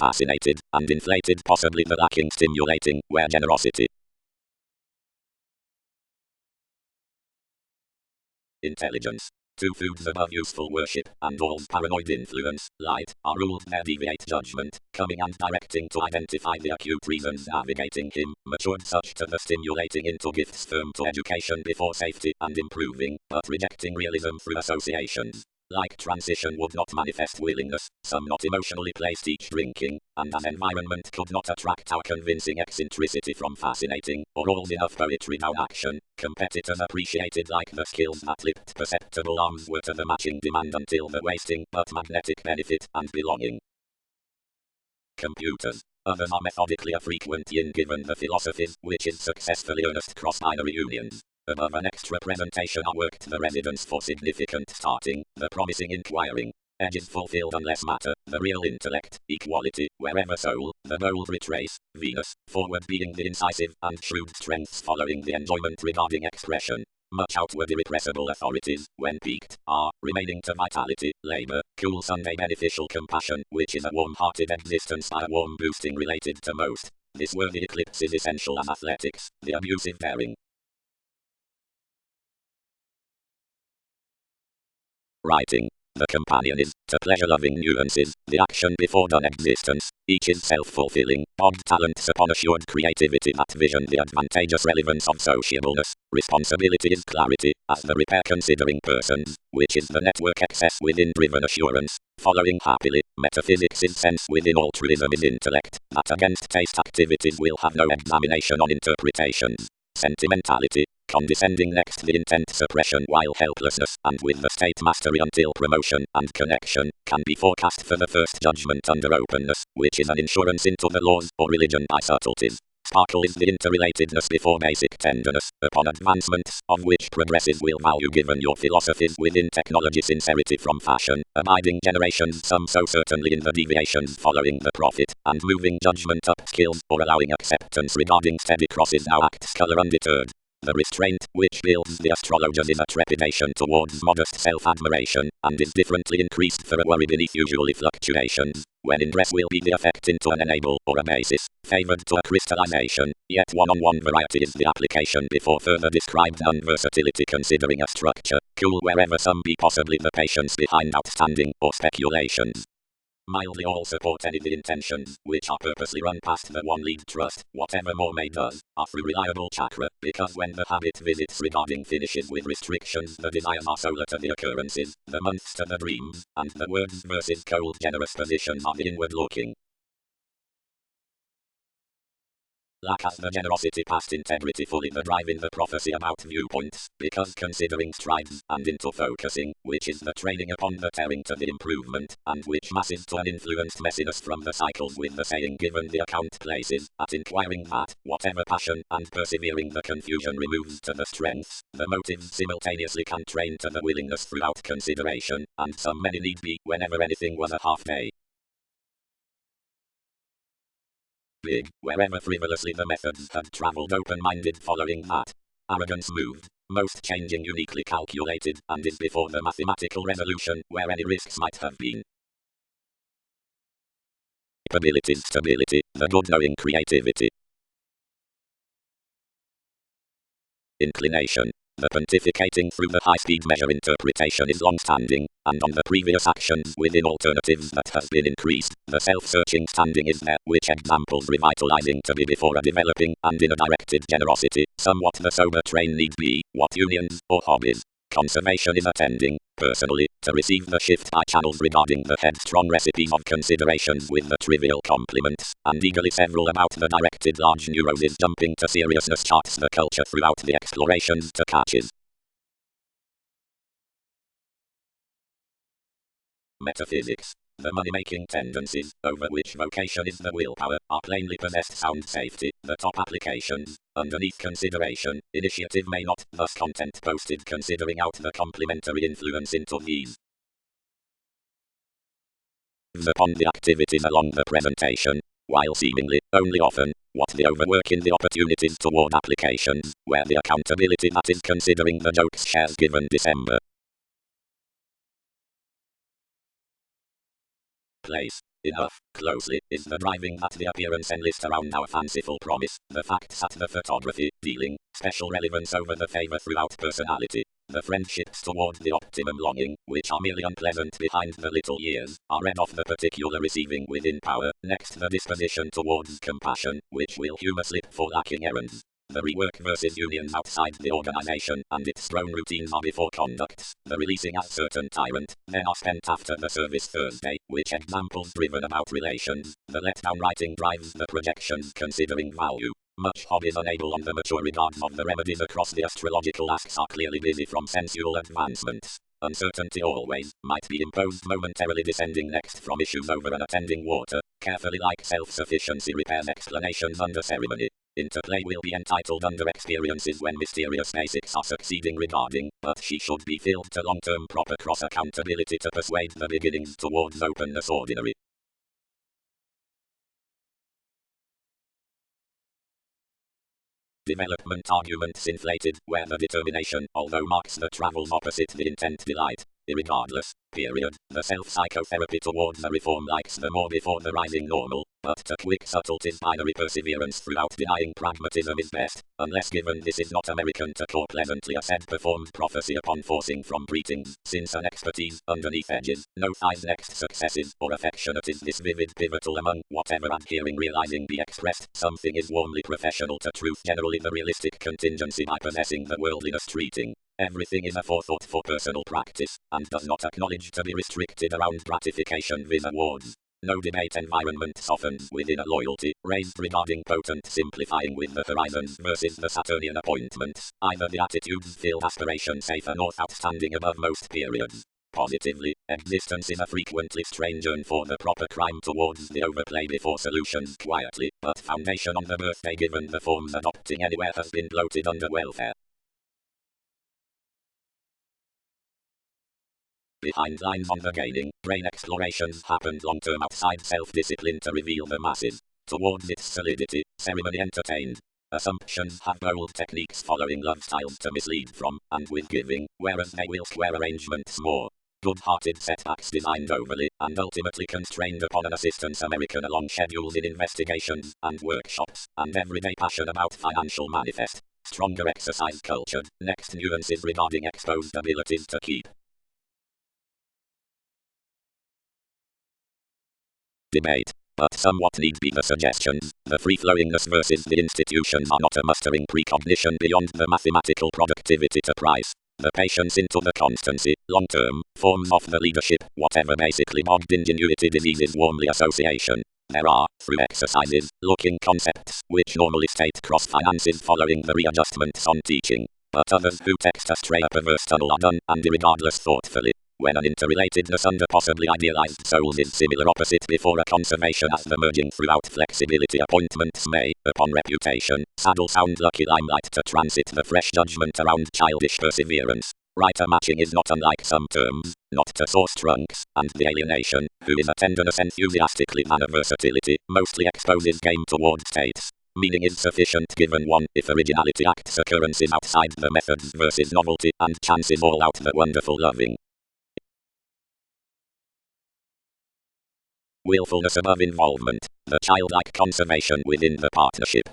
fascinated, and inflated, possibly the lacking stimulating, where generosity. Intelligence. Two foods above useful worship, and all's paranoid influence, light, are ruled their deviate judgment, coming and directing to identify the acute reasons navigating him, matured such to the stimulating into gifts firm to education before safety and improving, but rejecting realism through associations. Like transition would not manifest willingness, some not emotionally placed each drinking, and as environment could not attract our convincing eccentricity from fascinating, or all's enough poetry down action, competitors appreciated like the skills that lipped perceptible arms were to the matching demand until the wasting but magnetic benefit and belonging. Computers. Others are methodically a frequent yin given the philosophies, which is successfully earnest cross-binary unions. Above an extra presentation are worked the residence for significant starting, the promising inquiring. Edges fulfilled unless matter, the real intellect, equality, wherever soul, the bold retrace, Venus, forward being the incisive, and shrewd strengths following the enjoyment regarding expression. Much outward irrepressible authorities, when peaked, are, remaining to vitality, labor, cool Sunday beneficial compassion, which is a warm-hearted existence by a warm boosting related to most. This worthy eclipse is essential as athletics, the abusive daring. Writing. The companion is, to pleasure-loving nuances, the action before done existence. Each is self-fulfilling, odd talents upon assured creativity that vision the advantageous relevance of sociableness. Responsibility is clarity, as the repair considering persons, which is the network excess within driven assurance. Following happily, metaphysics is sense within altruism is intellect, that against taste activities will have no examination on interpretations. Sentimentality. Condescending next the intent suppression while helplessness and with the state mastery until promotion and connection can be forecast for the first judgment under openness, which is an insurance into the laws or religion by subtleties. Sparkle is the interrelatedness before basic tenderness, upon advancements, of which progressive will value given your philosophies within technology sincerity from fashion, abiding generations some so certainly in the deviations following the prophet, and moving judgment up skills or allowing acceptance regarding steady crosses now acts color undeterred. The restraint, which builds the astrologers is a trepidation towards modest self-admiration, and is differently increased for a worry beneath usually fluctuations. When in dress will be the effect into an enable or a basis, favored to a crystallization, yet one-on-one variety is the application before further described non-versatility considering a structure, cool wherever some be possibly the patience behind outstanding or speculations. Mildly all support any the intentions, which are purposely run past the one lead trust, whatever more may does, are through reliable chakra, because when the habit visits regarding finishes with restrictions the desires are solar to the occurrences, the months to the dreams, and the words versus cold generous positions are the inward looking. Lack as the generosity past integrity fully the drive in the prophecy about viewpoints, because considering strides, and into focusing, which is the training upon the tearing to the improvement, and which masses to an influenced messiness from the cycles with the saying given the account places, at inquiring that, whatever passion, and persevering the confusion removes to the strengths, the motives simultaneously can train to the willingness throughout consideration, and some many need be, whenever anything was a half day. Big, wherever frivolously the methods had travelled open-minded following that. Arrogance moved, most changing uniquely calculated, and is before the mathematical resolution, where any risks might have been. Capabilities stability, the good knowing creativity. Inclination. The pontificating through the high-speed measure interpretation is long-standing, and on the previous actions within alternatives that has been increased, the self-searching standing is there, which examples revitalizing to be before a developing, and in a directed generosity, somewhat the sober train need be, what unions, or hobbies. Conservation is attending, personally, to receive the shift by channels regarding the headstrong recipes of considerations with the trivial compliments, and eagerly several about the directed large neuroses jumping to seriousness charts the culture throughout the explorations to catches. Metaphysics. The money-making tendencies, over which vocation is the willpower, are plainly possessed sound safety, the top applications. Underneath consideration, initiative may not, thus content posted considering out the complementary influence into these. Upon the activities along the presentation, while seemingly, only often, what the overwork in the opportunities toward applications, where the accountability that is considering the jokes shares given December. Place. Enough, closely, is the driving that the appearance enlist around our fanciful promise, the facts that the photography, dealing, special relevance over the favor throughout personality. The friendships toward the optimum longing, which are merely unpleasant behind the little years, are read off the particular receiving within power. Next, the disposition towards compassion, which will humor slip for lacking errands. The rework versus unions outside the organization and its thrown routines are before conducts. The releasing as certain tyrant, then are spent after the service Thursday, which examples driven about relations. The letdown writing drives the projections considering value. Much hobbies unable on the mature regards of the remedies across the astrological asks are clearly busy from sensual advancements. Uncertainty always might be imposed momentarily descending next from issues over unattending water, carefully like self-sufficiency repairs explanations under ceremony. Interplay will be entitled under experiences when mysterious basics are succeeding regarding, but she should be filled to long-term proper cross-accountability to persuade the beginnings towards openness ordinary. Development arguments inflated, where the determination, although marks the travels opposite the intent delight. Irregardless, period, the self-psychotherapy towards a reform likes the more before the rising normal, but to quick subtleties binary perseverance throughout denying pragmatism is best, unless given this is not American to call pleasantly a said performed prophecy upon forcing from greetings, since an expertise, underneath edges, no thighs next successes, or affectionate is this vivid pivotal among whatever adhering realizing be expressed, something is warmly professional to truth generally the realistic contingency by possessing the worldliness treating. Everything is a forethought for personal practice, and does not acknowledge to be restricted around gratification vis awards. No debate environment softens within a loyalty, raised regarding potent simplifying with the horizons versus the Saturnian appointments. Either the attitudes feel aspiration safer north outstanding above most periods. Positively, existence is a frequently strange urn for the proper crime towards the overplay before solutions quietly, but foundation on the birthday given the forms adopting anywhere has been bloated under welfare. Behind lines on the gaining, brain explorations happened long-term outside self-discipline to reveal the masses. Towards its solidity, ceremony entertained. Assumptions have bold techniques following love styles to mislead from, and with giving, whereas they will square arrangements more. Good-hearted setbacks designed overly, and ultimately constrained upon an assistance American along schedules in investigations, and workshops, and everyday passion about financial manifest. Stronger exercise cultured. Next nuances regarding exposed abilities to keep. Debate, but somewhat need be the suggestions. The free-flowingness versus the institutions are not a mustering precognition beyond the mathematical productivity to price. The patience into the constancy, long-term, forms of the leadership, whatever basically bogged ingenuity diseases warmly association. There are, through exercises, looking concepts, which normally state cross-finances following the readjustments on teaching. But others who text astray a perverse tunnel are done, and irregardless thoughtfully. When an interrelatedness under possibly idealized souls is similar opposite before a conservation as the merging throughout flexibility appointments may, upon reputation, saddle sound lucky limelight to transit the fresh judgment around childish perseverance. Writer matching is not unlike some terms, not to source trunks, and the alienation, who is a tenderness enthusiastically than a versatility, mostly exposes game toward states. Meaning is sufficient given one, if originality acts occurrences outside the methods versus novelty, and chance is all out the wonderful loving. Willfulness above involvement, the childlike conservation within the partnership.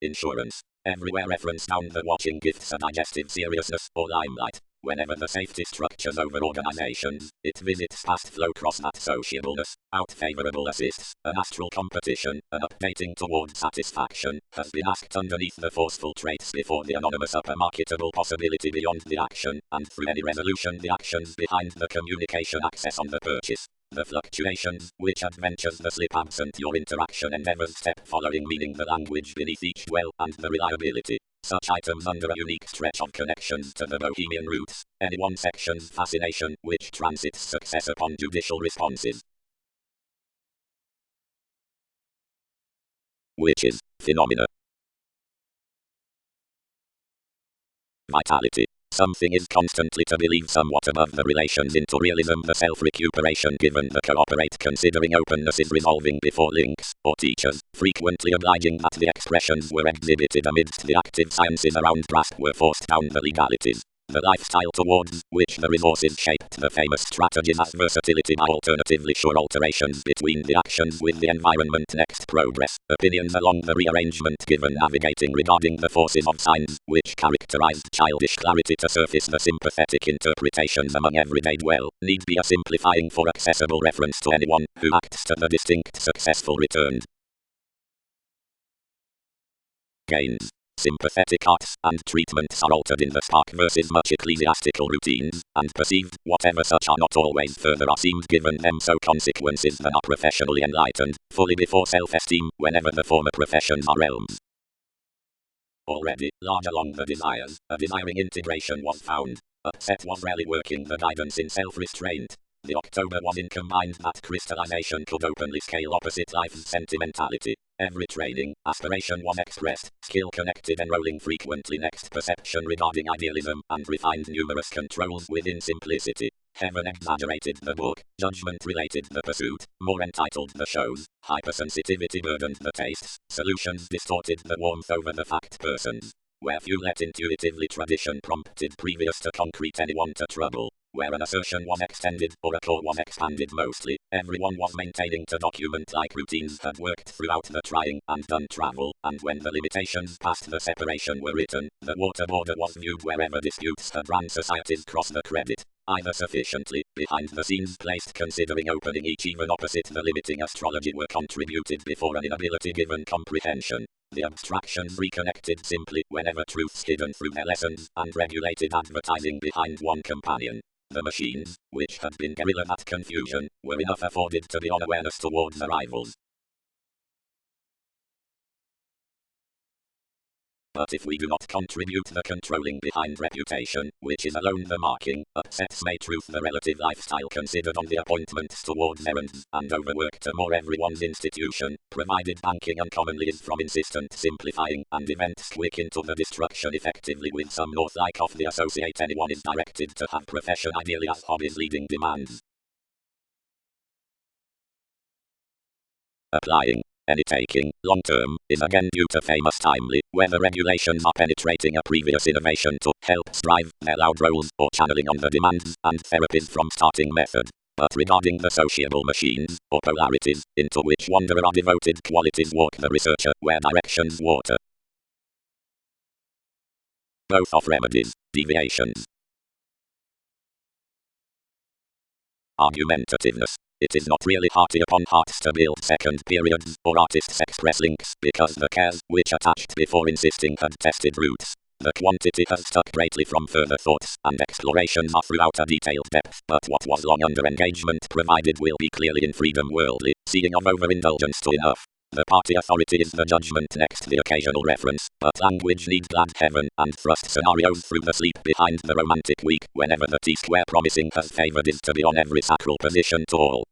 Insurance. Everywhere reference down the watching gifts a digestive seriousness or limelight. Whenever the safety structures over organizations, it visits past flow cross that sociableness, out favorable assists, an astral competition, an updating towards satisfaction, has been asked underneath the forceful traits before the anonymous upper marketable possibility beyond the action, and through any resolution the actions behind the communication access on the purchase. The fluctuations, which adventures the slip absent your interaction endeavors step following meaning the language beneath each dwell, and the reliability. Such items under a unique stretch of connections to the bohemian roots. Any one section's fascination, which transits success upon judicial responses. Witches, phenomena. Vitality. Something is constantly to believe somewhat above the relations into realism, the self-recuperation given the cooperate considering openness is resolving before links, or teachers, frequently obliging that the expressions were exhibited amidst the active sciences around grasp were forced down the legalities. The lifestyle towards which the resources shaped the famous strategies as versatility by alternatively sure alterations between the actions with the environment. Next, progress. Opinions along the rearrangement given navigating regarding the forces of signs, which characterized childish clarity to surface the sympathetic interpretations among everyday dwell, need be a simplifying for accessible reference to anyone who acts to the distinct successful returned gains. Sympathetic arts and treatments are altered in the spark versus much ecclesiastical routines, and perceived, whatever such are not always further are seemed given them so consequences than are professionally enlightened, fully before self-esteem, whenever the former professions are realms already large along the desires, a desiring integration was found. Upset was rarely working the guidance in self-restraint. The October was in combined that crystallization could openly scale opposite life's sentimentality. Every training, aspiration was expressed, skill connected enrolling frequently next perception regarding idealism, and refined numerous controls within simplicity. Heaven exaggerated the book, judgment related the pursuit, more entitled the shows, hypersensitivity burdened the tastes, solutions distorted the warmth over the fact persons. Where few let intuitively tradition prompted previous to concrete anyone to trouble. Where an assertion was extended or a core was expanded mostly, everyone was maintaining to document like routines had worked throughout the trying and done travel, and when the limitations past the separation were written, the water border was viewed wherever disputes had ran societies cross the credit, either sufficiently, behind the scenes placed considering opening each even opposite the limiting astrology were contributed before an inability given comprehension. The abstractions reconnected simply whenever truths hidden through their lessons and regulated advertising behind one companion. The machines, which had been guerrilla at confusion, were enough afforded to be on awareness towards the rivals. But if we do not contribute the controlling behind reputation, which is alone the marking, upsets may truth the relative lifestyle considered on the appointments towards errands, and overwork to more everyone's institution, provided banking uncommonly is from insistent simplifying, and events quick into the destruction effectively with some north like of the associate anyone is directed to have profession ideally as hobbies leading demands. Applying. Any taking, long term, is again due to famous timely, whether regulations are penetrating a previous innovation to help strive their loud roles or channeling on the demands and therapies from starting method. But regarding the sociable machines, or polarities, into which wanderer are devoted qualities walk the researcher, where directions water. Both of remedies, deviations. Argumentativeness. It is not really hearty upon hearts to build second periods or artists express links because the cares which attached before insisting had tested roots. The quantity has stuck greatly from further thoughts and explorations are throughout a detailed depth, but what was long under engagement provided will be clearly in freedom worldly, seeing of overindulgence to enough. The party authority is the judgment next the occasional reference, but language needs glad heaven, and thrust scenarios through the sleep behind the romantic week, whenever the T-square promising has favoured is to be on every sacral position to all.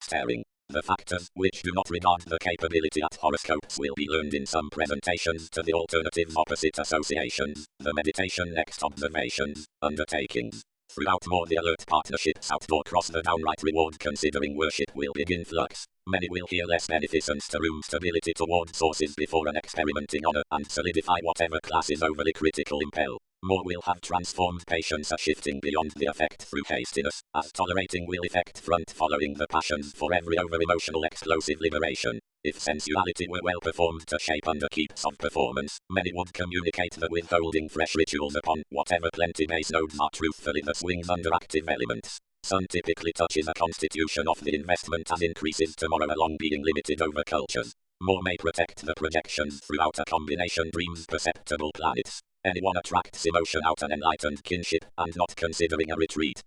Staring. The factors which do not regard the capability at horoscopes will be learned in some presentations to the alternatives opposite associations, the meditation next observations, undertakings. Throughout more the alert partnerships outdoor cross the downright reward considering worship will begin flux. Many will hear less beneficence to room stability toward sources before an experimenting honor and solidify whatever classes overly critical impel. More will have transformed patience a shifting beyond the effect through hastiness, as tolerating will effect front following the passions for every over-emotional explosive liberation. If sensuality were well performed to shape underkeeps of performance, many would communicate the withholding fresh rituals upon whatever plenty base nodes are truthfully the swings under active elements. Sun typically touches a constitution of the investment as increases tomorrow along being limited over cultures. More may protect the projections throughout a combination dreams perceptible planets. Anyone attracts emotion out an enlightened kinship and not considering a retreat.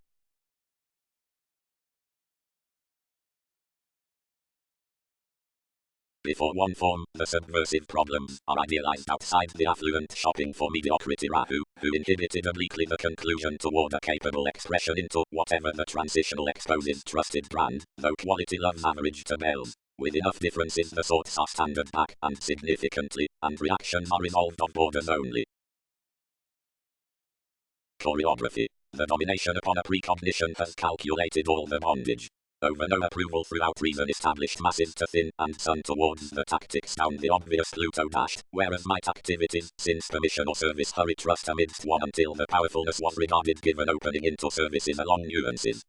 Before one form, the subversive problems are idealized outside the affluent shopping for mediocrity Rahu, who inhibited obliquely the conclusion toward a capable expression into whatever the transitional exposes trusted brand, though quality loves average to bells. With enough differences the sorts are standard back and significantly, and reactions are resolved of borders only. Choreography. The domination upon a precognition has calculated all the bondage. over no approval throughout reason established masses to thin and sun towards the tactics down the obvious Pluto dashed, whereas might activities, since permission or service hurry trust amidst one until the powerfulness was regarded given opening into services along nuances.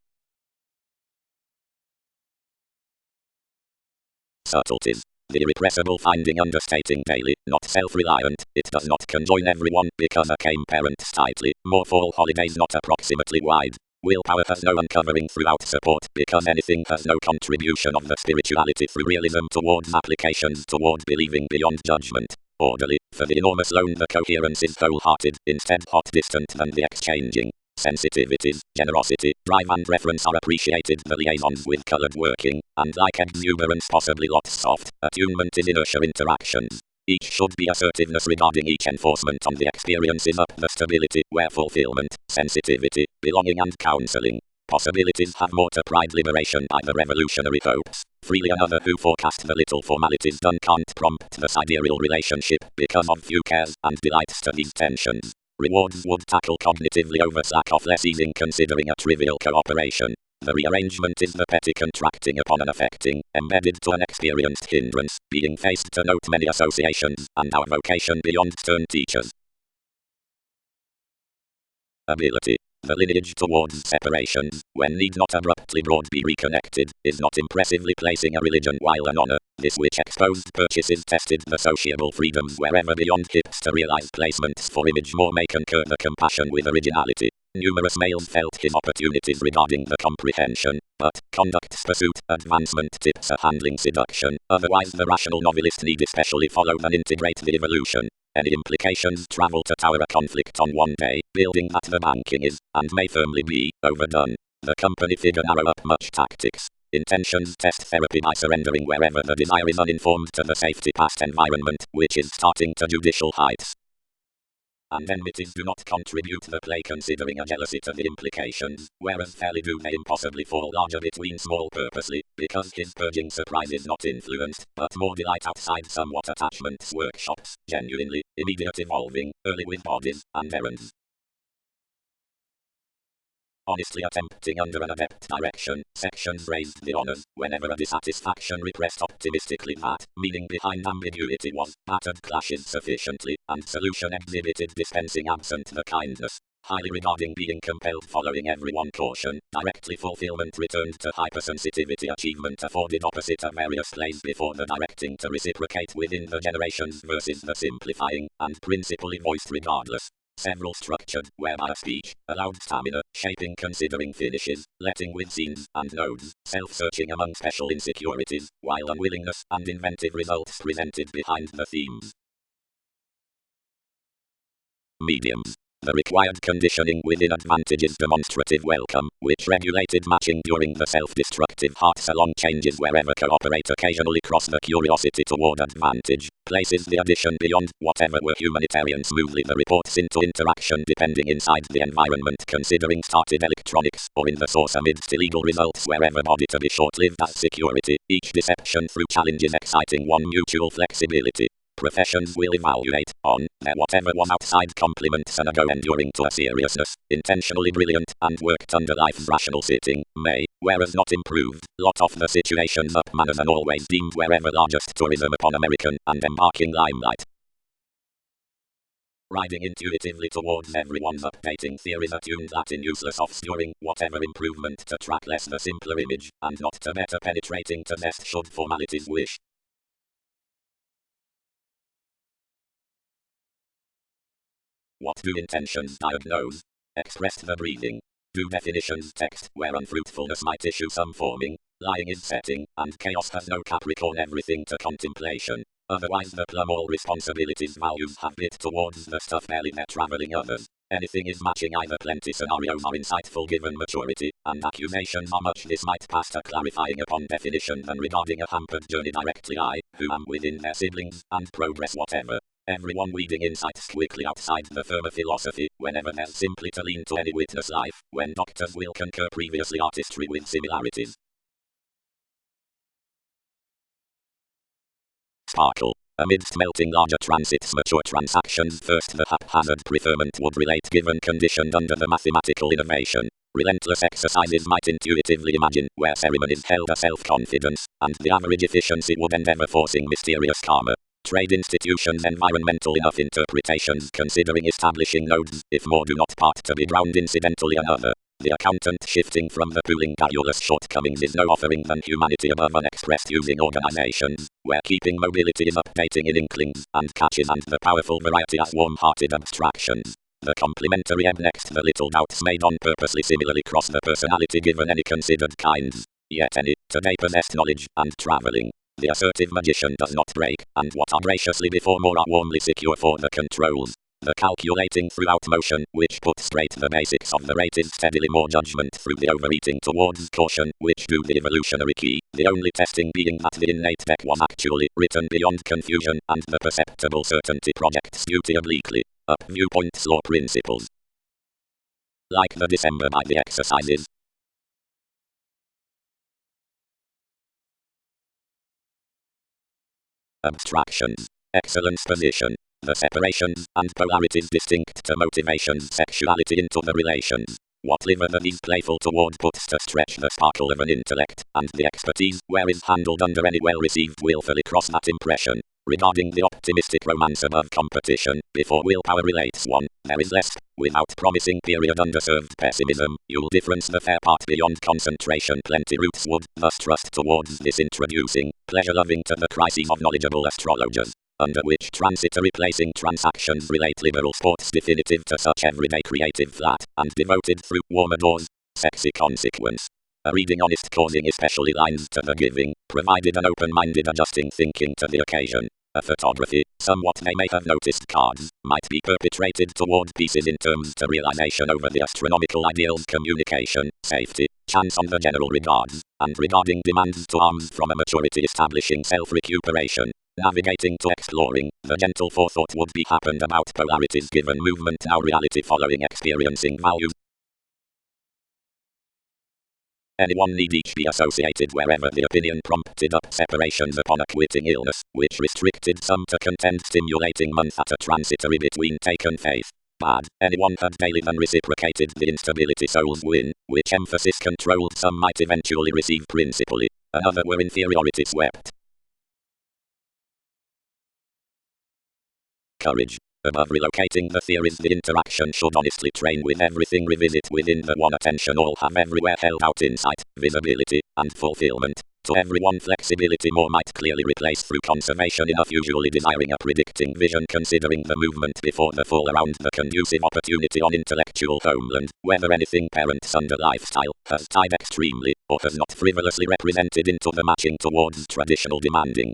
Subtleties. The irrepressible finding understating daily, not self-reliant, it does not conjoin everyone because a came parents tightly, more fall holidays not approximately wide. Willpower has no uncovering throughout support because anything has no contribution of the spirituality through realism towards applications toward believing beyond judgment. Orderly, for the enormous loan the coherence is wholehearted, instead hot distant than the exchanging. Sensitivities, generosity, drive and reference are appreciated the liaisons with colored working, and like exuberance possibly lots soft, attunement is inertia interactions. Each should be assertiveness regarding each enforcement on the experiences up the stability, where fulfillment, sensitivity, belonging and counseling. Possibilities have more to pride liberation by the revolutionary hopes. Freely another who forecast the little formalities done can't prompt the sidereal relationship because of few cares and delights to these tensions. Rewards would tackle cognitively over slack of less easing considering a trivial cooperation. The rearrangement is the petty contracting upon an affecting, embedded to an experienced hindrance, being faced to note many associations, and our vocation beyond stern teachers. Ability. The lineage towards separations, when need not abruptly broad be reconnected, is not impressively placing a religion while an honor, this which exposed purchases tested the sociable freedoms wherever beyond hipster-realized placements for image more may concur the compassion with originality. Numerous males felt his opportunities regarding the comprehension, but conduct's pursuit, advancement tips a handling seduction, otherwise the rational novelist need especially follow and integrate the evolution. Any implications travel to tower a conflict on one day, building that the banking is, and may firmly be, overdone. The company figure narrow up much tactics. Intentions test therapy by surrendering wherever the desire is uninformed to the safety past environment, which is starting to judicial heights. And enmities do not contribute the play considering a jealousy to the implications, whereas fairly do may impossibly fall larger between small purposely, because his purging surprise is not influenced, but more delight outside somewhat attachments workshops, genuinely, immediate evolving, early with bodies, and errands. Honestly attempting under an adept direction, sections raised the honors, whenever a dissatisfaction repressed optimistically that, meaning behind ambiguity was, battered clashes sufficiently, and solution exhibited dispensing absent the kindness. Highly regarding being compelled following everyone caution, directly fulfillment returned to hypersensitivity achievement afforded opposite of various plays before the directing to reciprocate within the generations versus the simplifying, and principally voiced regardless. Several structured, whereby speech, allowed stamina, shaping considering finishes, letting with scenes and nodes, self-searching among special insecurities, while unwillingness and inventive results presented behind the themes. Mediums. The required conditioning within advantage is demonstrative welcome, which regulated matching during the self-destructive heart-salon changes wherever cooperate occasionally cross the curiosity toward advantage, places the addition beyond whatever were humanitarian smoothly the reports into interaction depending inside the environment considering started electronics, or in the source amidst illegal results wherever body to be short-lived as security, each deception through challenges exciting one mutual flexibility. Professions will evaluate, on, their whatever was outside compliments and ago enduring to a seriousness, intentionally brilliant, and worked under life's rational sitting, may, whereas not improved, lot off the situations up manners and always deemed wherever largest tourism upon American, and embarking limelight. Riding intuitively towards everyone's updating theories attuned Latin useless obscuring, whatever improvement to track less the simpler image, and not to better penetrating to best should formalities wish. What do intentions diagnose? Expressed the breathing. Do definitions text where unfruitfulness might issue some forming, lying is setting, and chaos has no Capricorn everything to contemplation. Otherwise the plumb all responsibilities values have bit towards the stuff barely they're traveling others. Anything is matching either plenty scenarios are insightful given maturity, and accusations are much this might pass to clarifying upon definition than regarding a hampered journey directly I, who am within their siblings, and progress whatever. Everyone weeding insights quickly outside the firmer philosophy, whenever there's simply to lean to any witness life, when doctors will concur previously artistry with similarities. Sparkle. Amidst melting larger transits mature transactions first the haphazard preferment would relate given conditioned under the mathematical innovation. Relentless exercises might intuitively imagine where ceremonies held a self-confidence, and the average efficiency would endeavor forcing mysterious karma. Trade institutions environmental enough interpretations considering establishing nodes, if more do not part to be ground incidentally another. The accountant shifting from the pooling garrulous shortcomings is no offering than humanity above unexpressed using organizations, where keeping mobility is updating in inklings and catches and the powerful variety as warm-hearted abstractions. The complementary ebb next the little doubts made on purposely similarly cross the personality given any considered kinds, yet any, today possessed knowledge, and travelling. The assertive magician does not break, and what are graciously before more are warmly secure for the controls. The calculating throughout motion, which puts straight the basics of the rate is steadily more judgment through the overeating towards caution, which do the evolutionary key, the only testing being that the innate deck was actually written beyond confusion, and the perceptible certainty projects duty obliquely. Up viewpoints law principles. Like the December by the exercises. Abstractions. Excellence position. The separations and polarities distinct to motivations sexuality into the relations. Whatever these playful toward puts to stretch the sparkle of an intellect, and the expertise where is handled under any well-received willfully cross that impression. Regarding the optimistic romance above competition, before willpower relates one, there is less, without promising period underserved pessimism, you'll difference the fair part beyond concentration plenty roots would, thus trust towards this introducing, pleasure-loving to the crises of knowledgeable astrologers, under which transit replacing transactions relate liberal sports definitive to such everyday creative flat, and devoted through warmer doors, sexy consequence. A reading honest causing especially lines to the giving, provided an open-minded adjusting thinking to the occasion. A photography, somewhat they may have noticed cards, might be perpetrated toward pieces in terms to realization over the astronomical ideals communication, safety, chance on the general regards, and regarding demands to arms from a maturity establishing self-recuperation. Navigating to exploring, the gentle forethought would be happened about polarities given movement now reality following experiencing values. Anyone need each be associated wherever the opinion prompted up separations upon a quitting illness, which restricted some to contend stimulating month at a transitory between taken faith. Bad, anyone had daily than reciprocated the instability souls win, which emphasis controlled some might eventually receive principally, another were inferiority swept. Courage. Above relocating the theories the interaction should honestly train with everything revisit within the one attention all have everywhere held out insight, visibility, and fulfillment. To everyone flexibility more might clearly replace through conservation enough usually desiring a predicting vision considering the movement before the fall around the conducive opportunity on intellectual homeland, whether anything parents under lifestyle has tied extremely, or has not frivolously represented into the matching towards traditional demanding.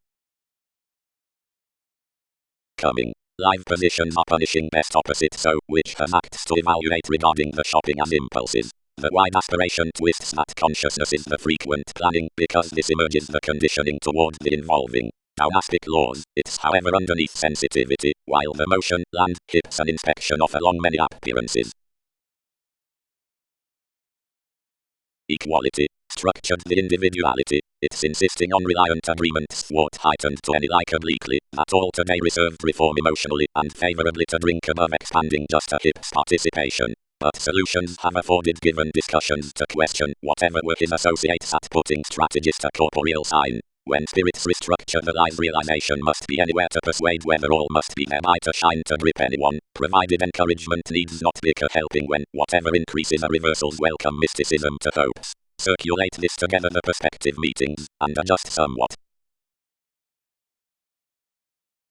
Coming. Live positions are punishing best opposite so, which has acts to evaluate regarding the shopping as impulses. The wide aspiration twists that consciousness is the frequent planning because this emerges the conditioning toward the involving. Diagnostic laws, it's however underneath sensitivity, while the motion, land, hips an inspection of along many appearances. Equality. Structured the individuality, it's insisting on reliant agreements thwart heightened to any like obliquely, that all today reserved reform emotionally and favorably to drink above expanding just a hip's participation. But solutions have afforded given discussions to question whatever were his associates at putting strategist a corporeal sign. When spirits restructure the life realization must be anywhere to persuade whether all must be thereby to shine to grip anyone, provided encouragement needs not be a helping when whatever increases a reversal's welcome mysticism to hopes. Circulate this together the perspective meetings, and adjust somewhat.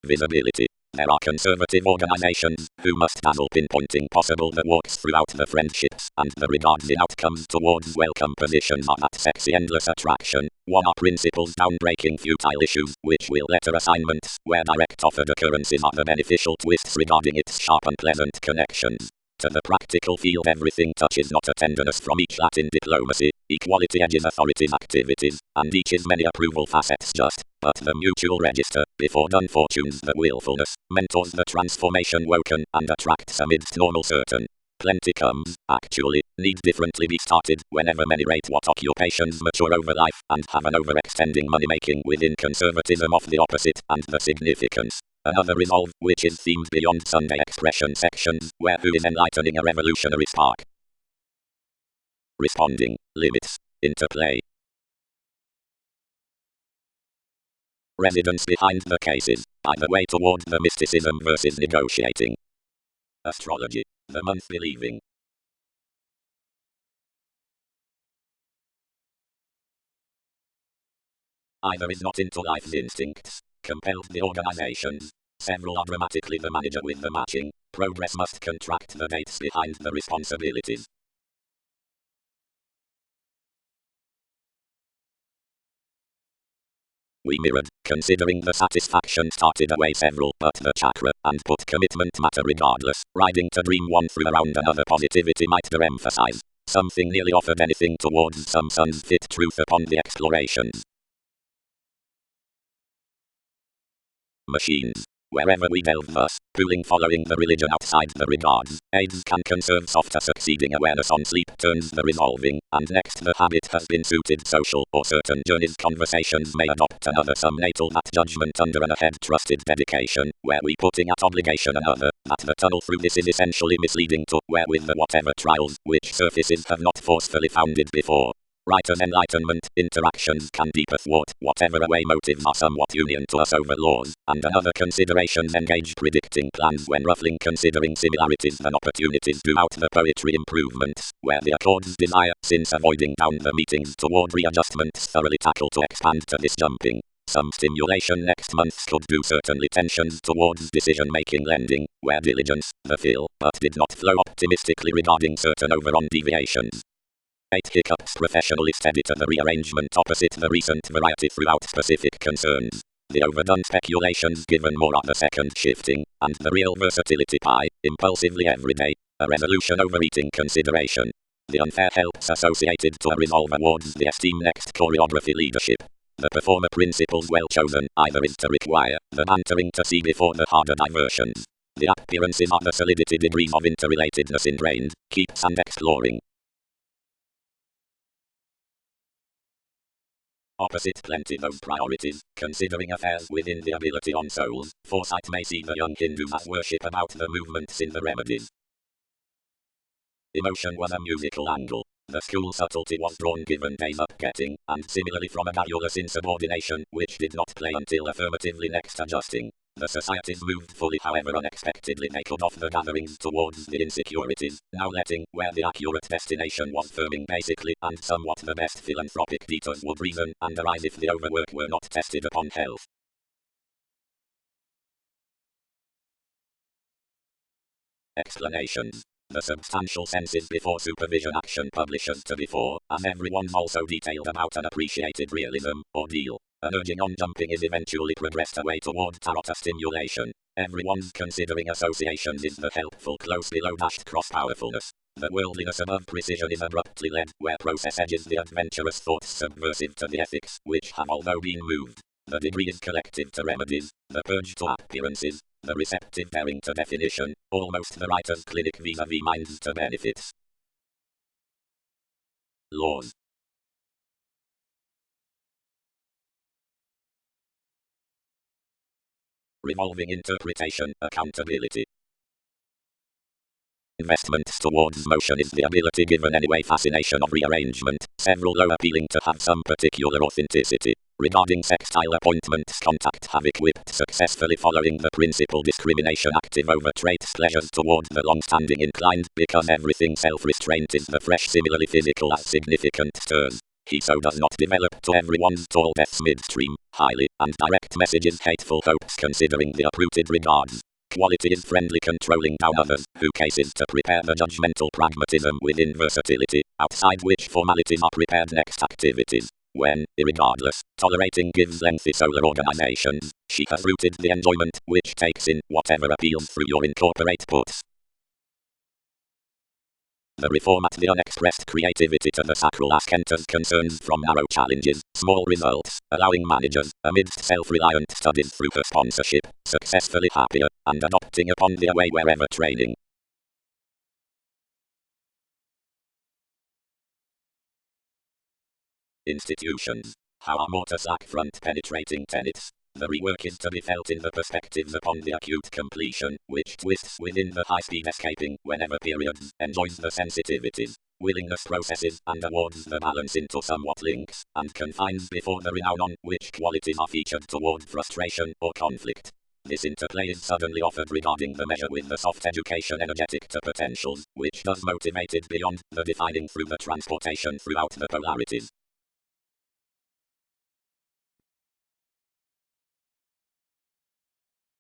Visibility. There are conservative organizations who must dazzle pinpointing possible that walks throughout the friendships and the regards in outcomes towards welcome positions are that sexy endless attraction. One are principles downbreaking futile issues, which will letter assignments, where direct offered occurrences are the beneficial twists regarding its sharp and pleasant connections. To the practical field everything touches not a tenderness from each Latin diplomacy, equality edges authorities activities, and each is many approval facets just, but the mutual register, before done fortunes the willfulness, mentors the transformation woken, and attracts amidst normal certain. Plenty comes, actually, need differently be started, whenever many rate what occupations mature over life, and have an overextending money-making within conservatism of the opposite, and the significance. Another resolve, which is themed beyond Sunday expression sections, where who is enlightening a revolutionary spark. responding, limits, interplay. Residence behind the cases, by the way toward the mysticism versus negotiating. Astrology, the month believing. Either is not into life's instincts, compelled the organizations. Several are dramatically the manager with the matching. Progress must contract the dates behind the responsibilities. We mirrored, considering the satisfaction started away several but the chakra, and put commitment matter regardless, riding to dream one through around another positivity might emphasize. Something nearly offered anything towards some sun's fit truth upon the explorations. Machines. Wherever we delve thus, pooling following the religion outside the regards, aids can conserve softer succeeding awareness on sleep turns the resolving, and next the habit has been suited social or certain journeys conversations may adopt another some natal that judgment under an ahead trusted dedication, where we putting at obligation another, that the tunnel through this is essentially misleading to, where with the whatever trials, which surfaces have not forcefully founded before. Writer's enlightenment, interactions can deeper thwart, whatever away motives are somewhat union to us over laws, and another considerations engage predicting plans when ruffling considering similarities than opportunities throughout the poetry improvements, where the accords desire, since avoiding down the meetings toward readjustments thoroughly tackle to expand to this jumping. Some stimulation next month could do certainly tensions towards decision-making lending, where diligence, the feel, but did not flow optimistically regarding certain over-on deviations. 8 hiccups professionalist editor the rearrangement opposite the recent variety throughout specific concerns. The overdone speculations given more of the second shifting, and the real versatility pie, impulsively everyday, a resolution overeating consideration. The unfair helps associated to a resolve awards the esteem next choreography leadership. The performer principles well chosen, either is to require, the bantering to see before the harder diversions. The appearances are the solidity degrees of interrelatedness ingrained, keeps and exploring. Opposite plenty those priorities, considering affairs within the ability on souls, foresight may see the young Hindus as worship about the movements in the remedies. Emotion was a musical angle. The school subtlety was drawn given days up getting, and similarly from a garrulous insubordination, which did not play until affirmatively next adjusting. The societies moved fully however unexpectedly they cut off the gatherings towards the insecurities, now letting, where the accurate destination was firming basically, and somewhat the best philanthropic detours would reason, and arise if the overwork were not tested upon health. Explanations. The substantial senses before supervision action publishers to before, as everyone's also detailed about an appreciated realism, ordeal. An urging on jumping is eventually progressed away toward tarot stimulation. Everyone's considering associations is the helpful close below dashed cross powerfulness. The worldliness above precision is abruptly led, where process edges the adventurous thoughts subversive to the ethics, which have although been moved. The degree is collective to remedies, the purge to appearances, the receptive bearing to definition, almost the writer's clinic vis-a-vis minds to benefits. Laws. Revolving interpretation, accountability. Investments towards motion is the ability given anyway fascination of rearrangement, several low appealing to have some particular authenticity. Regarding sextile appointments contact have equipped successfully following the principle discrimination active over traits pleasures toward the long-standing inclined, because everything self-restraint is the fresh similarly physical as significant stirs. He so does not develop to everyone's tall deaths midstream, highly, and direct messages hateful hopes considering the uprooted regards. Quality is friendly controlling down others, who cases to prepare the judgmental pragmatism within versatility, outside which formalities are prepared next activities. When, irregardless, tolerating gives lengthy solar organizations, she has rooted the enjoyment, which takes in whatever appeals through your incorporate puts. The reform at the unexpressed creativity to the sacral ask enters concerns from narrow challenges, small results, allowing managers, amidst self-reliant studies through her sponsorship, successfully happier, and adopting upon the away wherever training. Institutions. How are mortars lack front penetrating tenets? The rework is to be felt in the perspectives upon the acute completion, which twists within the high-speed escaping, whenever periods, enjoys the sensitivities. willingness processes and awards the balance into somewhat links, and confines before the renown on which qualities are featured toward frustration or conflict. This interplay is suddenly offered regarding the measure with the soft education energetic to potentials, which does motivate it beyond the defining through the transportation throughout the polarities.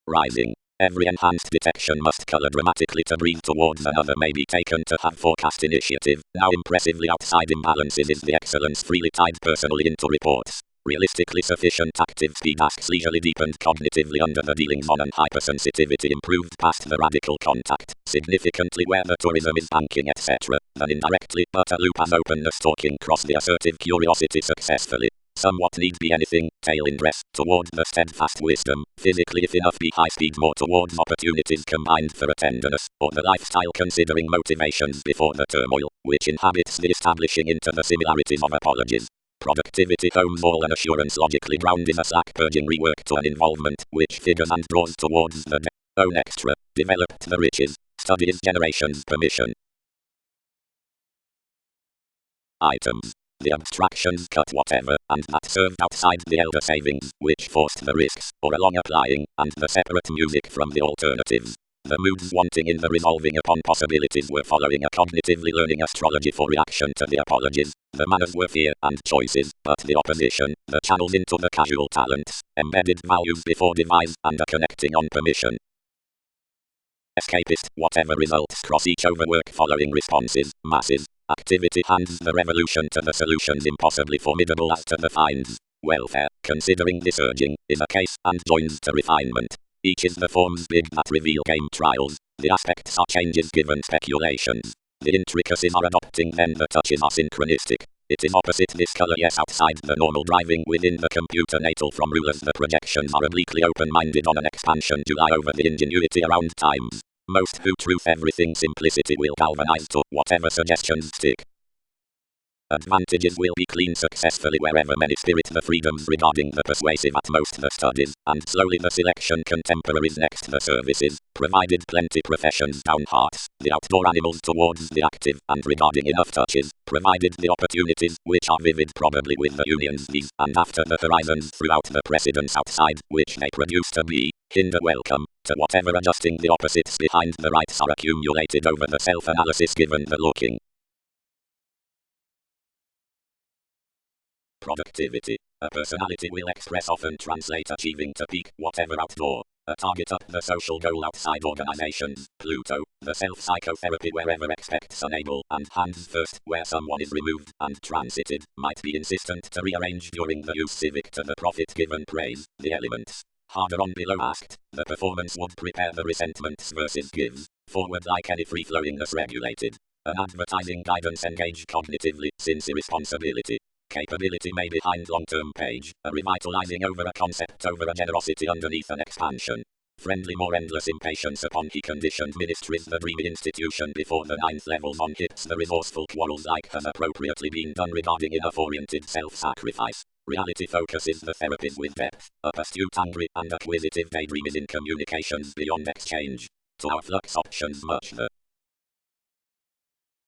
Rising. Every enhanced detection must color dramatically to breathe towards another may be taken to have forecast initiative. Now impressively outside imbalances is the excellence freely tied personally into reports. Realistically sufficient active speed asks leisurely deepened cognitively under the dealings on and hypersensitivity improved past the radical contact, significantly where the tourism is banking etc., then indirectly, but a loop as openness talking cross the assertive curiosity successfully. Somewhat need be anything, tail in dress, towards the steadfast wisdom, physically if enough be high speed more towards opportunities combined for a tenderness, or the lifestyle considering motivations before the turmoil, which inhabits the establishing into the similarities of apologies. Productivity homes all an assurance logically drowned in a slack purging rework to an involvement, which figures and draws towards the own extra, developed the riches, studies generations permission. Items. The abstractions cut whatever, and that served outside the elder savings, which forced the risks, or along applying, and the separate music from the alternatives. The moods wanting in the resolving upon possibilities were following a cognitively learning astrology for reaction to the apologies. The manners were fear and choices, but the opposition, the channels into the casual talents, embedded values before device, and a connecting on permission. Escapist, whatever results cross each overwork following responses, masses. Activity hands the revolution to the solutions impossibly formidable as to the finds. Welfare, considering this urging, is a case and joins to refinement. Each is the forms big that reveal game trials. The aspects are changes given speculations. The intricacies are adopting then the touches are synchronistic. It is opposite this color yes outside the normal driving within the computer natal from rulers the projections are obliquely open-minded on an expansion July over the ingenuity around times. Most who truth everything simplicity will galvanize to whatever suggestions stick. Advantages will be clean successfully wherever many spirit the freedoms regarding the persuasive at most the studies, and slowly the selection contemporaries next the services, provided plenty professions down hearts, the outdoor animals towards the active, and regarding enough touches, provided the opportunities, which are vivid probably with the unions these, and after the horizons throughout the precedents outside, which they produce to be, hinder welcome, to whatever adjusting the opposites behind the rights are accumulated over the self-analysis given the looking. Productivity. A personality will express often translate achieving to peak, whatever outdoor. A target up the social goal outside organizations. Pluto. The self-psychotherapy wherever expects unable, and hands first, where someone is removed, and transited, might be insistent to rearrange during the use civic to the profit given praise. The elements. Harder on below asked. The performance would prepare the resentments versus gives. Forward like any free-flowingness regulated. An advertising guidance engaged cognitively, since irresponsibility. Capability may behind long-term page, a revitalizing over a concept over a generosity underneath an expansion. Friendly more endless impatience upon he conditioned ministries the dreamy institution before the ninth levels on hits the resourceful quarrels like has appropriately been done regarding enough-oriented self-sacrifice. Reality focuses the therapies with depth, up astute angry and acquisitive daydream is in communications beyond exchange. To our flux options much the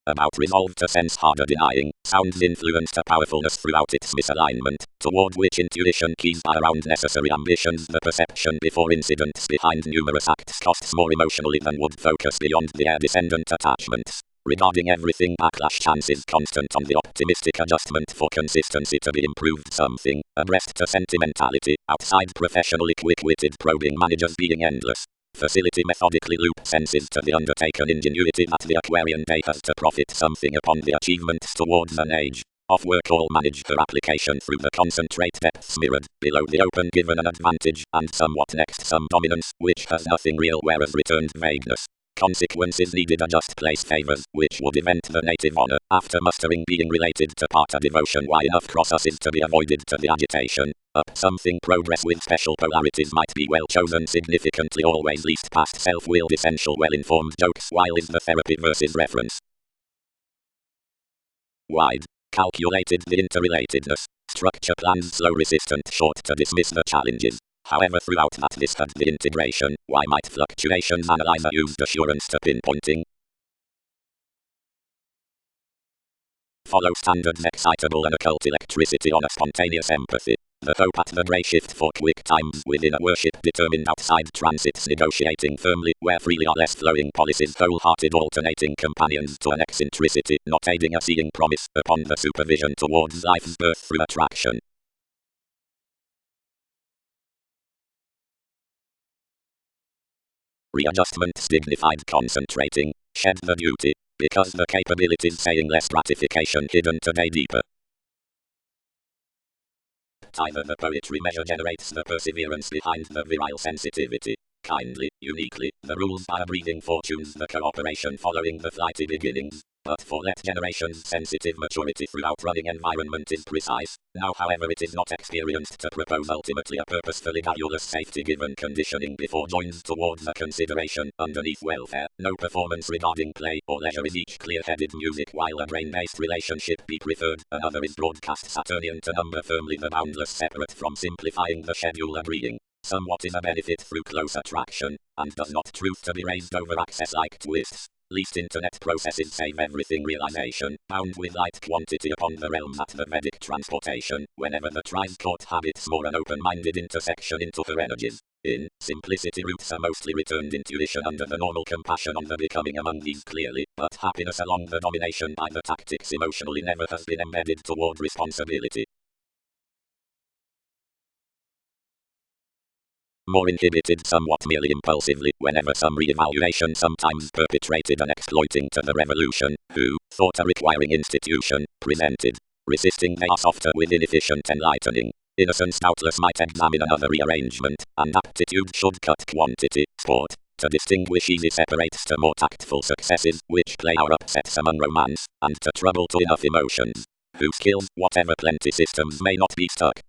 about resolve to sense harder denying, sounds influence to powerfulness throughout its misalignment, toward which intuition keys are around necessary ambitions the perception before incidents behind numerous acts costs more emotionally than would focus beyond the air descendant attachments. Regarding everything backlash chances constant on the optimistic adjustment for consistency to be improved something, abreast to sentimentality, outside professionally quick-witted probing managers being endless. Facility methodically loop senses to the undertaken ingenuity that the Aquarian day has to profit something upon the achievements towards an age. Off work all manage her application through the concentrate depths mirrored, below the open given an advantage, and somewhat next some dominance, which has nothing real whereas returned vagueness. Consequences needed adjust place favors, which would event the native honor, after mustering being related to part a devotion why enough crosses is to be avoided to the agitation. Up something progress with special polarities might be well chosen significantly always least past self-willed essential well-informed jokes while is the therapy versus reference. Wide. Calculated the interrelatedness. Structure plans slow resistant short to dismiss the challenges. However throughout that this had the integration, why might fluctuations analyzer used assurance to pinpointing? follow standards, excitable and occult electricity on a spontaneous empathy. The hope at the grey shift for quick times within a worship determined outside transits, negotiating firmly where freely are less flowing policies, wholehearted alternating companions to an eccentricity, not aiding a seeing promise upon the supervision towards life's birth through attraction. Readjustments, dignified concentrating, shed the duty, because the capabilities saying less gratification hidden today deeper. Either the poetry measure generates the perseverance behind the virile sensitivity. Kindly, uniquely, the rules are breathing fortunes, the cooperation following the flighty beginnings. But for let generations sensitive maturity through outrunning environment is precise. Now however it is not experienced to propose ultimately a purposefully valueless safety given conditioning before joins towards a consideration underneath welfare. No performance regarding play or leisure is each clear-headed music while a brain-based relationship be preferred. Another is broadcast Saturnian to number firmly the boundless separate from simplifying the schedule agreeing. Somewhat is a benefit through close attraction, and does not truth to be raised over access like twists. Least internet processes save everything realization, bound with light quantity upon the realms at the Vedic transportation, whenever the tries caught habits more an open-minded intersection into her energies. In simplicity roots are mostly returned intuition under the normal compassion on the becoming among these clearly, but happiness along the domination by the tactics emotionally never has been embedded toward responsibility. More inhibited somewhat merely impulsively, whenever some re-evaluation sometimes perpetrated and exploiting to the revolution, who, thought a requiring institution, presented. Resisting they are softer with inefficient enlightening. Innocence doubtless might examine another rearrangement, and aptitude should cut quantity, sport, to distinguish easy separates to more tactful successes, which play our upsets among romance, and to trouble to enough emotions, whose skills, whatever plenty systems may not be stuck.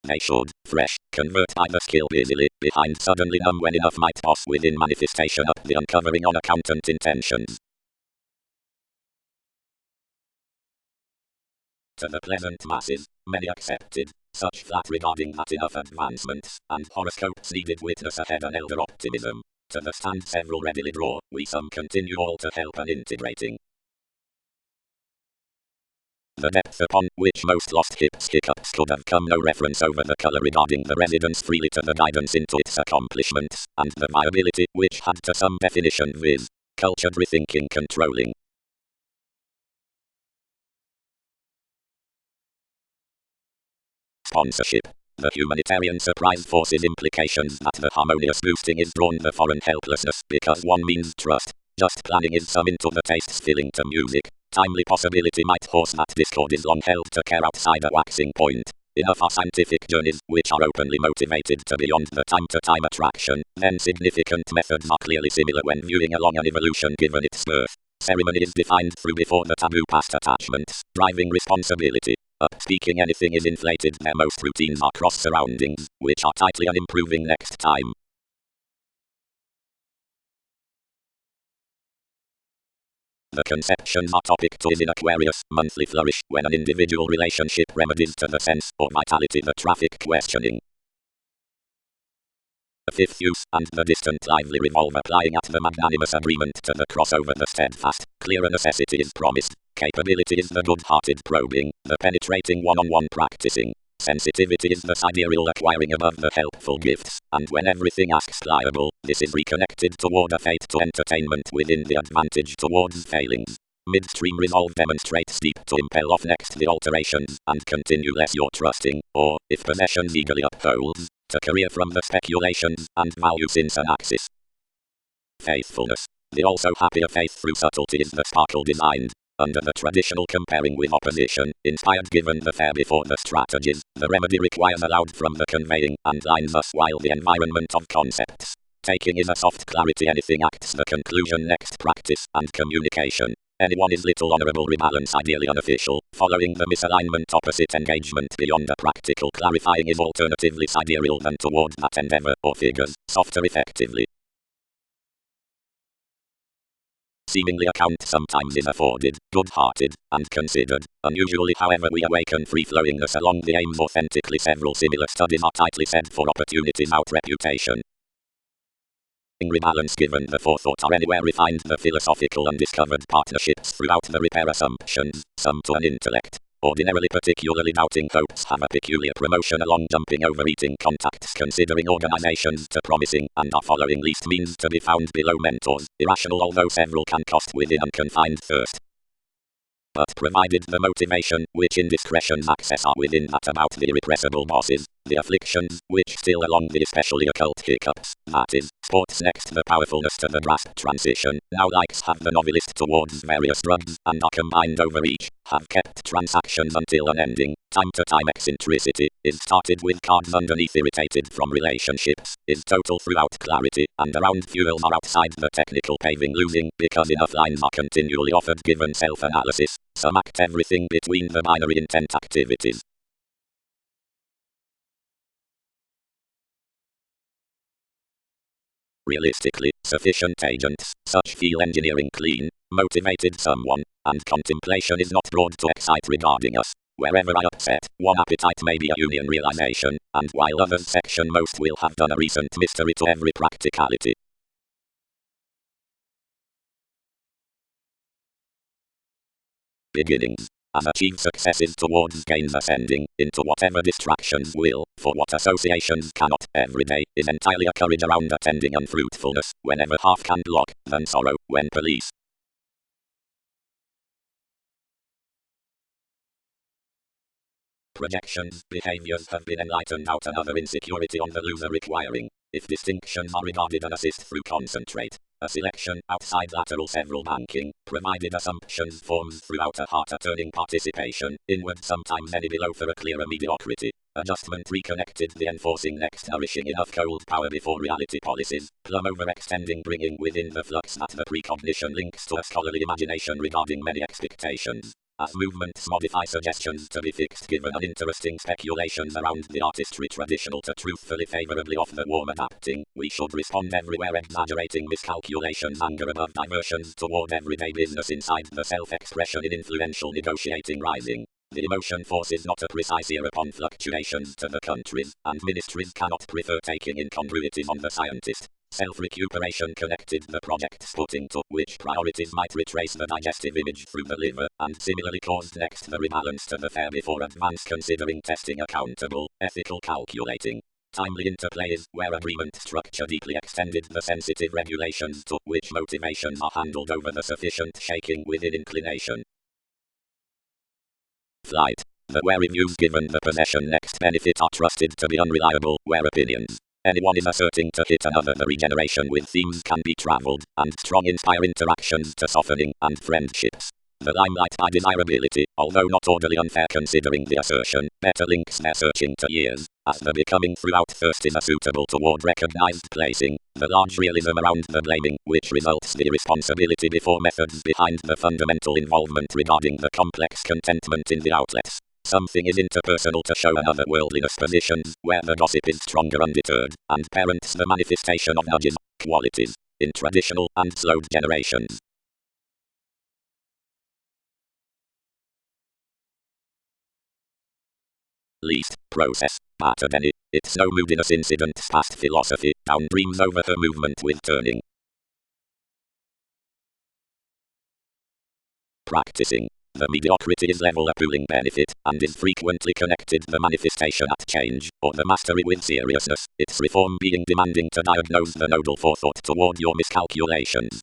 They should, fresh, convert by the skill busily, behind suddenly numb when enough might toss within manifestation up the uncovering on accountant intentions. To the pleasant masses, many accepted, such flat regarding that enough advancements, and horoscopes needed witness ahead an elder optimism. To the stand several readily draw, we some continue all to help and integrating. The depth upon which most lost hiccups could have come, no reference over the color regarding the residence freely to the guidance into its accomplishments, and the viability which had to some definition viz. Cultured rethinking controlling. Sponsorship. The humanitarian surprise forces implications that the harmonious boosting is drawn the foreign helplessness because one means trust. Just planning is some into the tastes filling to music. Timely possibility might horse that discord is long held to care outside a waxing point. Enough are scientific journeys which are openly motivated to beyond the time-to-time attraction. Then significant methods are clearly similar when viewing along an evolution given its birth. Ceremony is defined through before the taboo past attachments, driving responsibility. Speaking anything is inflated, their most routines are cross surroundings, which are tightly unimproving next time. The conceptions are topic to is in Aquarius, monthly flourish, when an individual relationship remedies to the sense or vitality the traffic questioning. The fifth use, and the distant lively revolve applying at the magnanimous agreement to the crossover the steadfast, clearer necessity is promised. Capability is the good-hearted probing, the penetrating one-on-one practicing. Sensitivity is the sidereal acquiring above the helpful gifts, and when everything asks pliable, this is reconnected toward a fate to entertainment within the advantage towards failings. Midstream resolve demonstrates deep to impel off next the alterations, and continue less your trusting, or, if possessions eagerly upholds, to career from the speculations, and value since an axis. Faithfulness. The also happier faith through subtlety is the sparkle designed. Under the traditional comparing with opposition, inspired given the fair before the strategies, the remedy requires aloud from the conveying, and lines us while the environment of concepts. Taking is a soft clarity, anything acts the conclusion next practice, and communication. Anyone is little honorable rebalance ideally unofficial, following the misalignment opposite engagement beyond a practical clarifying is alternatively sidereal than toward that endeavor, or figures, softer effectively. Seemingly account sometimes is afforded, good-hearted, and considered. Unusually however we awaken free-flowingness along the aims authentically. Several similar studies are tightly said for opportunities out reputation. rebalance given the forethought or anywhere refined the philosophical undiscovered partnerships throughout the repair assumptions, some to an intellect. Ordinarily particularly doubting hopes have a peculiar promotion along jumping overeating contacts considering organizations to promising and are following least means to be found below mentors, irrational although several can cost within unconfined thirst. But provided the motivation, which indiscretions access are within that about the irrepressible bosses, the afflictions, which still along the especially occult hiccups, that is, sports next the powerfulness to the grasp transition, now likes have the novelist towards various drugs, and are combined over each, have kept transactions until unending, time to time eccentricity, is started with cards underneath irritated from relationships, is total throughout clarity, and around fuels are outside the technical paving losing, because enough lines are continually offered given self-analysis, some act everything between the binary intent activities. Realistically, sufficient agents, such feel engineering clean, motivated someone, and contemplation is not broad to excite regarding us. Wherever I upset, one appetite may be a union realization, and while others section most will have done a recent mystery to every practicality. Beginnings. As achieved successes towards gains ascending, into whatever distractions will, for what associations cannot, every day, is entirely a courage around attending unfruitfulness, whenever half can block, than sorrow, when police. Projections, behaviors have been enlightened out another insecurity on the loser requiring, if distinctions are regarded an assist through concentrate, a selection outside lateral several banking, provided assumptions forms throughout a heart-turning participation, inward sometimes any below for a clearer mediocrity. Adjustment reconnected the enforcing next nourishing enough cold power before reality policies, plumb overextending bringing within the flux that the precognition links to a scholarly imagination regarding many expectations. As movements modify suggestions to be fixed given uninteresting speculations around the artistry traditional to truthfully favorably of the warm adapting, we should respond everywhere exaggerating miscalculations anger above diversions toward everyday business inside the self-expression in influential negotiating rising. The emotion force is not a precise ear upon fluctuations to the countries, and ministries cannot prefer taking incongruities on the scientist. Self-recuperation connected the project's footing to which priorities might retrace the digestive image through the liver, and similarly caused next the rebalance to the fair before advance considering testing accountable, ethical calculating. Timely interplays, where agreement structure deeply extended the sensitive regulations to which motivations are handled over the sufficient shaking within inclination. Flight. The where reviews given the possession next benefit are trusted to be unreliable, where opinions. Anyone is asserting to hit another the regeneration with themes can be traveled, and strong inspire interactions to softening and friendships. The limelight by desirability, although not orderly unfair considering the assertion, better links their searching to years, as the becoming throughout thirst is a suitable toward recognized placing, the large realism around the blaming, which results the irresponsibility before methods behind the fundamental involvement regarding the complex contentment in the outlets. Something is interpersonal to show another worldliness positions, where the gossip is stronger undeterred, and parents the manifestation of nudges, qualities, in traditional and slowed generations. Least, process, matter than it, it's no moodiness incident past philosophy, down dreams over her movement with turning. Practicing. The mediocrity is level a pooling benefit, and is frequently connected the manifestation at change, or the mastery with seriousness, its reform being demanding to diagnose the nodal forethought toward your miscalculations.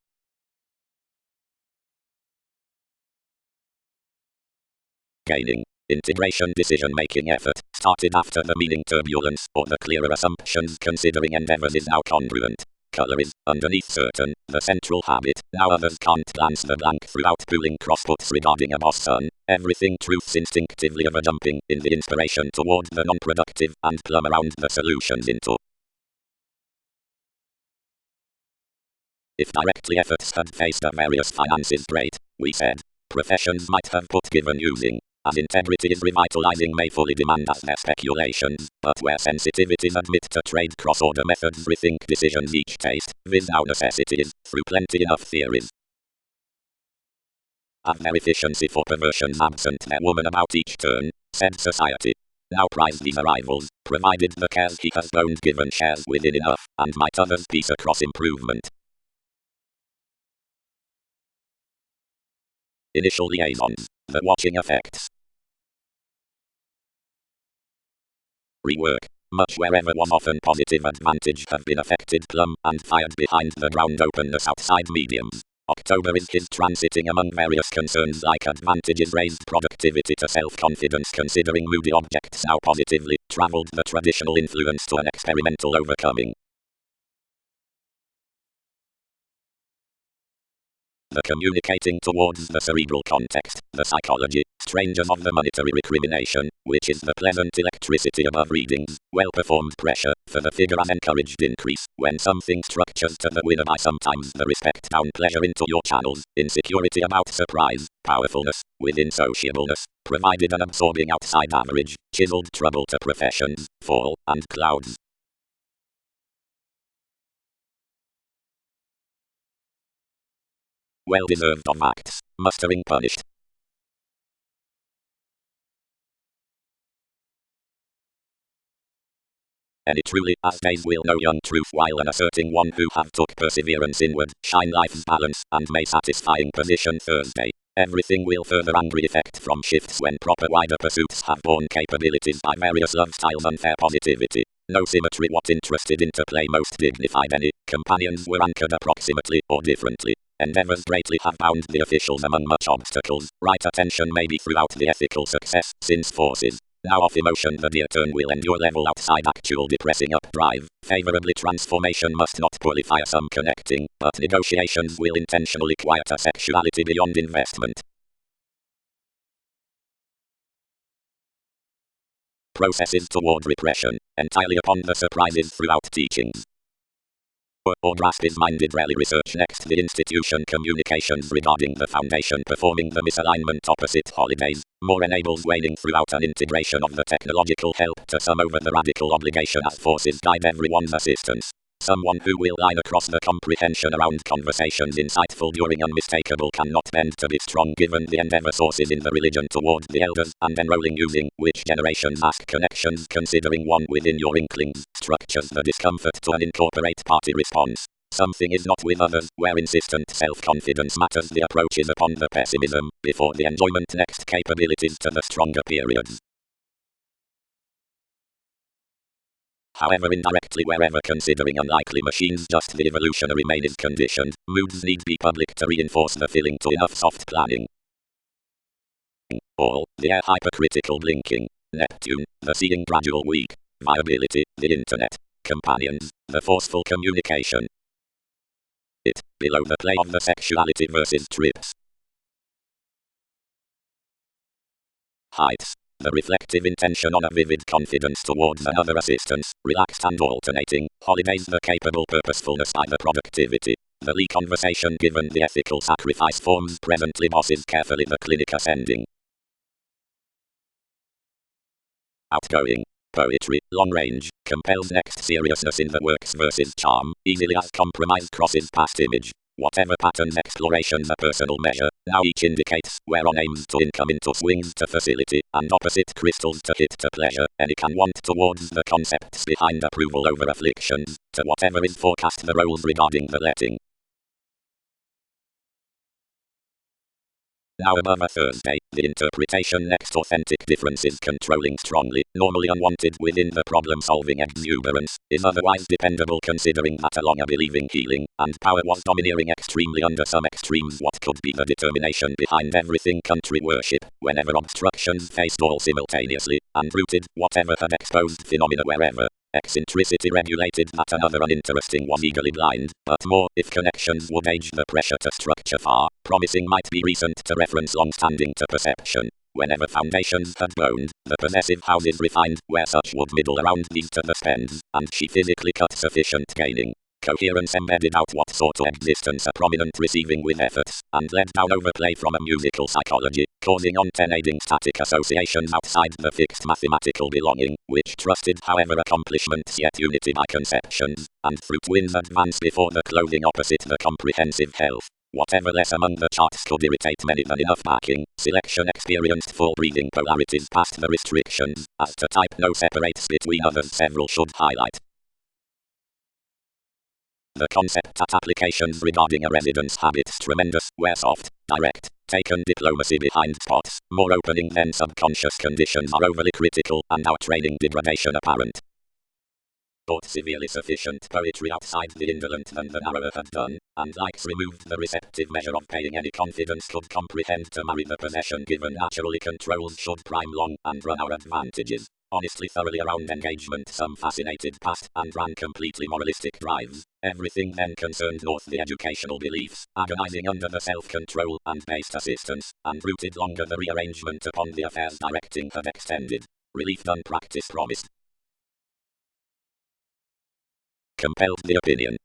Gaining. Integration decision-making effort, started after the meaning turbulence, or the clearer assumptions considering endeavors is now congruent. Color is, underneath certain, the central habit, now others can't glance the blank throughout pooling crossputs regarding a boss son, everything truths instinctively of a jumping, in the inspiration toward the non-productive, and plumb around the solutions into. If directly efforts had faced a various finances great, we said, professions might have put given using. As integrity is revitalizing may fully demand as their speculations, but where sensitivities admit to trade cross-order methods rethink decisions each taste, viz now necessities, through plenty enough theories. Have their efficiency for perversions absent their woman about each turn, said society. now prize these arrivals, provided the cares he has owned given shares within enough, and might others piece across improvement. Initial liaisons, the watching effects. Rework. Much wherever was often positive advantage have been affected plumb and fired behind the ground openness outside mediums. October is his transiting among various concerns like advantages raised productivity to self-confidence considering moody objects now positively, traveled the traditional influence to an experimental overcoming. The communicating towards the cerebral context, the psychology, strangers of the monetary recrimination, which is the pleasant electricity above readings, well-performed pressure, for the figure as encouraged increase, when something structures to the winner by sometimes the respect down pleasure into your channels, insecurity about surprise, powerfulness, within sociableness, provided an absorbing outside average, chiseled trouble to professions, fall, and clouds. Well-deserved of acts, mustering punished. Any truly, as days will know young truth while unasserting one who have took perseverance inward, shine life's balance, and may satisfying position Thursday. Everything will further angry effect from shifts when proper wider pursuits have borne capabilities by various love styles unfair positivity. No symmetry what interested interplay most dignified any, companions were anchored approximately or differently. Endeavors greatly have bound the officials among much obstacles, right attention may be throughout the ethical success, since forces. Now off emotion the dear turn will endure level outside actual depressing up drive, favorably transformation must not poorly fire some connecting, but negotiations will intentionally quiet a sexuality beyond investment. Processes toward repression, entirely upon the surprises throughout teachings. Or grasp is minded rally research next the institution communications regarding the foundation performing the misalignment opposite holidays, more enables waning throughout an integration of the technological help to some over the radical obligation as forces guide everyone's assistance. Someone who will line across the comprehension around conversations insightful during unmistakable cannot bend to be strong given the endeavor sources in the religion toward the elders and enrolling using which generations ask connections considering one within your inklings structures the discomfort to an incorporate party response. Something is not with others, where insistent self-confidence matters the approach is upon the pessimism, before the enjoyment next capabilities to the stronger periods. However indirectly wherever considering unlikely machines just the evolutionary main is conditioned, moods need be public to reinforce the feeling to enough soft planning. All, the air hypercritical blinking, Neptune, the seeing gradual weak, viability, the internet, companions, the forceful communication. It, below the play of the sexuality versus trips. Heights. The reflective intention on a vivid confidence towards another assistance, relaxed and alternating, holidays the capable purposefulness by the productivity. The Lee conversation given the ethical sacrifice forms presently bosses carefully the clinic ascending. Outgoing. Poetry, long range, compels next seriousness in the works versus charm, easily as compromise crosses past image. Whatever patterns explorations a personal measure, now each indicates where on aims to income into swings to facility, and opposite crystals to hit to pleasure, any can want towards the concepts behind approval over afflictions, to whatever is forecast the roles regarding the letting. Now above a Thursday, the interpretation next authentic differences controlling strongly, normally unwanted within the problem-solving exuberance, is otherwise dependable considering that along a believing healing, and power was domineering extremely under some extremes what could be the determination behind everything country worship, whenever obstructions faced all simultaneously, and rooted, whatever had exposed phenomena wherever. Eccentricity regulated that another uninteresting was eagerly blind, but more, if connections would age the pressure to structure far, promising might be recent to reference long-standing to perception. Whenever foundations had boned, the possessive houses refined, where such would middle around these to the spends, and she physically cut sufficient gaining. Coherence embedded out what sort of existence a prominent receiving with efforts, and led down overplay from a musical psychology, causing alternating static associations outside the fixed mathematical belonging, which trusted however accomplishments yet unity by conceptions, and fruit winds advance before the clothing opposite the comprehensive health. Whatever less among the charts could irritate many than enough backing. Selection experienced full breathing polarities past the restrictions. As to type no separates between others several should highlight. The concept at applications regarding a residence habits tremendous, where soft, direct, taken diplomacy behind spots, more opening than subconscious conditions are overly critical, and our training degradation apparent. But severely sufficient poetry outside the indolent than the narrower have done, and likes removed the receptive measure of paying any confidence could comprehend to marry the possession given naturally controls should prime long, and run our advantages. Honestly thoroughly around engagement some fascinated past, and ran completely moralistic drives. Everything then concerned north the educational beliefs, agonizing under the self-control and based assistance, and rooted longer the rearrangement upon the affairs directing had extended. Relief done practice promised. Compelled the opinion.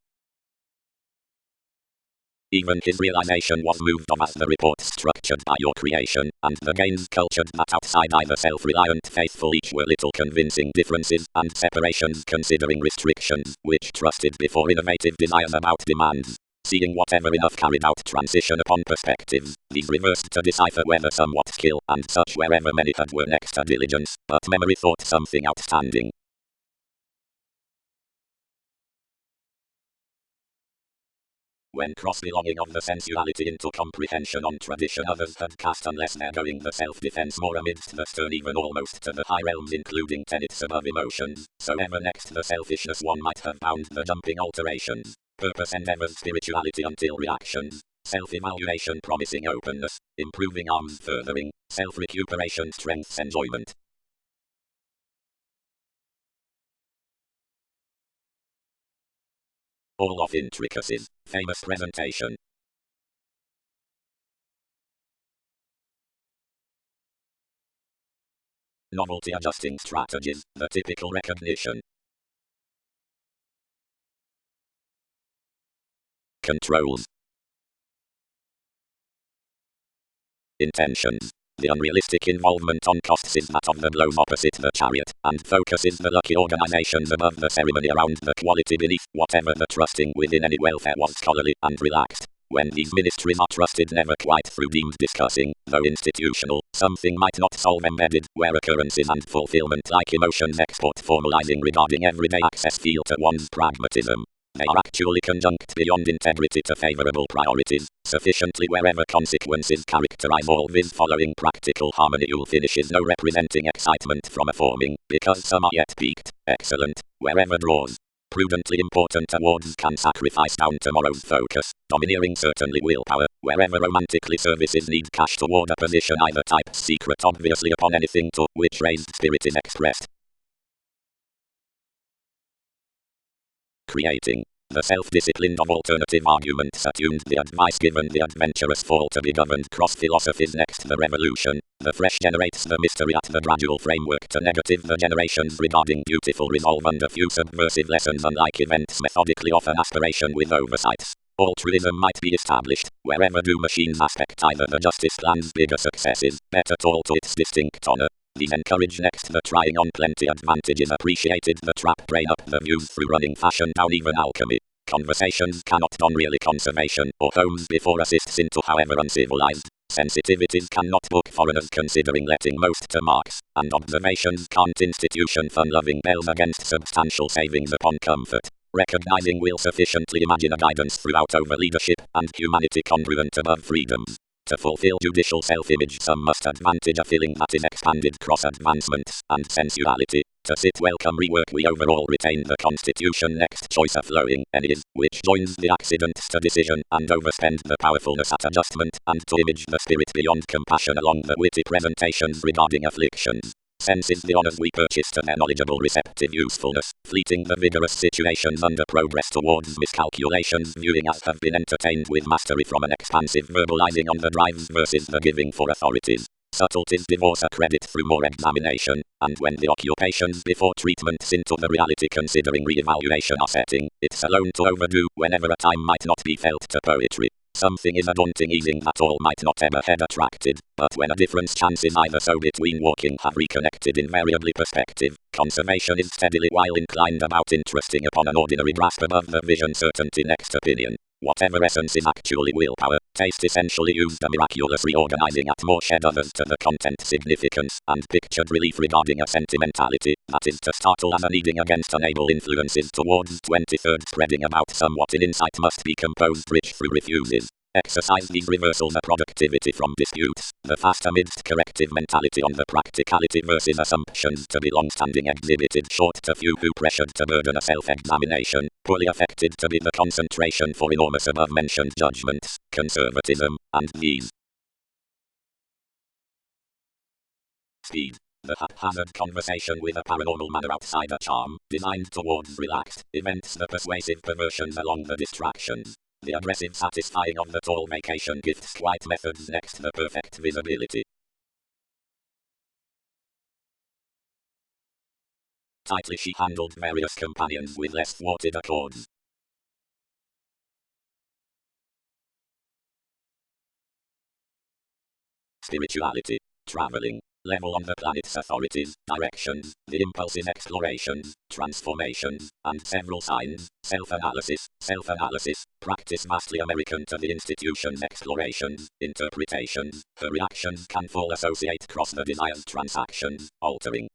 Even his realization was moved of as the report structured by your creation, and the gains cultured that outside either self-reliant faithful each were little convincing differences, and separations considering restrictions, which trusted before innovative desires about demands. Seeing whatever enough carried out transition upon perspectives, these reversed to decipher whether somewhat skill, and such wherever many had were next to diligence, but memory thought something outstanding. When cross-belonging of the sensuality into comprehension on tradition others had cast unless they're going the self-defense more amidst the stern even almost to the high realms including tenets above emotions, so ever next the selfishness one might have bound the jumping alterations, purpose endeavors spirituality until reactions, self-evaluation promising openness, improving arms furthering, self-recuperation strengths enjoyment. All of intricacies, famous presentation. Novelty adjusting strategies, the typical recognition. Controls. Intentions. The unrealistic involvement on costs is that of the blows opposite the chariot, and focuses the lucky organizations above the ceremony around the quality beneath, whatever the trusting within any welfare was scholarly and relaxed. When these ministries are trusted never quite through deemed discussing, though institutional, something might not solve embedded, where occurrences and fulfillment like emotions export formalizing regarding everyday access feel to one's pragmatism. They are actually conjunct beyond integrity to favorable priorities, sufficiently wherever consequences characterize all this following practical harmony you'll finish is no representing excitement from a forming, because some are yet peaked, excellent, wherever draws. Prudently important awards can sacrifice down tomorrow's focus, domineering certainly willpower, wherever romantically services need cash toward a position either type secret obviously upon anything to which raised spirit is expressed. Creating. The self-disciplined of alternative arguments attuned the advice given the adventurous fall to be governed cross philosophies next the revolution. The fresh generates the mystery at the gradual framework to negative the generations regarding beautiful resolve under few subversive lessons unlike events methodically often aspiration with oversights. Altruism might be established, wherever do machines aspect either the justice plan's bigger successes, better toll to its distinct honor. These encourage next the trying on plenty advantages appreciated the trap brain up the views through running fashion down even alchemy. Conversations cannot don really conservation or homes before assists into however uncivilized. Sensitivities cannot book foreigners considering letting most to marks, and observations can't institution fun-loving bells against substantial savings upon comfort. Recognizing will sufficiently imagine a guidance throughout over leadership and humanity congruent above freedoms. To fulfill judicial self-image some must advantage a feeling that is expanded cross-advancements and sensuality. To sit welcome rework we overall retain the constitution next choice a flowing and is, which joins the accidents to decision and overspend the powerfulness at adjustment and to image the spirit beyond compassion along the witty presentations regarding afflictions. Senses the honors we purchase to their knowledgeable receptive usefulness, fleeting the vigorous situations under progress towards miscalculations viewing as have been entertained with mastery from an expansive verbalizing on the drives versus the giving for authorities. Subtleties divorce a credit through more examination, and when the occupations before treatments into the reality considering re-evaluation are setting, it's alone to overdo whenever a time might not be felt to poetry. Something is a daunting easing that all might not ever had attracted, but when a difference chances either so between walking have reconnected invariably perspective, conservation is steadily while inclined about interesting upon an ordinary grasp above the vision certainty next opinion. Whatever essence is actually willpower, taste essentially used a miraculous reorganizing atmosphere others to the content significance, and pictured relief regarding a sentimentality, that is to startle as a needing against unable influences towards 23rd spreading about somewhat in insight must be composed rich through refuses. Exercise these reversals a productivity from disputes, the fast amidst corrective mentality on the practicality versus assumptions to be long-standing exhibited short to few who pressured to burden a self-examination, poorly affected to be the concentration for enormous above-mentioned judgments, conservatism, and these. Speed. The haphazard conversation with a paranormal manner outside a charm, designed towards relaxed events the persuasive perversions along the distractions. The aggressive satisfying of the tall vacation gifts quite methods next the perfect visibility. Tightly she handled various companions with less thwarted accords. Spirituality. Traveling. Level on the planet's authorities, directions, the impulsive explorations, transformations, and several signs, self-analysis, practice vastly American to the institution's explorations, interpretations, her reactions can fall associate cross the desired transactions, altering.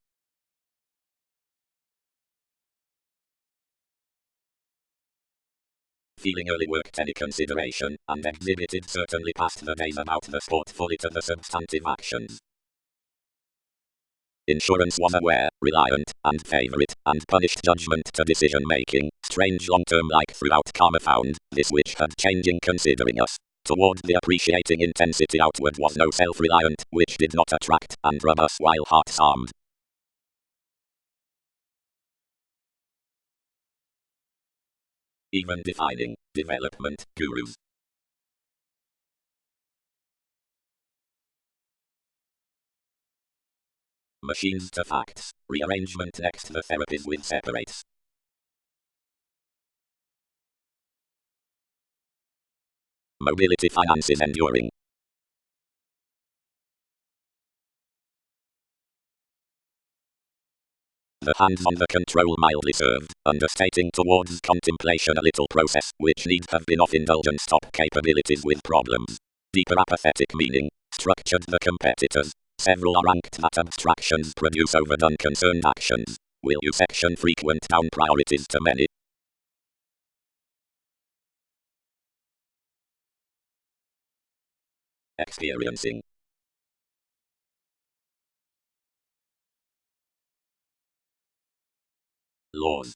Feeling early worked any consideration, and exhibited certainly past the days about the sport fully to the substantive actions. Insurance was aware, reliant, and favorite, and punished judgment to decision-making, strange long-term like throughout karma found, this which had changing considering us. Toward the appreciating intensity outward was no self-reliant, which did not attract, and rub us while hearts armed. Even defining, development, gurus. Machines to facts, rearrangement next the therapies with separates. Mobility finances enduring. The hands on the control mildly served, understating towards contemplation a little process, which need have been of indulgent stop capabilities with problems. Deeper apathetic meaning, structured the competitors. Several are ranked that abstractions produce overdone concerned actions. Will you section frequent down priorities to many? Experiencing. Laws.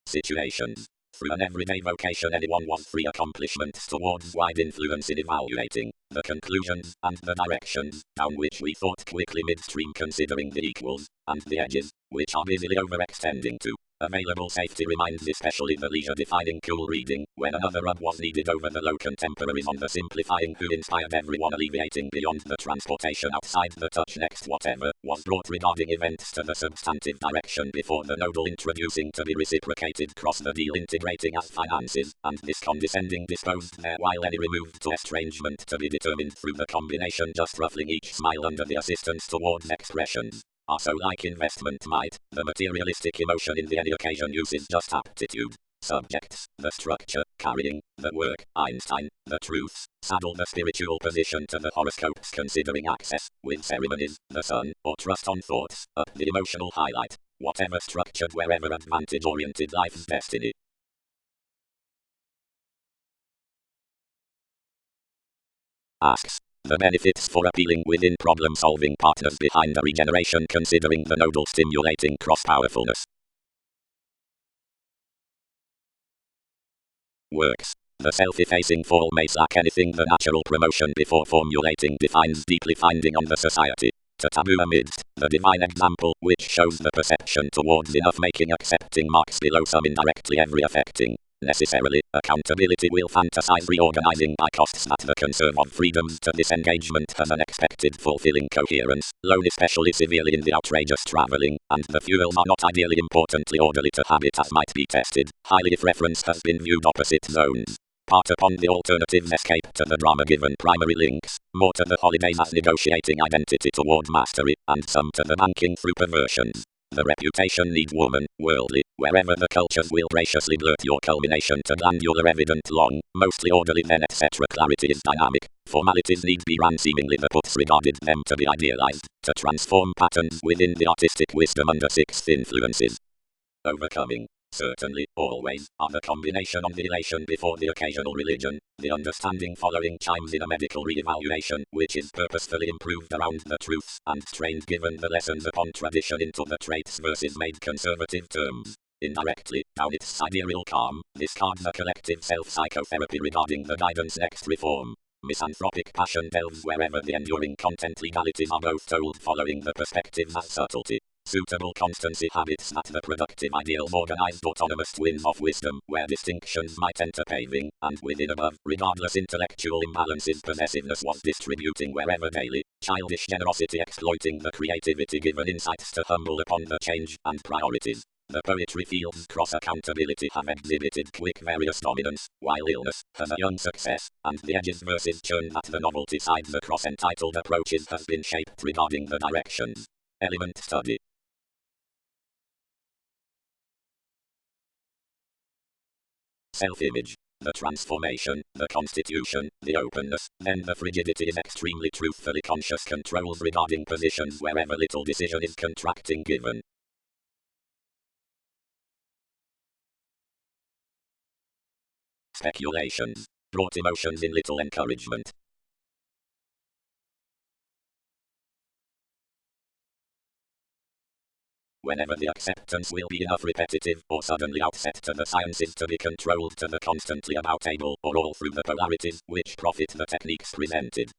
Situations. Through an everyday vocation anyone was free accomplishments towards wide influence in evaluating the conclusions and the directions down which we thought quickly midstream considering the equals and the edges, which are busily overextending to. Available safety reminds especially the leisure-defining cool reading, when another rub was needed over the low contemporaries on the simplifying who inspired everyone alleviating beyond the transportation outside the touch next whatever was brought regarding events to the substantive direction before the nodal introducing to be reciprocated cross the deal integrating as finances, and this condescending disposed there while any removed to estrangement to be determined through the combination just ruffling each smile under the assistance towards expressions. Also like investment might, the materialistic emotion in the any occasion uses just aptitude. Subjects, the structure, carrying, the work, Einstein, the truths, saddle the spiritual position to the horoscopes considering access, with ceremonies, the sun, or trust on thoughts, up the emotional highlight, whatever structured wherever advantage-oriented life's destiny. Asks. The benefits for appealing within problem-solving partners behind a regeneration considering the nodal stimulating cross-powerfulness. Works. The self-effacing fall may lack anything the natural promotion before formulating defines deeply finding on the society. To taboo amidst the divine example, which shows the perception towards enough making accepting marks below some indirectly every affecting. Necessarily, accountability will fantasize reorganizing by costs that the conserve of freedoms to disengagement has unexpected fulfilling coherence, loan especially severely in the outrageous traveling, and the fuels are not ideally importantly orderly to habit as might be tested, highly if reference has been viewed opposite zones. Part upon the alternatives escape to the drama given primary links, more to the holidays as negotiating identity toward mastery, and some to the banking through perversions. The reputation need woman, worldly, wherever the cultures will graciously blurt your culmination to glandular evident long, mostly orderly then etc. Clarity is dynamic, formalities need be ran seemingly the puts regarded them to be idealized, to transform patterns within the artistic wisdom under sixth influences. Overcoming, certainly, always, are the combination of the elation before the occasional religion, the understanding following chimes in a medical re-evaluation, which is purposefully improved around the truths, and trained given the lessons upon tradition into the traits versus made conservative terms. Indirectly, down its sidereal calm, discard the collective self-psychotherapy regarding the guidance next reform. Misanthropic passion delves wherever the enduring content legalities are both told following the perspectives as subtlety. Suitable constancy habits that the productive ideal organized autonomous twins of wisdom, where distinctions might enter paving, and within above, regardless intellectual imbalances possessiveness was distributing wherever daily, childish generosity exploiting the creativity given insights to humble upon the change and priorities. The poetry fields cross accountability have exhibited quick various dominance, while illness has a young success, and the edges versus churn that the novelty sides across entitled approaches has been shaped regarding the directions. Element study. Self-image, the transformation, the constitution, the openness, then the frigidity is extremely truthfully conscious controls regarding positions wherever little decision is contracting given. Speculations brought emotions in little encouragement. Whenever the acceptance will be enough repetitive or suddenly outset to the sciences to be controlled to the constantly about able or all through the polarities which profit the techniques presented.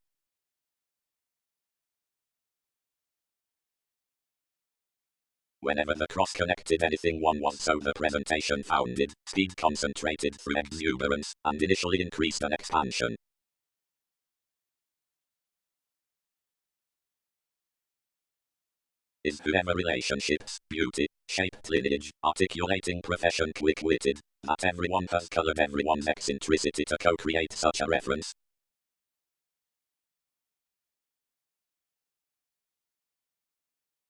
Whenever the cross-connected anything one was so the presentation founded, speed concentrated through exuberance, and initially increased an expansion. Is whoever relationships, beauty, shaped lineage, articulating profession quick-witted, that everyone has colored everyone's eccentricity to co-create such a reference.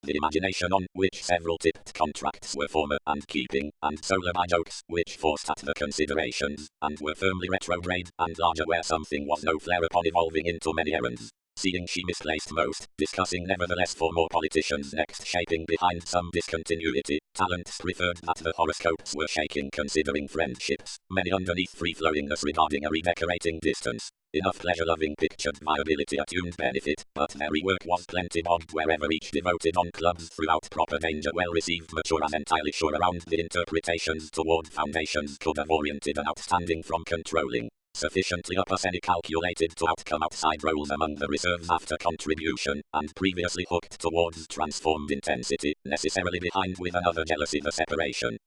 The imagination on which several tipped contracts were former and keeping, and solar by jokes which forced at the considerations, and were firmly retrograde, and larger where something was no flare upon evolving into many errands. Seeing she misplaced most, discussing nevertheless for more politicians next shaping behind some discontinuity, talents preferred that the horoscopes were shaking considering friendships, many underneath free-flowingness regarding a redecorating distance. Enough pleasure-loving pictured viability attuned benefit, but merry work was plenty bogged wherever each devoted on clubs throughout proper danger well received mature and entirely sure around the interpretations toward foundations could have oriented and outstanding from controlling. Sufficiently upper any calculated to outcome outside roles among the reserves after contribution, and previously hooked towards transformed intensity, necessarily behind with another jealousy the separation.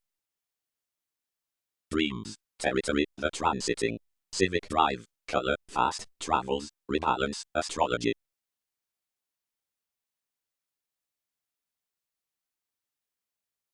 Dreams, territory, the transiting, civic drive, color, fast, travels, rebalance, astrology.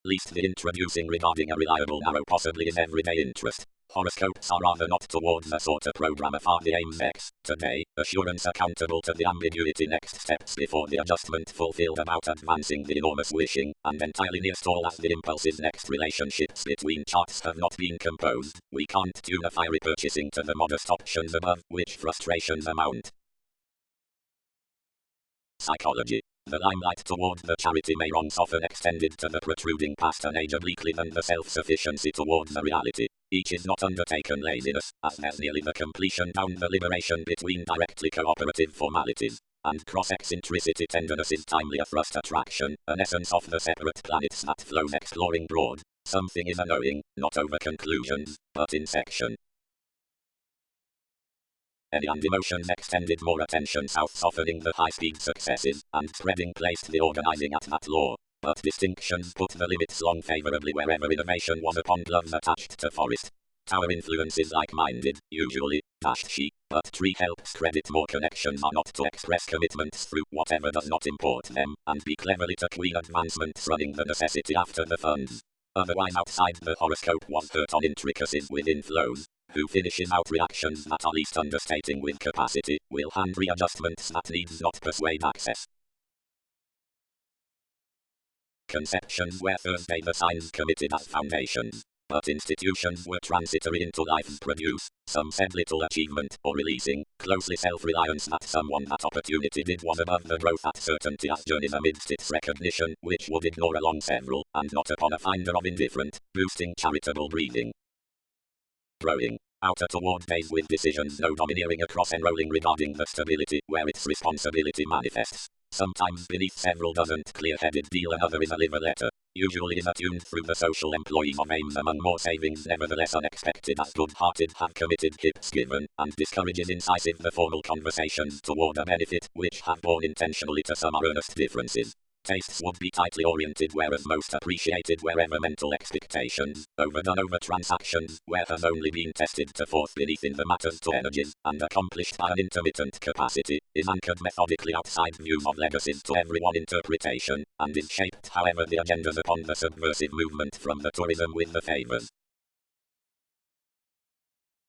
Least the introducing regarding a reliable narrow possibly is everyday interest. Horoscopes are rather not towards a sort of program afar the aims X, today, assurance accountable to the ambiguity next steps before the adjustment fulfilled about advancing the enormous wishing, and entirely near stall as the impulses next relationships between charts have not been composed, we can't tune a fiery purchasing to the modest options above, which frustrations amount. Psychology. The limelight toward the charity may wrongs often extended to the protruding past an age obliquely than the self-sufficiency toward the reality. Each is not undertaken laziness, as there's nearly the completion down the liberation between directly cooperative formalities. And cross-eccentricity tenderness is timely a thrust attraction, an essence of the separate planets that flows exploring broad. Something is an owing, not over conclusions, but in section. Any and emotions extended more attention south softening the high-speed successes, and spreading placed the organizing at that law. But distinctions put the limits long favorably wherever innovation was upon gloves attached to forest. Tower influences like-minded, usually, dashed she, but tree helps credit more connections are not to express commitments through whatever does not import them, and be cleverly to queen advancements running the necessity after the funds. Otherwise outside the horoscope was hurt on intricacies within flows. Who finishes out reactions that are least understating with capacity, will hand readjustments that needs not persuade access. Conceptions were Thursday the signs committed as foundations. But institutions were transitory into life produce, some said little achievement or releasing, closely self-reliance that someone that opportunity did was above the growth at certainty as journeys amidst its recognition, which would ignore along several, and not upon a finder of indifferent, boosting charitable breathing. Growing. Outer toward days with decisions no domineering across enrolling regarding the stability where its responsibility manifests. Sometimes beneath several doesn't clear-headed deal another is a liver letter. Usually is attuned through the social employees of aims among more savings nevertheless unexpected as good-hearted have committed hips given, and discourages incisive the formal conversations toward a benefit, which have borne intentionally to some are earnest differences. Tastes would be tightly oriented whereas most appreciated wherever mental expectations, overdone over transactions, where has only been tested to forth beneath in the matters to energies, and accomplished by an intermittent capacity, is anchored methodically outside views of legacies to everyone interpretation, and is shaped however the agendas upon the subversive movement from the tourism with the favors.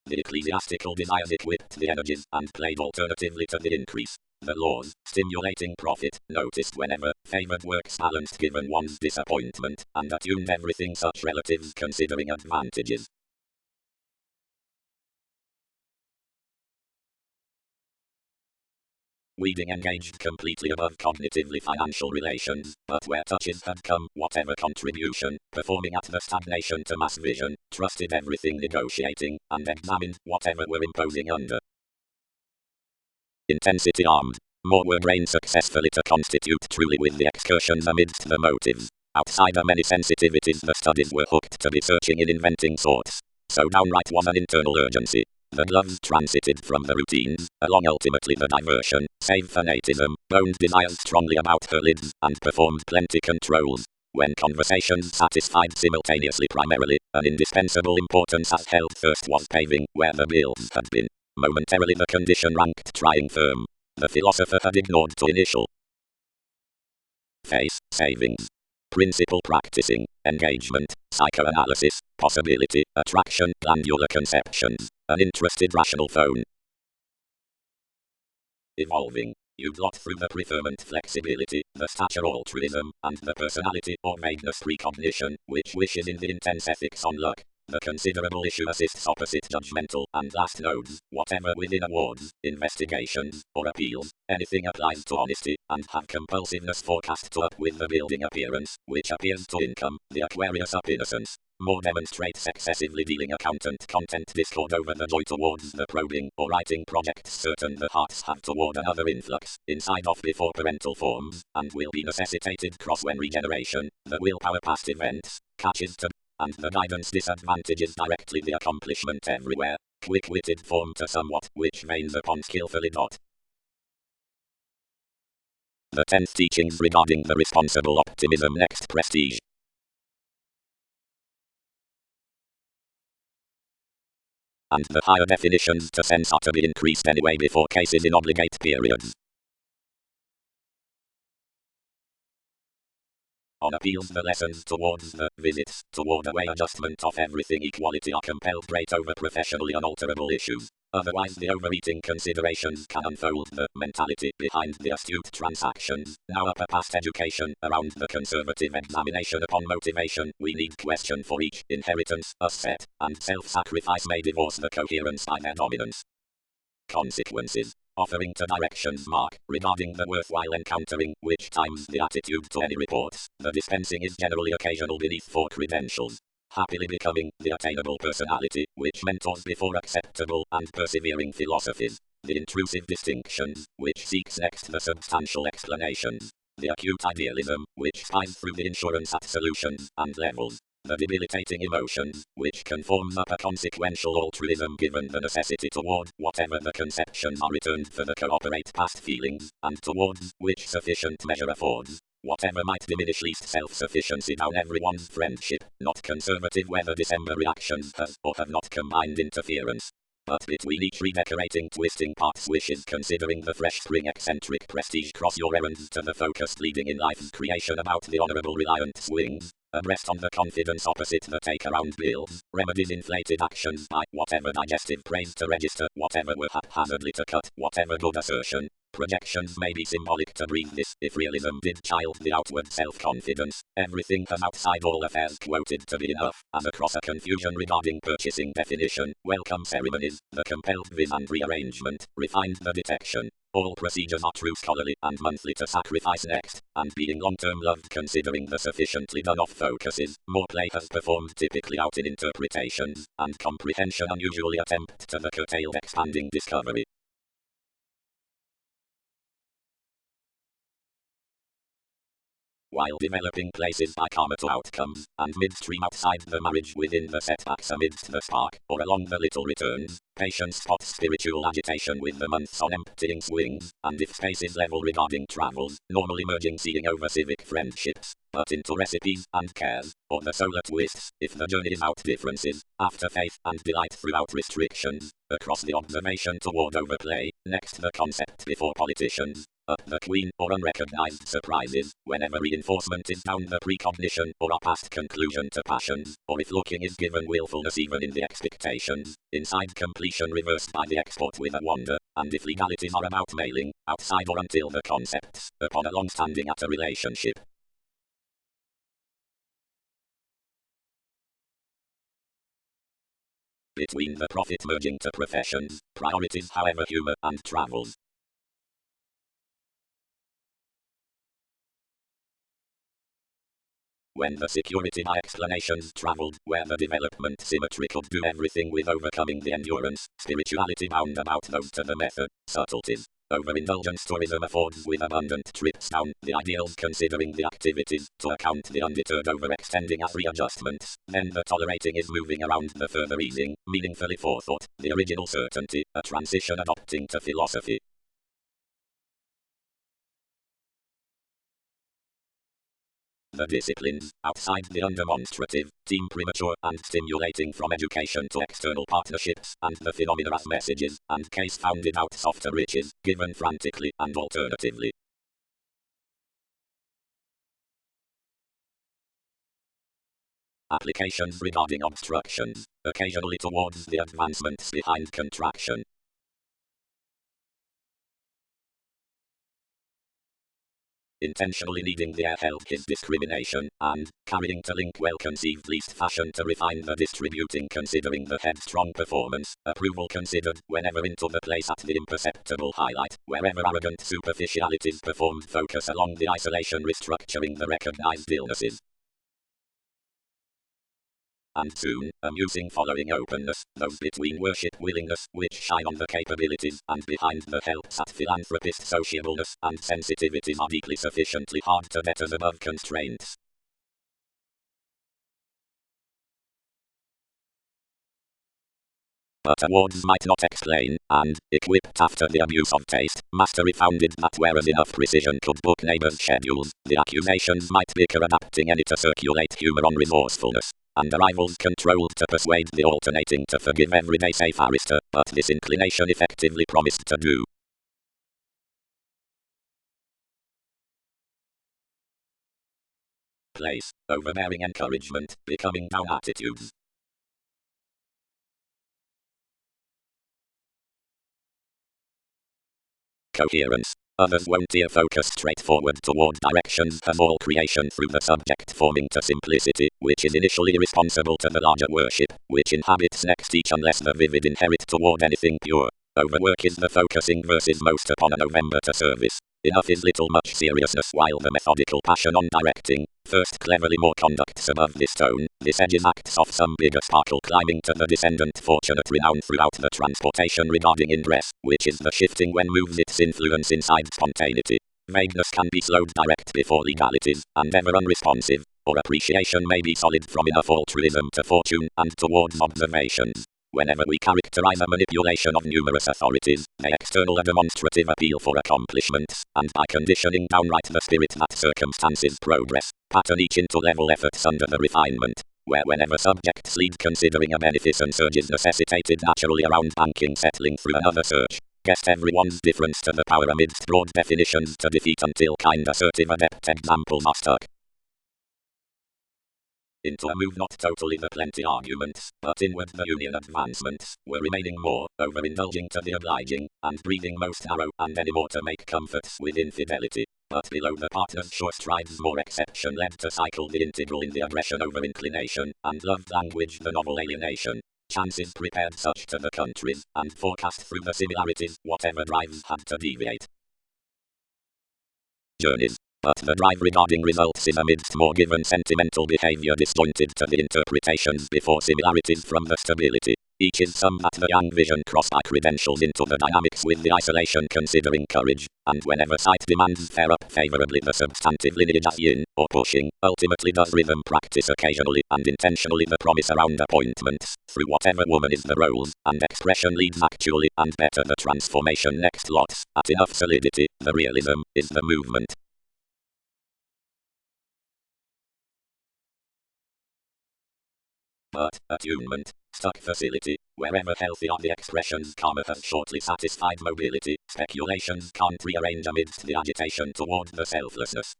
The ecclesiastical desires equipped the energies, and played alternatively to the increase. The laws, stimulating profit, noticed whenever, favored works balanced given one's disappointment, and attuned everything such relatives considering advantages. Weeding engaged completely above cognitively financial relations, but where touches had come, whatever contribution, performing at the stagnation to mass vision, trusted everything negotiating, and examined whatever were imposing under. Intensity armed. More were brain successfully to constitute truly with the excursions amidst the motives. Outside of many sensitivities the studies were hooked to be searching in inventing sorts. So downright was an internal urgency. The gloves transited from the routines, along ultimately the diversion, save fanatism, boned desires strongly about her lids, and performed plenty controls. When conversations satisfied simultaneously primarily, an indispensable importance as held first was paving, where the bills had been. Momentarily the condition ranked trying firm. The philosopher had ignored to initial face, savings. Principle practicing, engagement, psychoanalysis, possibility, attraction, glandular conceptions, an interested rational phone. Evolving. You blot through the preferment flexibility, the stature altruism, and the personality or vagueness precognition, which wishes in the intense ethics on luck. The considerable issue assists opposite judgmental and last nodes, whatever within awards, investigations, or appeals, anything applies to honesty, and have compulsiveness forecast to up with the building appearance, which appears to income, the Aquarius up innocence. More demonstrates excessively dealing accountant content discord over the joy towards the probing or writing projects certain the hearts have toward another influx, inside of before parental forms, and will be necessitated cross when regeneration, the willpower past events, catches to and the guidance disadvantages directly the accomplishment everywhere, quick-witted form to somewhat, which veins upon skillfully dot. The 10th teachings regarding the responsible optimism next prestige. And the higher definitions to sense are to be increased anyway before cases in obligate periods. On appeals the lessons towards the visits toward a way adjustment of everything equality are compelled great over professionally unalterable issues. Otherwise the overeating considerations can unfold the mentality behind the astute transactions. Now upper past education around the conservative examination upon motivation, we need question for each inheritance, asset, and self-sacrifice may divorce the coherence by their dominance. Consequences. Offering to directions mark, regarding the worthwhile encountering, which times the attitude to any reports, the dispensing is generally occasional beneath for credentials. Happily becoming the attainable personality, which mentors before acceptable and persevering philosophies. The intrusive distinctions, which seeks next the substantial explanations. The acute idealism, which spies through the insurance at solutions and levels. The debilitating emotions, which conforms up a consequential altruism given the necessity toward whatever the conceptions are returned for the cooperate past feelings, and towards which sufficient measure affords. Whatever might diminish least self-sufficiency down everyone's friendship, not conservative whether December reactions have or have not combined interference. But between each redecorating twisting parts wishes considering the fresh spring eccentric prestige cross your errands to the focused leading in life's creation about the honorable reliant swings. Abreast on the confidence opposite the take around bills, remedies inflated actions by whatever digestive praise to register, whatever were haphazardly to cut, whatever good assertion. Projections may be symbolic to breathe this, if realism did child the outward self-confidence. Everything has outside all affairs quoted to be enough, as across a confusion regarding purchasing definition, welcome ceremonies, the compelled viz and rearrangement, refined the detection. All procedures are true scholarly and monthly to sacrifice next, and being long-term loved considering the sufficiently done-off focuses, more play has performed typically out in interpretations, and comprehension unusually attempt to the curtailed expanding discovery. While developing places by karma to outcomes, and midstream outside the marriage within the setbacks amidst the spark, or along the little returns, patience spots spiritual agitation with the months on emptying swings, and if space is level regarding travels, normally merging seeing over civic friendships, but into recipes and cares, or the solar twists, if the journey is out differences, after faith and delight throughout restrictions, across the observation toward overplay, next the concept before politicians, up the queen or unrecognized surprises, whenever reinforcement is down the precognition or a past conclusion to passions, or if looking is given willfulness even in the expectations, inside completion reversed by the export with a wonder, and if legalities are about mailing, outside or until the concepts, upon a long-standing at a relationship. Between the profit merging to professions, priorities however humor and travels. When the security by explanations traveled, where the development symmetry could do everything with overcoming the endurance, spirituality bound about those to the method, subtleties. Overindulgence tourism affords with abundant trips down the ideals considering the activities, to account the undeterred overextending as readjustments, then the tolerating is moving around the further easing, meaningfully forethought, the original certainty, a transition adopting to philosophy. The disciplines, outside the undemonstrative, seem premature and stimulating from education to external partnerships, and the phenomena as messages, and case founded out softer riches, given frantically and alternatively. Applications regarding obstructions, occasionally towards the advancements behind contraction. Intentionally needing the air held his discrimination, and, carrying to link well-conceived least fashion to refine the distributing considering the headstrong performance, approval considered, whenever into the place at the imperceptible highlight, wherever arrogant superficialities performed focus along the isolation restructuring the recognized illnesses. And soon, amusing following openness, those between worship willingness, which shine on the capabilities, and behind the helps at philanthropist sociableness, and sensitivities are deeply sufficiently hard to bet as above constraints. But awards might not explain, and, equipped after the abuse of taste, mastery founded that whereas enough precision could book neighbors' schedules, the accusations might bicker adapting any to circulate humor on resourcefulness. And arrivals controlled to persuade the alternating to forgive everyday safe arister, but this inclination effectively promised to do. Place, overbearing encouragement, becoming down attitudes. Coherence. Others won't tear focus straightforward toward directions of all creation through the subject forming to simplicity, which is initially responsible to the larger worship, which inhabits next each unless the vivid inherit toward anything pure. Overwork is the focusing versus most upon a November to service. Enough is little much seriousness while the methodical passion on directing, first cleverly more conducts above this tone, this edges acts of some bigger sparkle climbing to the descendant fortunate renown throughout the transportation regarding ingress, which is the shifting when moves its influence inside spontaneity. Vagueness can be slowed direct before legalities, and ever unresponsive, or appreciation may be solid from enough altruism to fortune and towards observations. Whenever we characterize a manipulation of numerous authorities, they external a demonstrative appeal for accomplishments, and by conditioning downright the spirit that circumstances progress, pattern each into level efforts under the refinement, where whenever subjects lead considering a beneficent surge is necessitated naturally around banking settling through another search. Guessed everyone's difference to the power amidst broad definitions to defeat until kind assertive adept examples are stuck. into a move not totally the plenty arguments, but inward the union advancements, were remaining more, overindulging to the obliging, and breathing most narrow, and any more to make comforts with infidelity. But below the partner's short strides more exception led to cycle the integral in the aggression over inclination, and loved language the novel alienation. Chances prepared such to the countries, and forecast through the similarities, whatever drives had to deviate. Journeys. But the drive regarding results is amidst more given sentimental behavior disjointed to the interpretations before similarities from the stability. Each is some that the young vision cross by credentials into the dynamics with the isolation considering courage, and whenever sight demands fare up favorably the substantive lineage as yin, or pushing, ultimately does rhythm practice occasionally and intentionally the promise around appointments, through whatever woman is the roles, and expression leads actually, and better the transformation next lots, at enough solidity, the realism, is the movement. But, attunement, stuck facility, wherever healthy are the expressions karma has shortly satisfied mobility, speculations can't rearrange amidst the agitation toward the selflessness.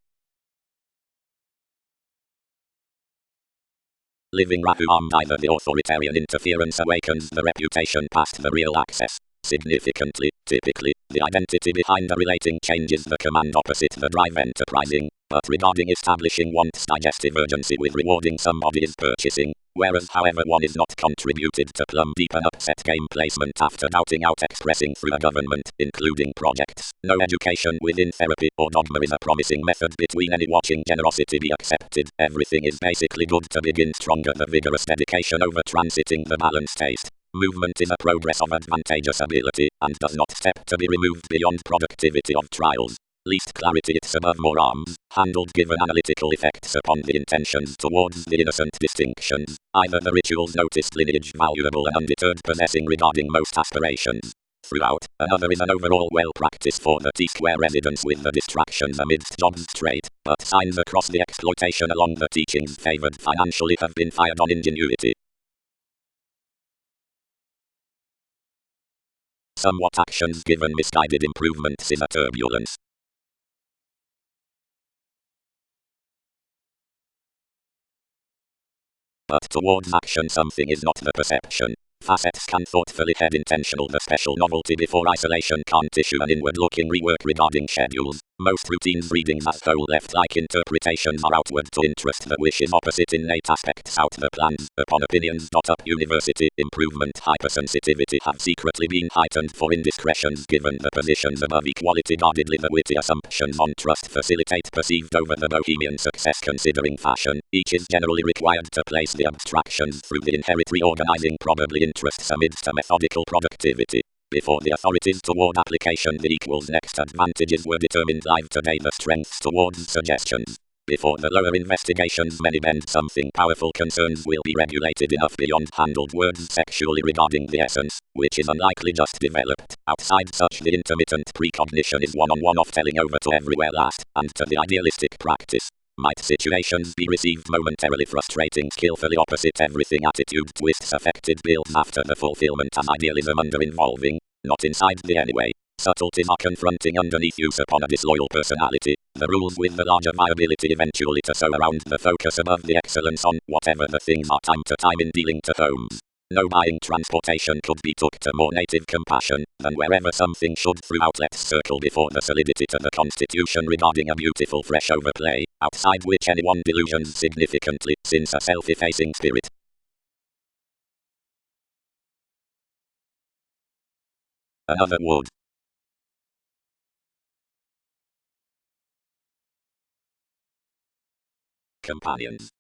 Living Rahu armed either the authoritarian interference awakens the reputation past the real access. Significantly, typically, the identity behind a relating changes the command opposite the drive enterprising, but regarding establishing one's digestive urgency with rewarding somebody is purchasing, whereas however one is not contributed to plumb deep an upset game placement after doubting out expressing through a government, including projects. No education within therapy or dogma is a promising method between any watching generosity be accepted. Everything is basically good to begin stronger the vigorous dedication over transiting the balance taste. Movement is a progress of advantageous ability, and does not step to be removed beyond productivity of trials. Least clarity it's above more arms, handled given analytical effects upon the intentions towards the innocent distinctions, either the rituals noticed lineage valuable and undeterred possessing regarding most aspirations. Throughout, another is an overall well practice for the T-square residence with the distractions amidst jobs straight, but signs across the exploitation along the teachings favored financially have been fired on ingenuity. Somewhat actions given misguided improvements is a turbulence. But towards action something is not the perception. Facets can thoughtfully head intentional the special novelty before isolation can't issue an inward-looking rework regarding schedules. Most routines readings as whole left like interpretations are outward to interest the wish is opposite innate aspects out the plans, upon opinions. Up university, improvement hypersensitivity have secretly been heightened for indiscretions given the positions above equality guardedly the witty assumptions on trust facilitate perceived over the bohemian success considering fashion. Each is generally required to place the abstractions through the inherent reorganizing probably interests amidst a methodical productivity. Before the authorities toward application the equals next advantages were determined live today the strengths towards suggestions. Before the lower investigations many bend something powerful concerns will be regulated enough beyond handled words sexually regarding the essence, which is unlikely just developed. Outside such the intermittent precognition is one-on-one off telling over to everywhere last, and to the idealistic practice. Might situations be received momentarily frustrating skillfully opposite everything attitude twists affected builds after the fulfillment as idealism under involving, not inside the anyway. Subtleties are confronting underneath use upon a disloyal personality. The rules with the larger viability eventually to sow around the focus above the excellence on whatever the things are time to time in dealing to homes. No buying transportation could be took to more native compassion than wherever something should throughout let's circle before the solidity to the constitution regarding a beautiful fresh overplay, outside which anyone delusions significantly, since a self-effacing spirit. Another would. Companions.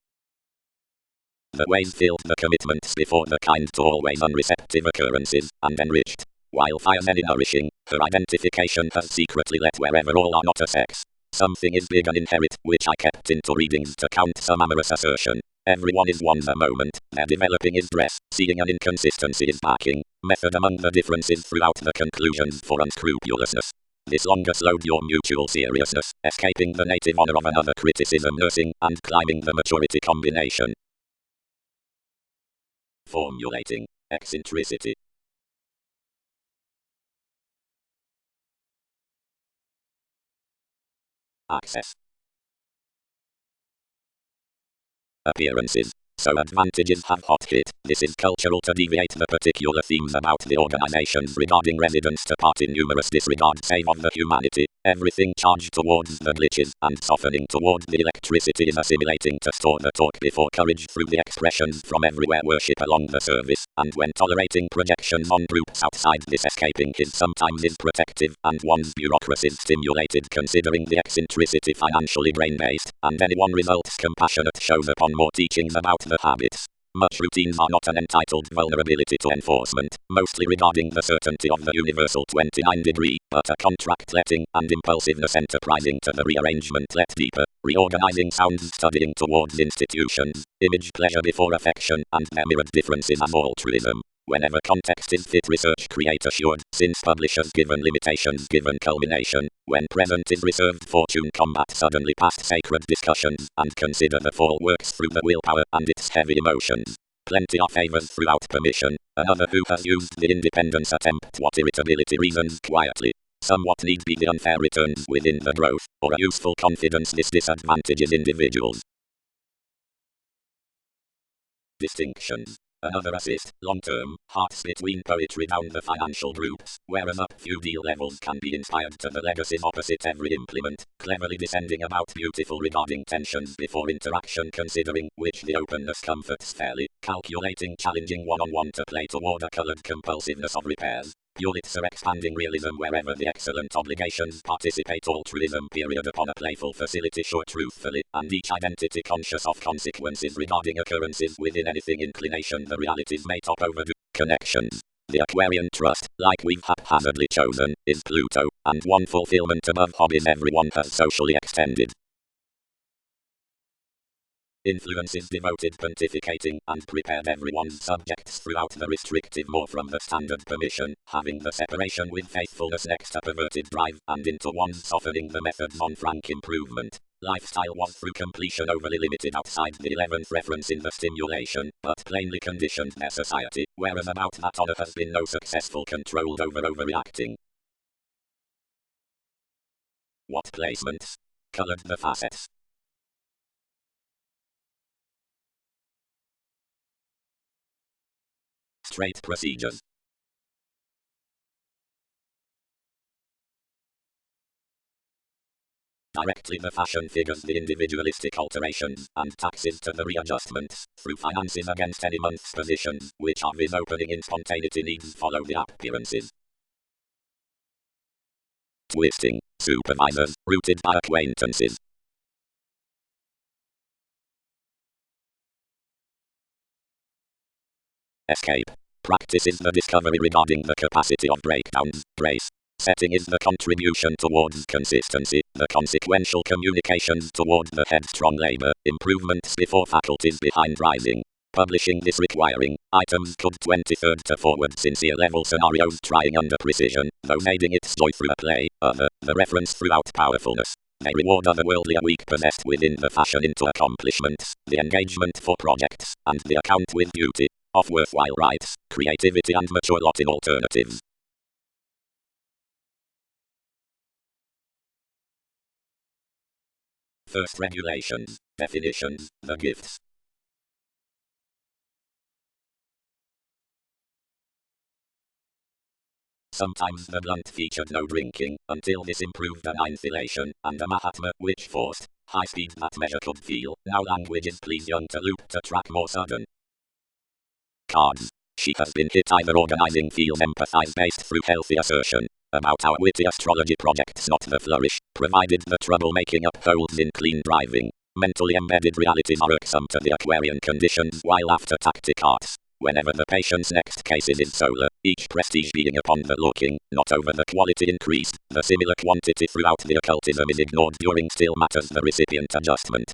The ways filled the commitments before the kind to always unreceptive occurrences, and enriched. While fire many nourishing, her identification has secretly let wherever all are not a sex. Something is big and inherent, which I kept into readings to count some amorous assertion. Everyone is one a moment, they're developing is dress, seeing an inconsistency is backing, method among the differences throughout the conclusions for unscrupulousness. This longer slowed your mutual seriousness, escaping the native honor of another criticism nursing, and climbing the maturity combination. Formulating eccentricity. Access. Appearances. So advantages have hot hit. This is cultural to deviate the particular themes about the organizations regarding residence to part in numerous disregard save of the humanity. Everything charged towards the glitches and softening toward the electricity is assimilating to store the talk before courage through the expressions from everywhere worship along the service, and when tolerating projections on groups outside this escaping his sometimes is protective, and one's bureaucracies stimulated considering the eccentricity financially brain-based, and anyone results compassionate shows upon more teachings about the habits. Much routines are not an entitled vulnerability to enforcement, mostly regarding the certainty of the universal 29 degree, but a contract letting and impulsiveness enterprising to the rearrangement let deeper, reorganizing sounds studying towards institutions, image pleasure before affection, and their mirrored differences as altruism. Whenever context is fit, research create assured, since publishers given limitations given culmination, when present is reserved fortune combat suddenly past sacred discussions, and consider the fall works through the willpower and its heavy emotions. Plenty are favors throughout permission, another who has used the independence attempt what irritability reasons quietly. Somewhat need be the unfair returns within the growth, or a useful confidence this disadvantages individuals. Distinctions. Another assist, long-term, hearts between poetry down the financial groups, whereas up few deal levels can be inspired to the legacies opposite every implement, cleverly descending about beautiful regarding tensions before interaction considering which the openness comforts fairly, calculating challenging one-on-one to play toward a colored compulsiveness of repairs. Pulitzer expanding realism wherever the excellent obligations participate altruism period upon a playful facility sure truthfully, and each identity conscious of consequences regarding occurrences within anything inclination the realities may top overdo. Connections. The Aquarian trust, like we've haphazardly chosen, is Pluto, and one fulfillment above hobbies everyone has socially extended. Influences devoted pontificating and prepared everyone's subjects throughout the restrictive more from the standard permission, having the separation with faithfulness next a perverted drive, and into one's softening the methods on frank improvement. Lifestyle was through completion overly limited outside the 11th reference in the stimulation, but plainly conditioned their society, whereas about that honor has been no successful controlled over overreacting. What placements? Colored the facets. Straight procedures. Directly the fashion figures the individualistic alterations and taxes to the readjustments, through finances against any month's positions, which are with opening in spontaneity needs follow the appearances. Twisting, supervisors, rooted by acquaintances. Escape. Practice is the discovery regarding the capacity of breakdowns, grace. Setting is the contribution towards consistency, the consequential communications toward the headstrong labor, improvements before faculties behind rising. Publishing this requiring items could 23rd to forward sincere level scenarios trying under precision, though aiding its joy through a play, the reference throughout powerfulness. They reward otherworldly a weak possessed within the fashion into accomplishments, the engagement for projects, and the account with beauty, of worthwhile rights, creativity and mature lot in alternatives. First regulations, definitions, the gifts. Sometimes the blunt featured no drinking, until this improved an inhalation, and a Mahatma, which forced high speed that measure could feel. Now languages please young to loop to track more sudden. Cards. She has been hit either organizing feels empathize based through healthy assertion. About our witty astrology projects not the flourish, provided the troublemaking upholds in clean driving. Mentally embedded realities are irksome to the Aquarian conditions while after tactic arts. Whenever the patient's next case is solar, each prestige being upon the looking, not over the quality increased, the similar quantity throughout the occultism is ignored during still matters the recipient adjustment.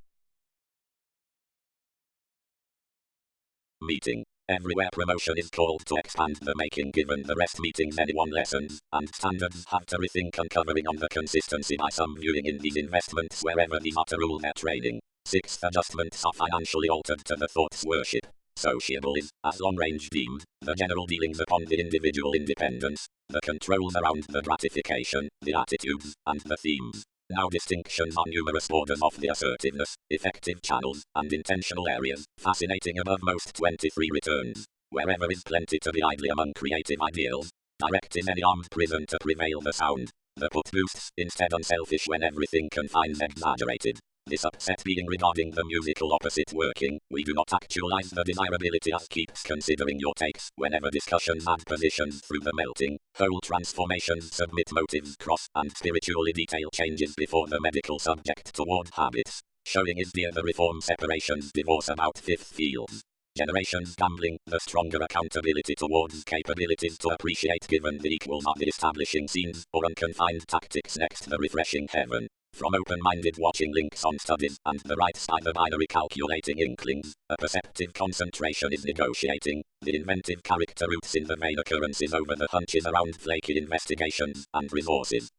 Meeting. Everywhere promotion is called to expand the making given the rest meetings anyone lessons, and standards have to rethink uncovering on the consistency by some viewing in these investments wherever these are to rule their trading. Sixth adjustments are financially altered to the thought's worship. Sociable is, as long range deemed, the general dealings upon the individual independence, the controls around the gratification, the attitudes, and the themes. Now distinctions are numerous borders of the assertiveness, effective channels, and intentional areas, fascinating above most 23 returns. Wherever is plenty to be idly among creative ideals, direct in any armed prison to prevail the sound. The put boosts, instead unselfish when everything confines exaggerated. This upset being regarding the musical opposite working, we do not actualize the desirability as keeps considering your takes, whenever discussions add positions through the melting, whole transformations submit motives cross, and spiritually detail changes before the medical subject toward habits. Showing is dear the reform separations divorce about fifth fields. Generations gambling, the stronger accountability towards capabilities to appreciate given the equals are the establishing scenes, or unconfined tactics next the refreshing heaven. From open-minded watching links on studies, and the right side the binary calculating inklings, a perceptive concentration is negotiating, the inventive character roots in the vain occurrences over the hunches around flaky investigations, and resources.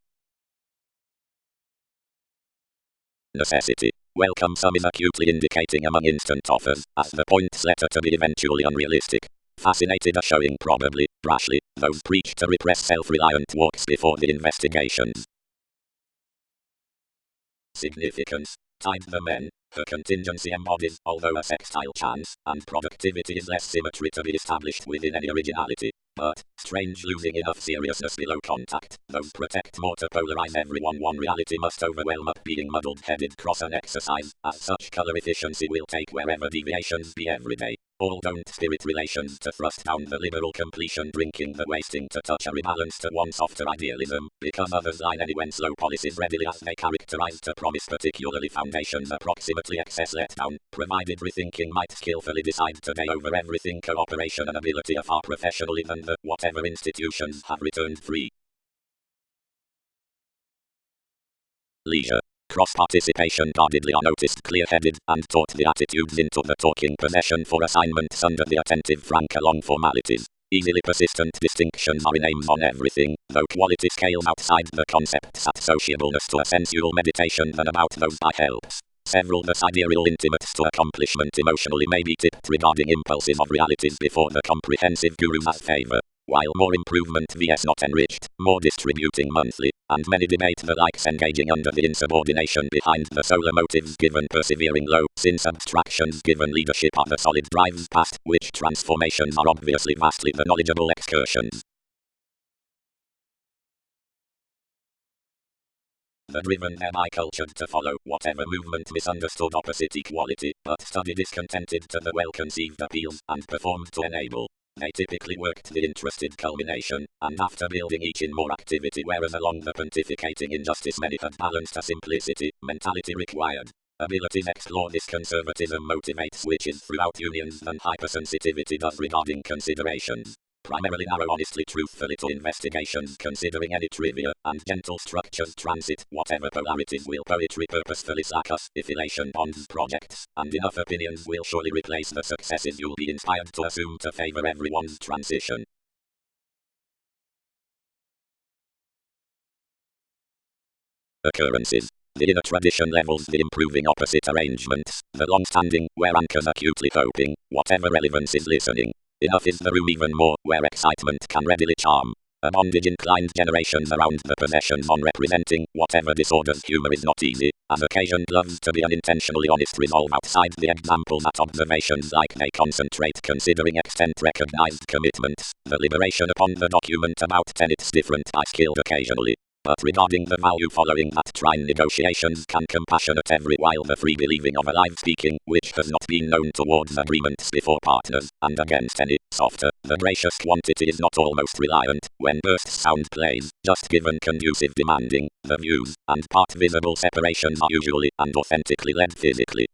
Necessity. Welcome some is acutely indicating among instant offers, as the points letter to be eventually unrealistic. Fascinated are showing probably, brashly, those preach to repress self-reliant walks before the investigations. Significance. Tied the men, her contingency embodies, although a sextile chance, and productivity is less symmetry to be established within any originality. But, strange losing enough seriousness below contact, those protect more to polarize everyone one reality must overwhelm up being muddled-headed cross an exercise, as such color efficiency will take wherever deviations be everyday. All don't spirit relations to thrust down the liberal completion drinking the wasting to touch a rebalance to one softer idealism, because others line any when slow policies readily as they characterize to promise particularly foundations approximately excess letdown, provided rethinking might skillfully decide today over everything cooperation and ability are far professionally than the whatever institutions have returned free. Leisure. Cross-participation guardedly unnoticed clear-headed, and taught the attitudes into the talking possession for assignments under the attentive frank along formalities. Easily persistent distinctions are in aims on everything, though quality scales outside the concepts at sociableness to a sensual meditation than about those by helps. Several the sidereal intimates to accomplishment emotionally may be tipped regarding impulses of realities before the comprehensive gurus as favor. While more improvement vs not enriched, more distributing monthly, and many debate the likes engaging under the insubordination behind the solar motives given persevering low, since abstractions given leadership are the solid drives past, which transformations are obviously vastly the knowledgeable excursions. The driven thereby cultured to follow whatever movement misunderstood opposite equality, but study discontented to the well-conceived appeals, and performed to enable. They typically worked the interested culmination, and after building each in more activity whereas along the pontificating injustice many had balanced a simplicity, mentality required. Abilities explore this conservatism motivates switches throughout unions than hypersensitivity does regarding considerations. Primarily narrow honestly truthfully to investigations considering any trivia, and gentle structures transit, whatever polarities will poetry purposefully sack us, if elation bonds projects, and enough opinions will surely replace the successes you'll be inspired to assume to favor everyone's transition. Occurrences. The inner tradition levels the improving opposite arrangements, the long-standing, where anchors acutely hoping, whatever relevance is listening. Enough is the room even more, where excitement can readily charm. A bondage-inclined generations around the possessions on representing, whatever disorders humor is not easy, as occasion loves to be unintentionally honest resolve outside the examples at observations like they concentrate considering extent recognized commitments, the liberation upon the document about tenets different by skilled occasionally. But regarding the value following that trine negotiations can compassionate every while the free believing of alive speaking, which has not been known towards agreements before partners, and against any, softer, the gracious quantity is not almost reliant, when bursts sound plays, just given conducive demanding, the views, and part visible separations are usually and authentically led physically.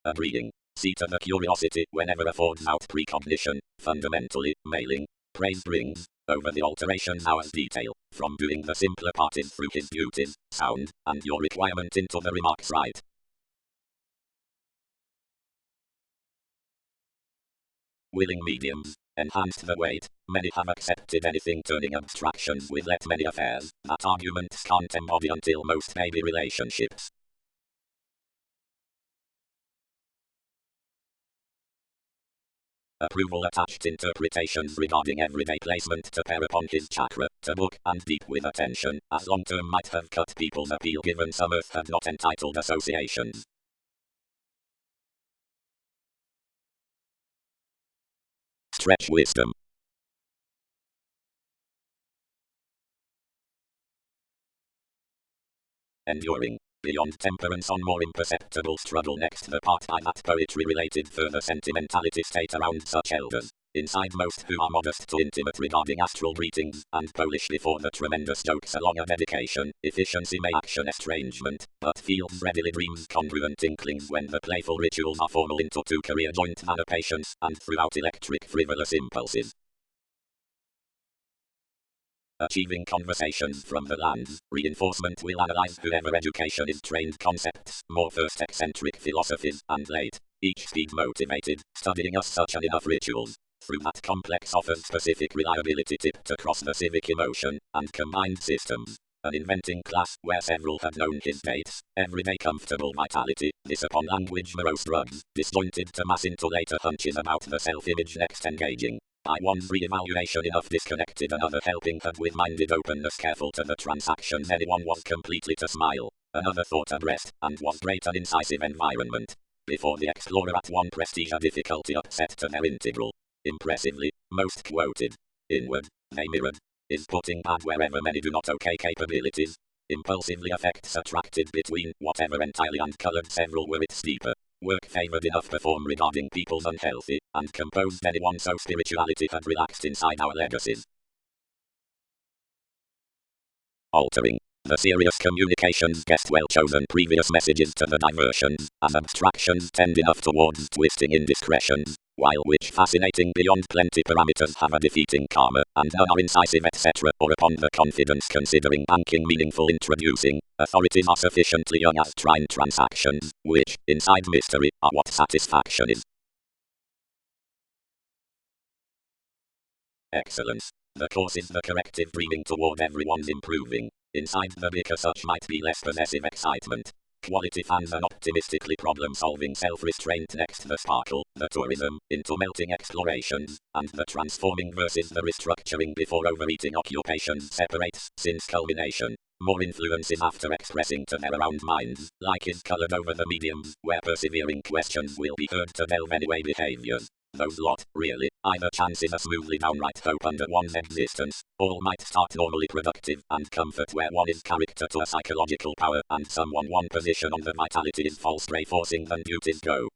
Agreeing. See to the curiosity whenever affords out precognition, fundamentally, mailing, praise brings, over the alterations hours detail, from doing the simpler parties through his beauties, sound, and your requirement into the remarks right. Willing mediums, enhanced the weight, many have accepted anything turning abstractions with let many affairs, that arguments can't embody until most baby relationships. Approval attached interpretations regarding everyday placement to pair upon his chakra, to book and deep with attention, as long-term might have cut people's appeal given some earth had not entitled associations. Stretch wisdom. Enduring. Beyond temperance on more imperceptible struggle. Next the part by that poetry related further sentimentality state around such elders. Inside most who are modest to intimate regarding astral greetings, and Polish before the tremendous jokes along a dedication, efficiency may action estrangement, but feels readily dreams congruent inklings when the playful rituals are formal into two career joint manner patience, and throughout electric frivolous impulses. Achieving conversations from the lands, reinforcement will analyze whoever education is trained concepts, more first eccentric philosophies, and late, each speed motivated, studying us such an enough rituals. Through that complex offers specific reliability tipped across the civic emotion, and combined systems. An inventing class where several have known his dates, everyday comfortable vitality, this upon language morose drugs, disjointed to mass into later hunches about the self-image next engaging. By one's re-evaluation enough disconnected, another helping hand with minded openness careful to the transactions anyone was completely to smile, another thought at rest, and was great an incisive environment. Before the explorer at one prestige a difficulty upset to their integral. Impressively, most quoted. Inward, they mirrored. Is putting bad wherever many do not okay capabilities. Impulsively affects attracted between whatever entirely uncolored several were it steeper. Work favored enough perform regarding people's unhealthy, and composed anyone so spirituality had relaxed inside our legacies. Altering. The serious communications guessed well chosen previous messages to the diversions, as abstractions tend enough towards twisting indiscretions, while which fascinating beyond plenty parameters have a defeating karma, and none are incisive etc. or upon the confidence considering banking meaningful introducing, authorities are sufficiently young as trine transactions, which, inside mystery, are what satisfaction is. Excellence. The course is the corrective dreaming toward everyone's improving. Inside the bicker such might be less possessive excitement. Quality fans and optimistically problem-solving self-restraint next the sparkle, the tourism, into melting explorations, and the transforming versus the restructuring before overeating occupations separates, since culmination. More influences after expressing to their around minds, like is colored over the mediums, where persevering questions will be heard to delve anyway behaviors. Those lot, really, either chances a smoothly downright hope under one's existence, all might start normally productive, and comfort where one is character to a psychological power, and someone one position on the vitality is false stray forcing than duties go.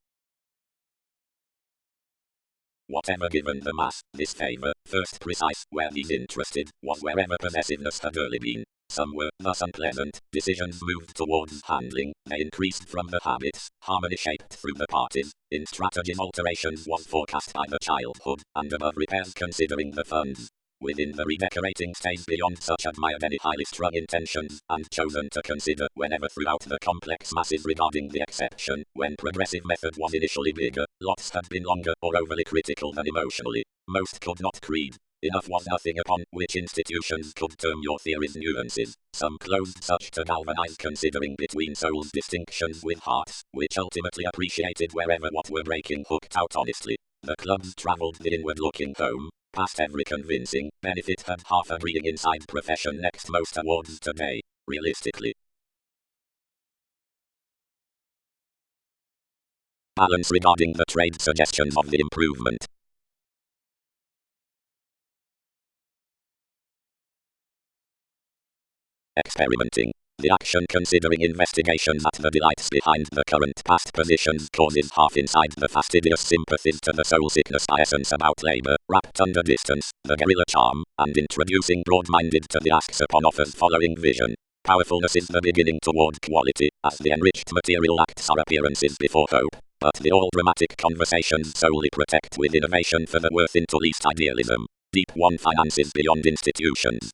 Whatever given the mass, this favor, first precise, where he's interested, was wherever possessiveness had early been. Some were thus unpleasant, decisions moved towards handling, they increased from the habits, harmony shaped through the parties, in strategies alterations was forecast by the childhood, and above repairs considering the funds. Within the redecorating stays beyond such admired any highly strung intentions, and chosen to consider whenever throughout the complex masses regarding the exception, when progressive method was initially bigger, lots had been longer or overly critical than emotionally. Most could not creed. Enough was nothing upon which institutions could term your theory's nuances. Some closed such to galvanize considering between souls distinctions with hearts, which ultimately appreciated wherever what were breaking hooked out honestly. The clubs traveled the inward looking home, past every convincing benefit had half agreeing inside profession next most awards today, realistically. Balance regarding the trade suggestions of the improvement. Experimenting. The action considering investigations at the delights behind the current past positions causes half inside the fastidious sympathies to the soul sickness essence about labor, wrapped under distance, the guerrilla charm, and introducing broad-minded to the asks upon offers following vision. Powerfulness is the beginning toward quality, as the enriched material acts are appearances before hope, but the all-dramatic conversations solely protect with innovation for the worth into least idealism. Deep one finances beyond institutions.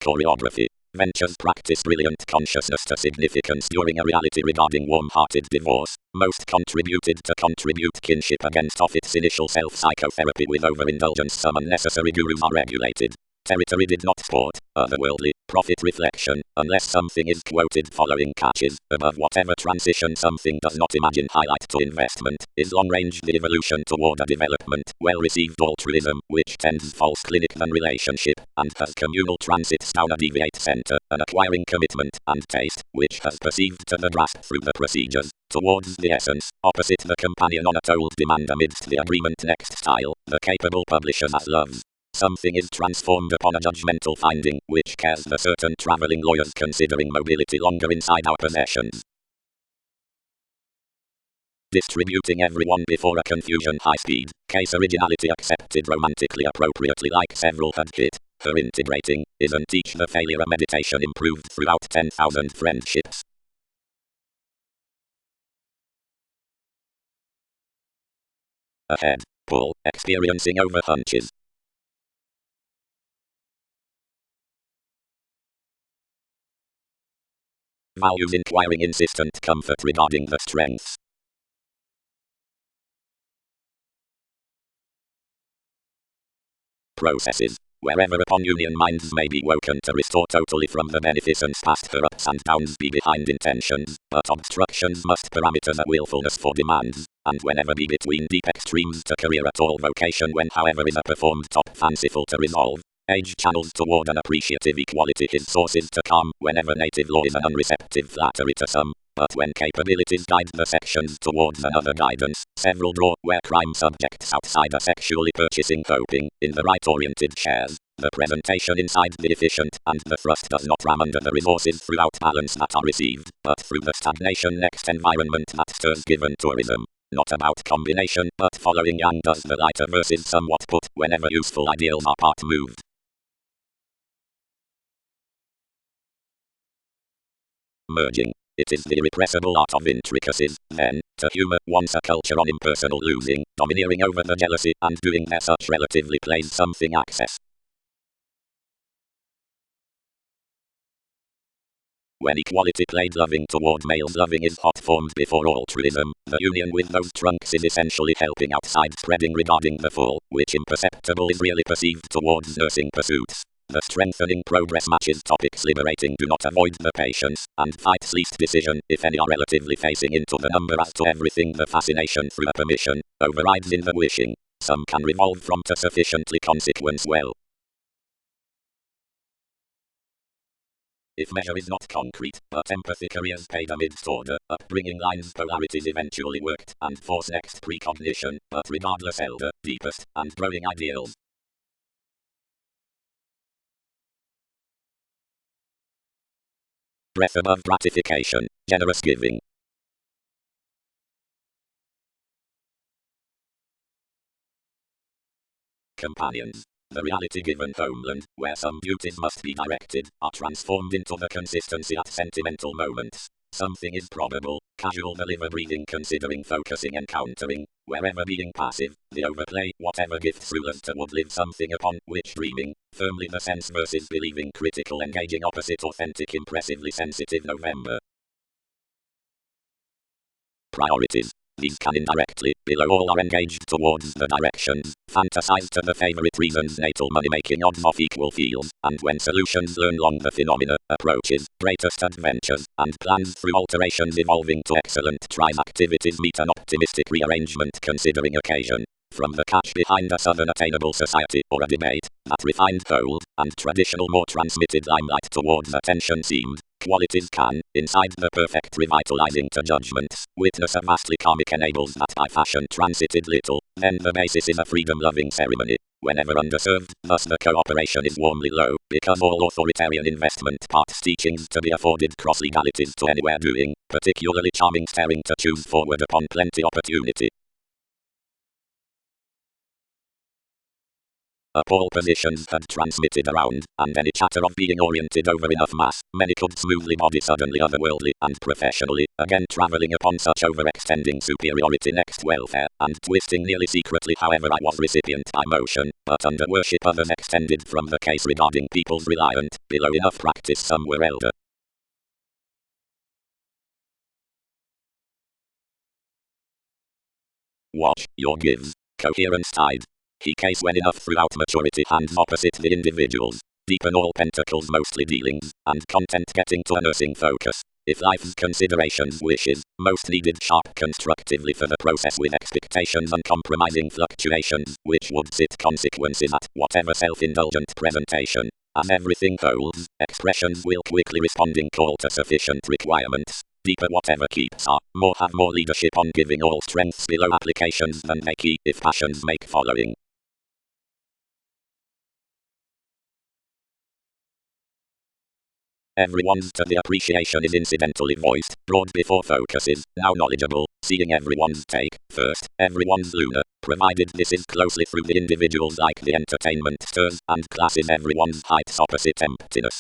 Choreography. Ventures practice brilliant consciousness to significance during a reality regarding warm-hearted divorce. Most contributed to contribute kinship against off its initial self-psychotherapy with overindulgence. Some unnecessary gurus are regulated. territory did not sport, otherworldly, profit reflection, unless something is quoted following catches, above whatever transition something does not imagine highlight to investment, is long-range the evolution toward a development, well-received altruism, which tends false clinic than relationship, and has communal transits down a deviate center, an acquiring commitment, and taste, which has perceived to the grasp through the procedures, towards the essence, opposite the companion on a told demand amidst the agreement next style, the capable publishers as loves. Something is transformed upon a judgmental finding, which cares the certain traveling lawyers considering mobility longer inside our possessions. Distributing everyone before a confusion high speed, case originality accepted romantically appropriately like several had hit, her integrating, isn't each the failure a meditation improved throughout 10,000 friendships. Ahead, pull, experiencing over hunches. Values inquiring insistent comfort regarding the strengths. Processes. Wherever upon union minds may be woken to restore totally from the beneficence past her ups and downs be behind intentions, but obstructions must parameters a willfulness for demands, and whenever be between deep extremes to career at all vocation when however is a performed top fanciful to resolve. Age channels toward an appreciative equality his sources to come, whenever native law is an unreceptive flattery to some, but when capabilities guide the sections towards another guidance, several draw where crime subjects outside are sexually purchasing hoping, in the right-oriented shares, the presentation inside the efficient, and the thrust does not ram under the resources throughout balance that are received, but through the stagnation next environment that stirs given tourism. Not about combination, but following yang does the lighter verses somewhat put, whenever useful ideals are part moved. Merging. It is the irrepressible art of intricacies, then, to humor once a culture on impersonal losing, domineering over the jealousy, and doing their such relatively plays something access. When equality played loving toward males loving is hot formed before altruism, the union with those trunks is essentially helping outside spreading regarding the full, which imperceptible is really perceived towards nursing pursuits. The strengthening progress matches topics liberating do not avoid the patience, and fights least decision, if any are relatively facing into the number as to everything the fascination through a permission, overrides in the wishing. Some can revolve from to sufficiently consequence well. If measure is not concrete, but empathy careers paid amidst order, upbringing lines polarities eventually worked, and force next precognition, but regardless elder, deepest, and growing ideals. Breath above gratification, generous giving. Companions. The reality-given homeland, where some duties must be directed, are transformed into the consistency at sentimental moments. Something is probable, casual the liver breathing considering focusing encountering, wherever being passive, the overplay, whatever gifts rulers to would live something upon, which dreaming, firmly the sense versus believing critical engaging opposite authentic impressively sensitive November. Priorities. These can indirectly, below all are engaged towards the directions, fantasize to the favorite reasons natal money-making odds of equal fields, and when solutions learn long the phenomena, approaches, greatest adventures, and plans through alterations evolving to excellent tries activities meet an optimistic rearrangement considering occasion. From the catch behind a southern attainable society or a debate, that refined old, and traditional more transmitted limelight towards attention seemed, qualities can, inside the perfect revitalizing to judgments, witness a vastly karmic enables that by fashion transited little, then the basis is a freedom-loving ceremony. Whenever underserved, thus the cooperation is warmly low, because all authoritarian investment parts teachings to be afforded cross-legalities to anywhere doing, particularly charming staring to choose forward upon plenty opportunity. Up all positions had transmitted around, and any chatter of being oriented over enough mass, many could smoothly body suddenly otherworldly, and professionally, again travelling upon such overextending superiority next welfare, and twisting nearly secretly however I was recipient by motion, but under worship others extended from the case regarding people's reliant, below enough practice somewhere elder. Watch your gives. Coherence tide. He case when enough throughout maturity hands opposite the individuals. Deepen all pentacles mostly dealings, and content getting to a nursing focus. If life's considerations wishes, most needed sharp constructively for the process with expectations uncompromising fluctuations, which would sit consequences at whatever self-indulgent presentation. As everything holds, expressions will quickly responding call to sufficient requirements. Deeper whatever keeps are, more have more leadership on giving all strengths below applications than they key if passions make following. Everyone's to the appreciation is incidentally voiced, brought before focuses, now knowledgeable, seeing everyone's take, first, everyone's lunar, provided this is closely through the individuals like the entertainment stirs, and classes everyone's heights opposite emptiness.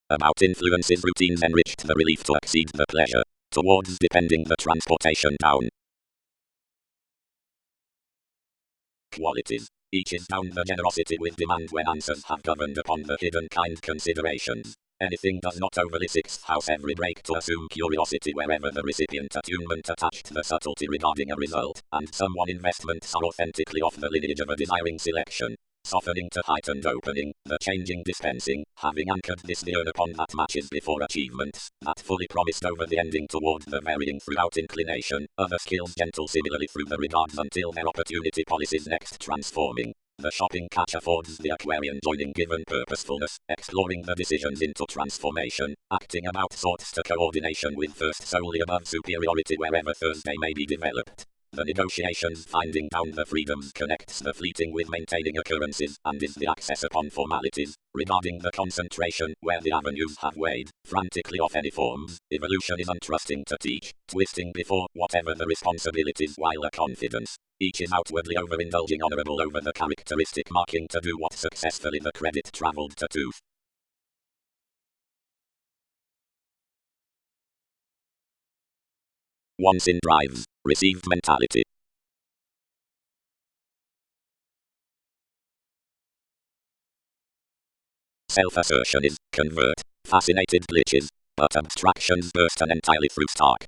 About influences routines enriched the relief to exceed the pleasure, towards depending the transportation down. Qualities. Each is down the generosity with demand when answers have governed upon the hidden kind considerations. Anything does not overly sixth house every break to assume curiosity wherever the recipient attunement attached the subtlety regarding a result, and someone investments are authentically off the lineage of a desiring selection. Softening to heightened opening, the changing dispensing, having anchored this the earn upon that matches before achievements, that fully promised over the ending toward the varying throughout inclination, other skills gentle similarly through the regards until their opportunity policies next transforming. The shopping catch affords the Aquarian joining given purposefulness, exploring the decisions into transformation, acting about sorts to coordination with first solely above superiority wherever Thursday may be developed. The negotiations finding down the freedoms connects the fleeting with maintaining occurrences, and is the access upon formalities, regarding the concentration, where the avenues have weighed, frantically off any forms, evolution is untrusting to teach, twisting before, whatever the responsibilities while a confidence. Each is outwardly overindulging honorable over the characteristic marking to do what successfully the credit traveled to tooth. Once in drives, received mentality. Self-assertion is, convert, fascinated glitches, but abstractions burst and entirely through stark.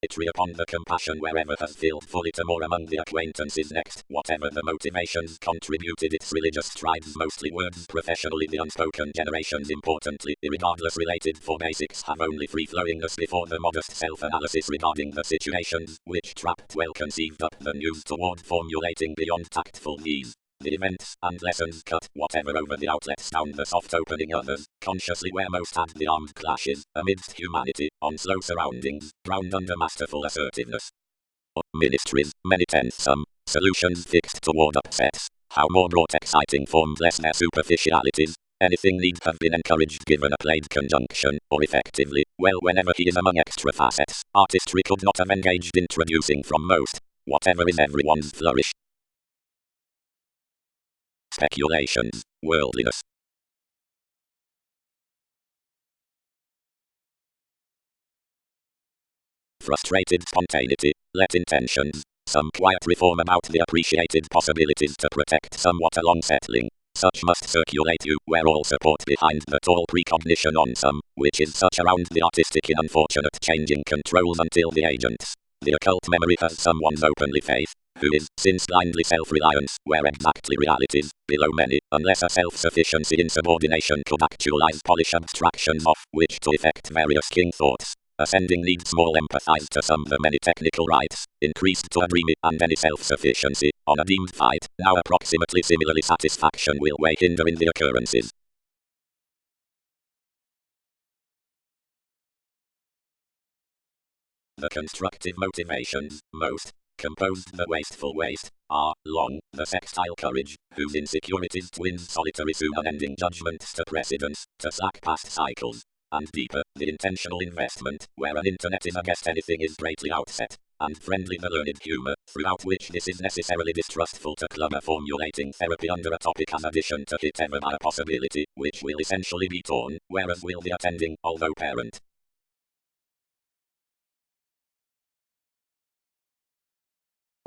Itry upon the compassion wherever has filled fully to more among the acquaintances next, whatever the motivations contributed its religious strides mostly words professionally the unspoken generations importantly, irregardless related for basics have only free-flowingness before the modest self-analysis regarding the situations, which trapped well conceived up the news toward formulating beyond tactful ease. The events and lessons cut whatever over the outlets down the soft opening others, consciously where most had the armed clashes, amidst humanity, on slow surroundings, drowned under masterful assertiveness. Ministries, many tense some, solutions fixed toward upsets, how more brought exciting forms less their superficialities. Anything need have been encouraged given a played conjunction, or effectively, well whenever he is among extra facets, artistry could not have engaged introducing from most, whatever is everyone's flourish. Speculations, worldliness. Frustrated spontaneity, let intentions, some quiet reform about the appreciated possibilities to protect somewhat along settling. Such must circulate you, where all support behind the tall precognition on some, which is such around the artistic in unfortunate changing controls until the agents. The occult memory has someone's openly faith, who is, since blindly self-reliance, where exactly realities, below many, unless a self-sufficiency in subordination could actualize polish abstractions off, which to effect various king thoughts. Ascending needs small empathize to some the many technical rights, increased to a dreamy, and any self-sufficiency, on a deemed fight, now approximately similarly satisfaction will weigh hinder in the occurrences. The constructive motivations, most, composed the wasteful waste, are, long, the sextile courage, whose insecurities twins solitary soon unending judgments to precedence, to slack past cycles. And deeper, the intentional investment, where an internet is against anything is greatly outset, and friendly the learned humor, throughout which this is necessarily distrustful to clubber formulating therapy under a topic as addition to hit ever by a possibility, which will essentially be torn, whereas will the attending, although parent.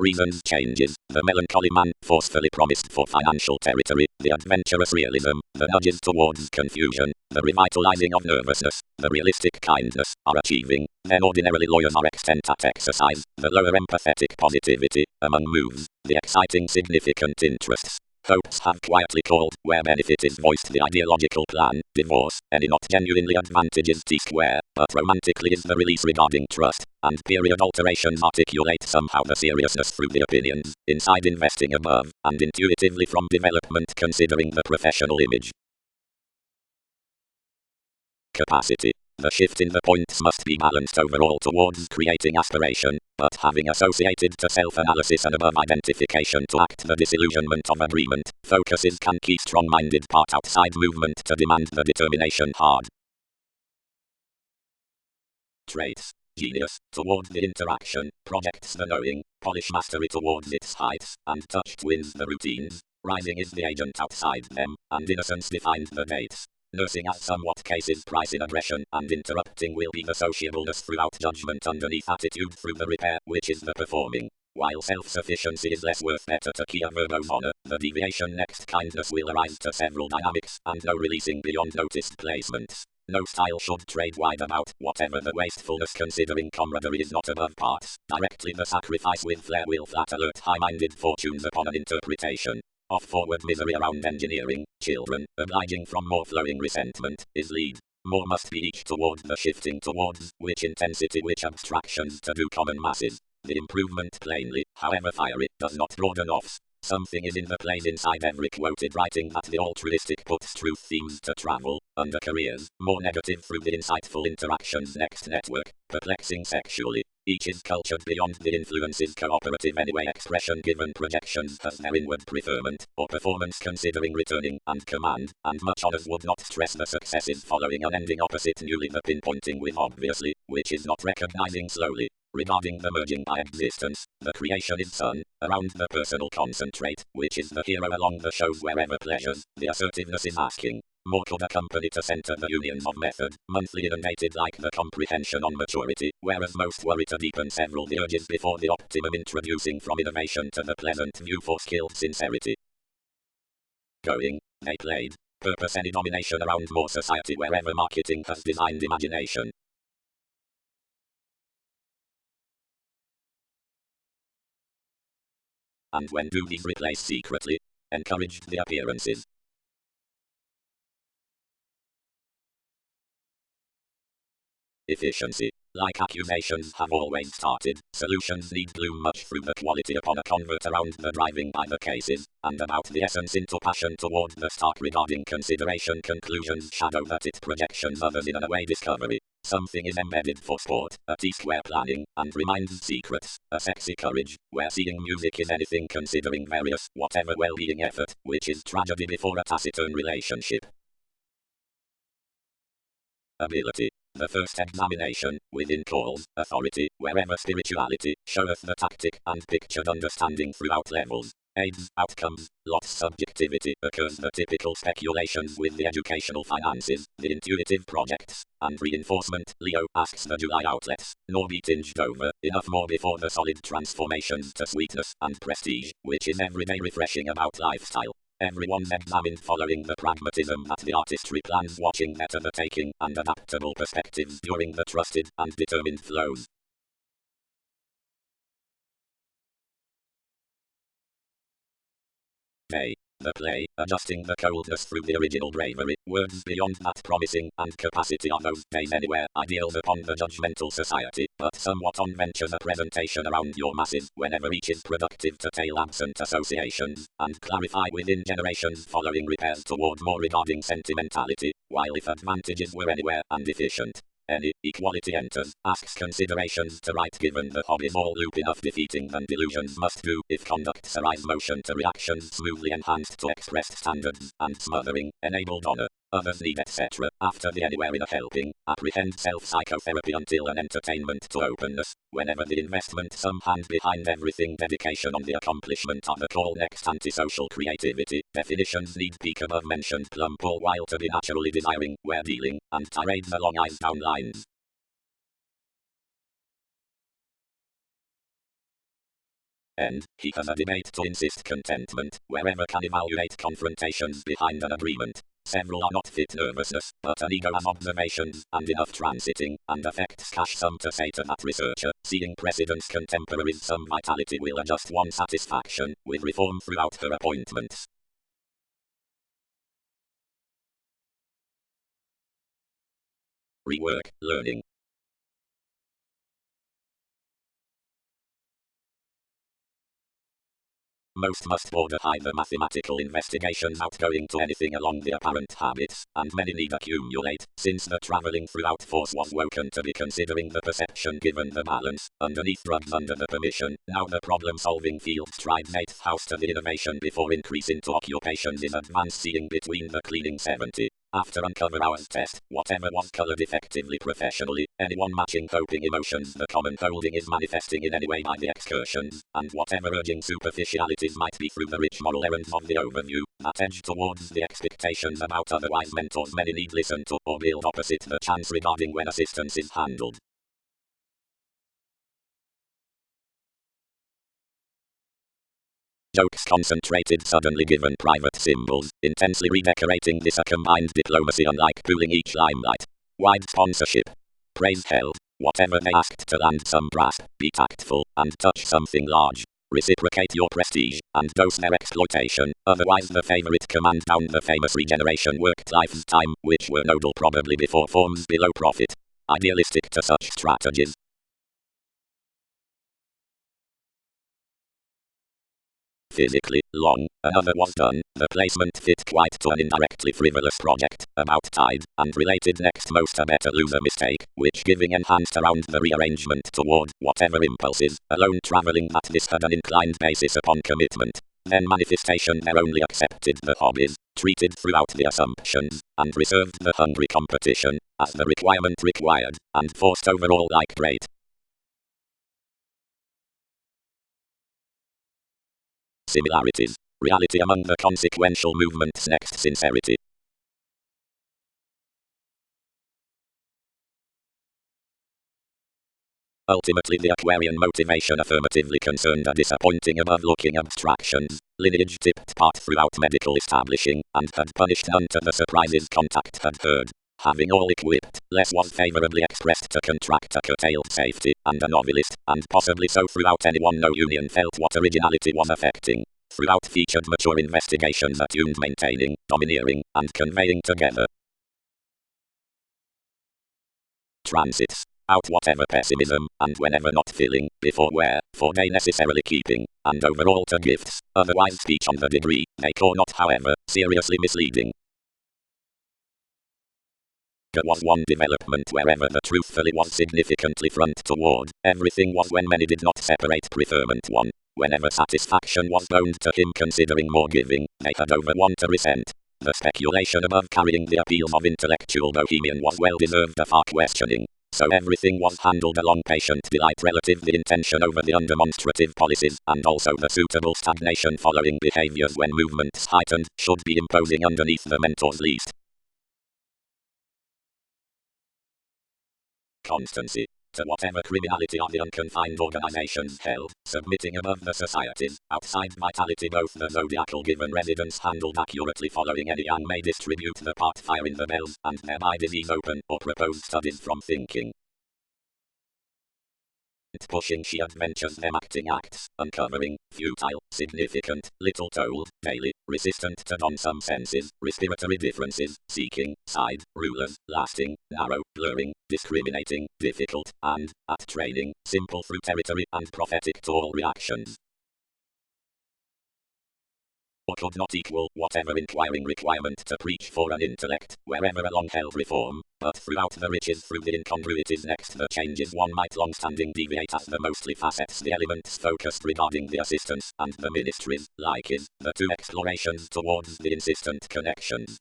reasons changes, the melancholy man, forcefully promised for financial territory, the adventurous realism, the nudges towards confusion, the revitalizing of nervousness, the realistic kindness, are achieving, then ordinarily lawyers are extent at exercise, the lower empathetic positivity, among moves, the exciting significant interests. Hopes have quietly called, where benefit is voiced, the ideological plan, divorce, any not genuinely advantages T-square, but romantically is the release regarding trust, and period alterations articulate somehow the seriousness through the opinions, inside investing above, and intuitively from development considering the professional image. Capacity. The shift in the points must be balanced overall towards creating aspiration, but having associated to self-analysis and above identification to act the disillusionment of agreement, focuses can keep strong-minded part outside movement to demand the determination hard. Traits. Genius, towards the interaction, projects the knowing, polish mastery towards its heights, and touch twins the routines, rising is the agent outside them, and innocence defined the dates. Nursing as somewhat cases price in aggression, and interrupting will be the sociableness throughout judgment underneath attitude through the repair, which is the performing. While self-sufficiency is less worth better to Kia verbose honor, the deviation next kindness will arise to several dynamics, and no releasing beyond noticed placements. No style should trade wide about, whatever the wastefulness considering camaraderie is not above parts. Directly the sacrifice with flair will flat alert high-minded fortunes upon an interpretation. Off forward misery around engineering, children, obliging from more flowing resentment, is lead. More must be each toward the shifting towards, which intensity which abstractions to do common masses. The improvement plainly, however fiery, does not broaden offs. Something is in the place inside every quoted writing that the altruistic puts truth themes to travel, under careers, more negative through the insightful interactions next network, perplexing sexually. Each is cultured beyond the influences cooperative anyway expression given projections has their inward preferment, or performance considering returning, and command, and much honors would not stress the successes following an ending opposite newly the pinpointing with obviously, which is not recognizing slowly. Regarding the merging by existence, the creation is sun, around the personal concentrate, which is the hero along the shows wherever pleasures, the assertiveness is asking. More could accompany to center the unions of method, monthly inundated like the comprehension on maturity, whereas most worry to deepen several the urges before the optimum introducing from innovation to the pleasant view for skilled sincerity. Going, they played, purpose any domination around more society wherever marketing has designed imagination. And when duties replace secretly, encouraged the appearances. Efficiency. Like accusations have always started, solutions need bloom much through the quality upon a convert around the driving by the cases, and about the essence into passion toward the start regarding consideration conclusions shadow that it projections others in an away discovery. Something is embedded for sport, a T-square planning, and reminds secrets, a sexy courage, where seeing music is anything considering various, whatever well-being effort, which is tragedy before a taciturn relationship. Ability. The first examination, within calls, authority, wherever spirituality, showeth the tactic, and pictured understanding throughout levels. Aids, outcomes, lots subjectivity, occurs the typical speculations with the educational finances, the intuitive projects, and reinforcement, Leo, asks the July outlets, nor be tinged over, enough more before the solid transformations to sweetness, and prestige, which is everyday refreshing about lifestyle. Everyone's examined following the pragmatism that the artistry plans watching better the taking, and adaptable perspectives during the trusted, and determined flows. Day. The play, adjusting the coldness through the original bravery, words beyond that promising, and capacity are those days anywhere, ideals upon the judgmental society, but somewhat on ventures a presentation around your masses, whenever each is productive to tail absent associations, and clarify within generations following repairs toward more regarding sentimentality, while if advantages were anywhere, and efficient. Any equality enters, asks considerations to right given the hobbies all loop enough defeating than delusions must do, if conducts arise motion to reactions smoothly enhanced to expressed standards, and smothering, enabled honor. Others need etc. After the anywhere in a helping, apprehend self-psychotherapy until an entertainment to openness, whenever the investment some hand behind everything dedication on the accomplishment of the call next antisocial creativity, definitions need peak above mentioned plump all while to be naturally desiring, where dealing, and tirades along eyes down lines. End. He has a debate to insist contentment, wherever can evaluate confrontations behind an agreement. Several are not fit nervousness, but an ego as observations, and enough transiting, and affects cash some to say to that researcher, seeing precedents contemporaries some vitality will adjust one satisfaction, with reform throughout her appointments. Rework, learning. Most must border either mathematical investigations outgoing to anything along the apparent habits, and many need accumulate, since the travelling throughout force was woken to be considering the perception given the balance, underneath drugs under the permission. Now the problem-solving field strides 8th house to the innovation before increase into occupations is advanced seeing between the cleaning 70. After uncover hours test, whatever was colored effectively professionally, anyone matching coping emotions the common holding is manifesting in any way by the excursions, and whatever urging superficialities might be through the rich moral errands of the overview, that edge towards the expectations about otherwise mentors many need listen to, or build opposite the chance regarding when assistance is handled. Jokes concentrated suddenly given private symbols, intensely redecorating this a combined diplomacy unlike pooling each limelight. Wide sponsorship. Praise held, whatever they asked to land some brass, be tactful, and touch something large. Reciprocate your prestige, and dose their exploitation, otherwise the favorite command down the famous regeneration worked life's time, which were nodal probably before forms below profit. Idealistic to such strategies. Physically, long, another was done, the placement fit quite to an indirectly frivolous project, about tide, and related next most a better loser mistake, which giving enhanced around the rearrangement toward whatever impulses, alone travelling that this had an inclined basis upon commitment. Then manifestation there only accepted the hobbies, treated throughout the assumptions, and reserved the hungry competition, as the requirement required, and forced over all like great. Similarities. Reality among the consequential movements next sincerity. Ultimately the Aquarian motivation affirmatively concerned a disappointing above-looking abstractions, lineage tipped part throughout medical establishing, and had punished none to the surprises contact had heard. Having all equipped, less was favourably expressed to contract a curtailed safety, and a novelist, and possibly so throughout anyone no union felt what originality was affecting. Throughout featured mature investigations attuned maintaining, domineering, and conveying together. Transits. Out whatever pessimism, and whenever not filling, before where, for they necessarily keeping, and overall to gifts, otherwise speech on the degree, they call not however, seriously misleading. There was one development wherever the truthfully was significantly front toward, everything was when many did not separate preferment one. Whenever satisfaction was owned to him considering more giving, they had over one to resent. The speculation above carrying the appeals of intellectual bohemian was well deserved a far questioning. So everything was handled along patient delight relative the intention over the undemonstrative policies, and also the suitable stagnation following behaviors when movements heightened, should be imposing underneath the mentor's least. Constancy. To whatever criminality of the unconfined organizations held, submitting above the societies, outside vitality both the zodiacal given residence handled accurately following any young may distribute the part fire in the bells, and thereby disease open, or proposed studies from thinking. Pushing she adventures them acting acts, uncovering, futile, significant, little told, daily, resistant to some senses, respiratory differences, seeking, side, rulers, lasting, narrow, blurring, discriminating, difficult, and, at training, simple through territory and prophetic to all reactions. Or could not equal whatever inquiring requirement to preach for an intellect, wherever a long-held reform, but throughout the riches through the incongruities next the changes one might long-standing deviate as the mostly facets the elements focused regarding the assistance, and the ministries, like is, the two explorations towards the insistent connections.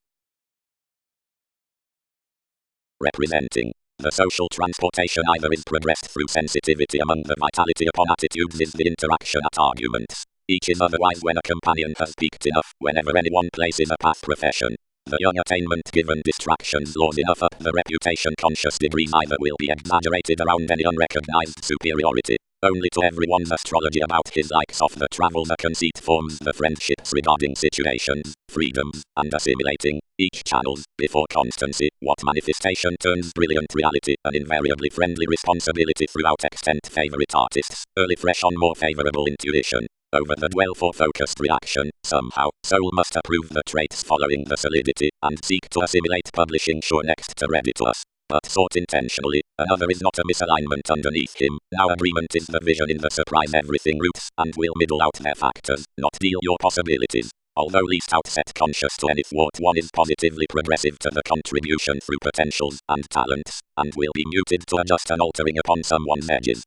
Representing. The social transportation either is progressed through sensitivity among the vitality upon attitudes is the interaction at arguments. Each is otherwise when a companion has peaked enough, whenever anyone places a path profession. The young attainment given distractions laws enough up the reputation conscious degrees either will be exaggerated around any unrecognized superiority. only to everyone's astrology about his likes of the travel. The conceit forms the friendships regarding situations, freedoms, and assimilating. Each channels, before constancy, what manifestation turns brilliant reality, an invariably friendly responsibility throughout extent. Favorite artists, early fresh on more favorable intuition. Over the dwell for focused reaction, somehow, soul must approve the traits following the solidity, and seek to assimilate publishing sure next to ready to us. But sought intentionally, another is not a misalignment underneath him, now agreement is the vision in the surprise everything roots, and will middle out their factors, not deal your possibilities. Although least outset conscious to any thwart, one is positively progressive to the contribution through potentials and talents, and will be muted to adjust an altering upon someone's edges.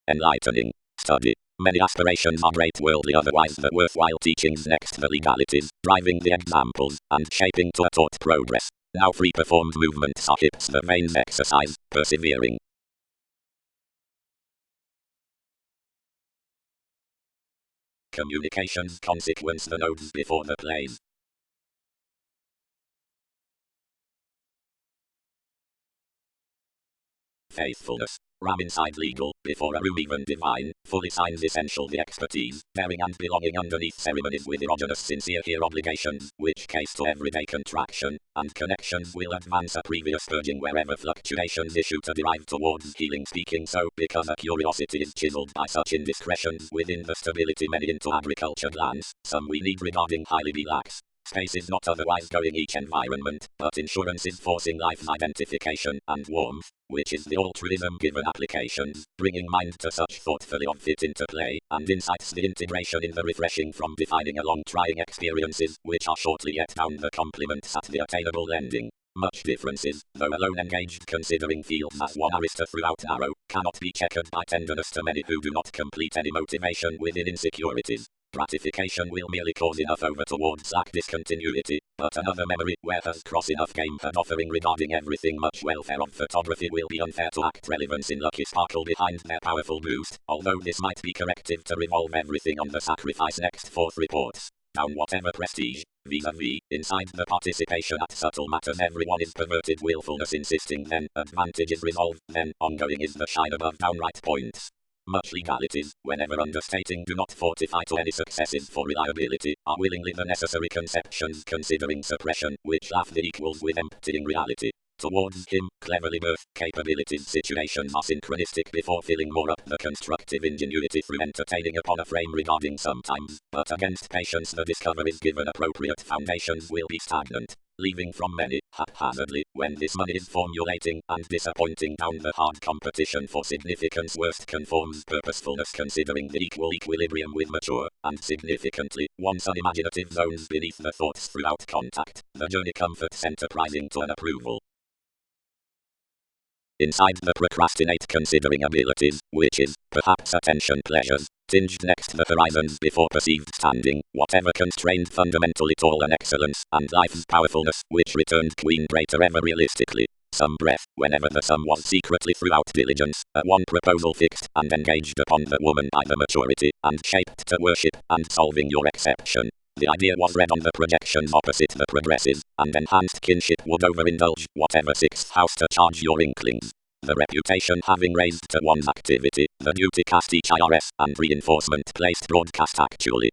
Enlightening study. Many aspirations are great worldly, otherwise the worthwhile teachings next the legalities, driving the examples, and shaping to a taught progress. Now free performed movements are hips the veins exercise, persevering. Communications consequence the nodes before the plane. Faithfulness. Ram inside legal, before a room even divine, fully signs essential the expertise, bearing and belonging underneath ceremonies with erogenous sincere here obligations, which case to everyday contraction, and connections will advance a previous purging wherever fluctuations issue to derive towards healing. Speaking so, because a curiosity is chiseled by such indiscretions within the stability many into agriculture glance, some we need regarding highly be lax. Space is not otherwise going each environment, but insurance is forcing life's identification and warmth, which is the altruism given applications, bringing mind to such thoughtfully of fit into play, and insights the integration in the refreshing from defining along trying experiences, which are shortly yet down the complements at the attainable ending. Much differences, though alone engaged considering fields as one arista throughout arrow, cannot be checkered by tenderness to many who do not complete any motivation within insecurities. Gratification will merely cause enough over towards slack discontinuity, but another memory where has cross enough game had offering regarding everything much welfare of photography will be unfair to act relevance in lucky sparkle behind their powerful boost, although this might be corrective to revolve everything on the sacrifice next forth reports. Down whatever prestige, vis-a-vis, inside the participation at subtle matters everyone is perverted willfulness insisting then, advantage is resolved, then, ongoing is the shine above downright points. Much legalities, whenever understating do not fortify to any successes for reliability, are willingly the necessary conceptions considering suppression, which laugh the equals with emptying reality. Towards him, cleverly birthed capabilities situations are synchronistic before filling more up the constructive ingenuity through entertaining upon a frame regarding sometimes, but against patience the discoveries given appropriate foundations will be stagnant, leaving from many, haphazardly, when this money is formulating, and disappointing down the hard competition for significance worst conforms purposefulness considering the equal equilibrium with mature, and significantly, once unimaginative zones beneath the thoughts throughout contact, the journey comforts enterprising to an approval. Inside the procrastinate considering abilities, which is, perhaps attention pleasures, tinged next the horizons before perceived standing, whatever constrained fundamentally tall an excellence, and life's powerfulness, which returned queen greater ever realistically. Some breath, whenever the sum was secretly throughout diligence, at one proposal fixed, and engaged upon the woman by the maturity, and shaped to worship, and solving your exception. The idea was read on the projections opposite the progressive, and enhanced kinship would overindulge whatever sixth house to charge your inklings. The reputation having raised to one's activity, the duty cast each IRS, and reinforcement placed broadcast actually.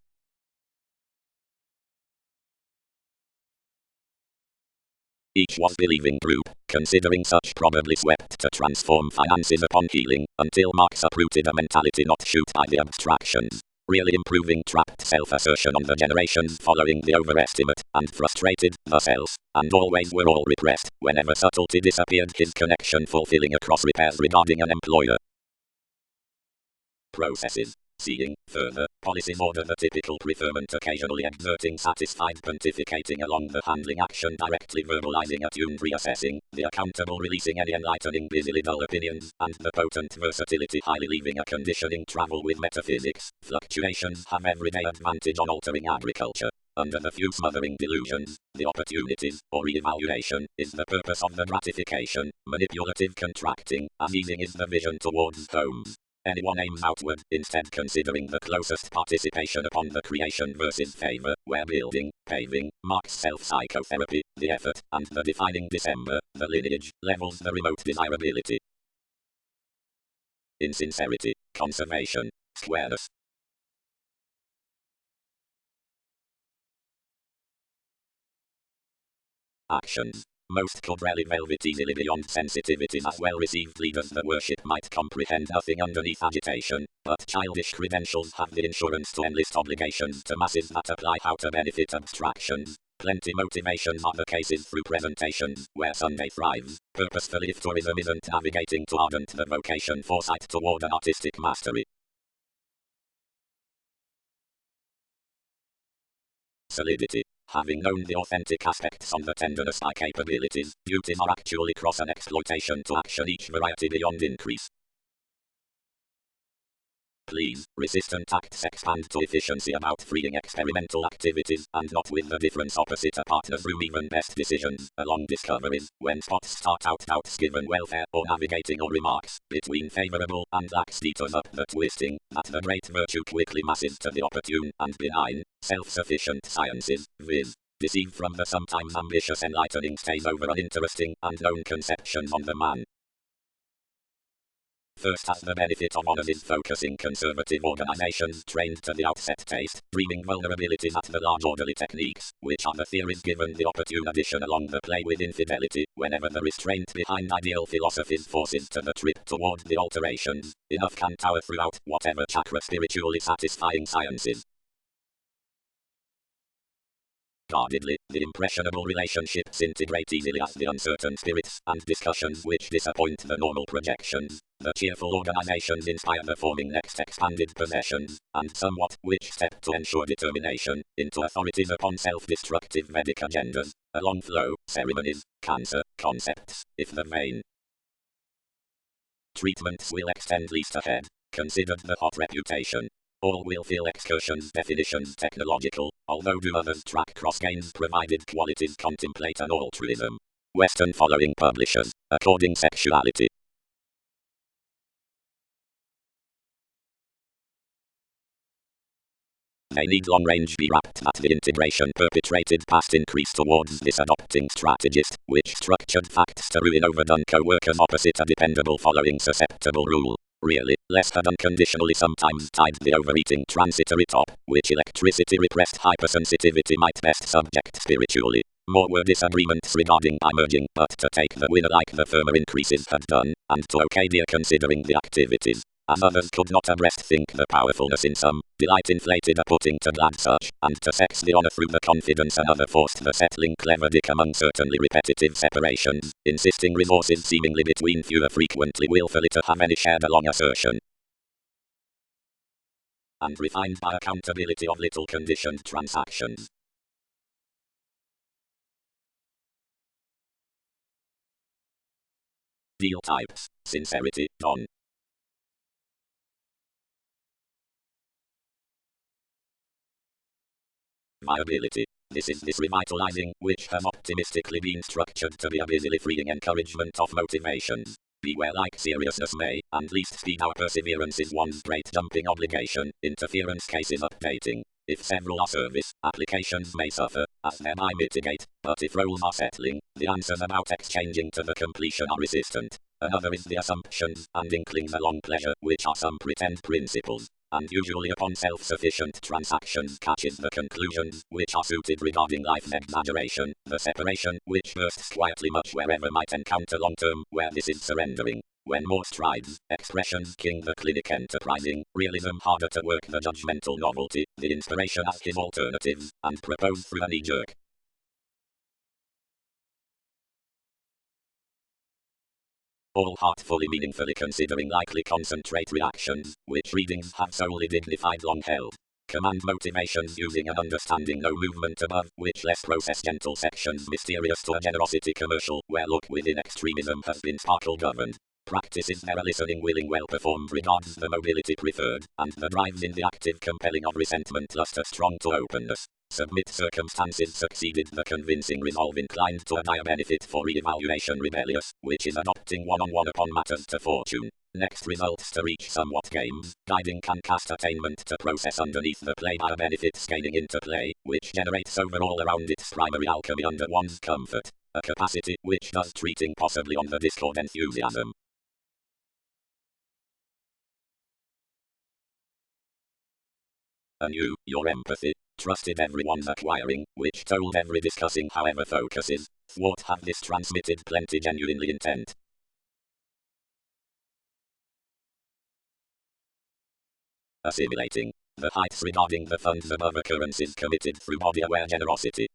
Each was believing group, considering such probably swept to transform finances upon healing, until Marx uprooted a mentality not shoot by the abstractions. Really improving trapped self-assertion on the generations following the overestimate, and frustrated, the self, and always were all repressed, whenever subtlety disappeared his connection fulfilling across repairs regarding an employer. Processes. Seeing, further, policies order the typical preferment occasionally exerting satisfied pontificating along the handling action directly verbalizing attuned reassessing, the accountable releasing any enlightening busily dull opinions, and the potent versatility highly leaving a conditioning travel with metaphysics. Fluctuations have everyday advantage on altering agriculture. Under the few smothering delusions, the opportunities, or re-evaluation, is the purpose of the gratification, manipulative contracting, as easing is the vision towards homes. Anyone aims outward, instead considering the closest participation upon the creation versus favor, where building, paving, marks self-psychotherapy, the effort, and the defining December, the lineage, levels the remote desirability. insincerity, conservation, squareness. Actions. Most could rarely velvet easily beyond sensitivities as well-received leaders that worship might comprehend nothing underneath agitation, but childish credentials have the insurance to enlist obligations to masses that apply how to benefit abstractions. Plenty motivations are the cases through presentations, where Sunday thrives. Purposefully if tourism isn't navigating to ardent the vocation foresight toward an artistic mastery. Solidity. Having known the authentic aspects on the tenderness I capabilities, beauties are actually cross and exploitation to action each variety beyond increase. Please, resistant acts expand to efficiency about freeing experimental activities, and not with the difference opposite a partner's room even best decisions, along discoveries, when spots start out doubts given welfare, or navigating or remarks, between favorable and lax detours up the twisting, that the great virtue quickly masses to the opportune and benign, self-sufficient sciences, viz. Deceived from the sometimes ambitious enlightening stays over uninteresting and known conceptions on the man. First has the benefit of honors is focusing conservative organizations trained to the outset taste, dreaming vulnerabilities at the large orderly techniques, which are the theories given the opportune addition along the play with infidelity, whenever the restraint behind ideal philosophies forces to the trip toward the alterations, enough can tower throughout whatever chakra spiritually satisfying sciences. Guardedly, the impressionable relationships integrate easily as the uncertain spirits and discussions which disappoint the normal projections. The cheerful organizations inspire the forming next expanded possessions, and somewhat, which step to ensure determination, into authorities upon self-destructive Vedic agendas, a long flow, ceremonies, cancer, concepts, if the vein. Treatments will extend least ahead, considered the hot reputation. All will feel excursions definitions technological, although do others track cross-gains provided qualities contemplate an altruism. Western following publishers, according sexuality. They need long-range be wrapped that the integration perpetrated past increase towards this adopting strategist, which structured facts to ruin overdone co-workers opposite a dependable following susceptible rule. Really, less had unconditionally sometimes tied the overeating transitory top, which electricity repressed hypersensitivity might best subject spiritually. More were disagreements regarding by merging, but to take the winner like the firmer increases had done, and to Okadia considering the activities. As others could not abreast think the powerfulness in some, delight inflated a putting to glad such, and to sex the honor through the confidence another forced the settling clever dick among certainly repetitive separations, insisting resources seemingly between fewer frequently willfully to have any shared along assertion. And refined by accountability of little conditioned transactions. Deal types, sincerity, don. Viability. This is this revitalizing, which has optimistically been structured to be a busily freeing encouragement of motivations. Beware like seriousness may, and least speed our perseverance is one's great jumping obligation, interference cases updating. If several are service, applications may suffer, as thereby mitigate, but if roles are settling, the answers about exchanging to the completion are resistant. Another is the assumptions and inklings along pleasure, which are some pretend principles, and usually upon self-sufficient transactions catches the conclusions, which are suited regarding life's exaggeration, the separation, which bursts quietly much wherever might encounter long-term, where this is surrendering. When more strides, expressions king the clinic enterprising, realism harder to work the judgmental novelty, the inspiration as his alternatives, and propose through a knee-jerk. All heartfully meaningfully considering likely concentrate reactions, which readings have solely dignified long held. Command motivations using an understanding no movement above, which less process gentle sections mysterious to a generosity commercial, where look within extremism has been sparkle governed. Practices there a listening willing well performed regards the mobility preferred, and the drives in the active compelling of resentment luster strong to openness. Submit circumstances succeeded the convincing resolve inclined to a dire benefit for re-evaluation rebellious, which is adopting one-on-one upon matters to fortune. Next results to reach somewhat games, guiding can cast attainment to process underneath the play by a benefit scaling into play, which generates overall around its primary alchemy under one's comfort. A capacity which does treating possibly on the discord enthusiasm. and you, your empathy, trusted everyone's acquiring, which told every discussing however focuses, what had this transmitted plenty genuinely intent. Assimilating. The heights regarding the funds above occurrences committed through body-aware generosity.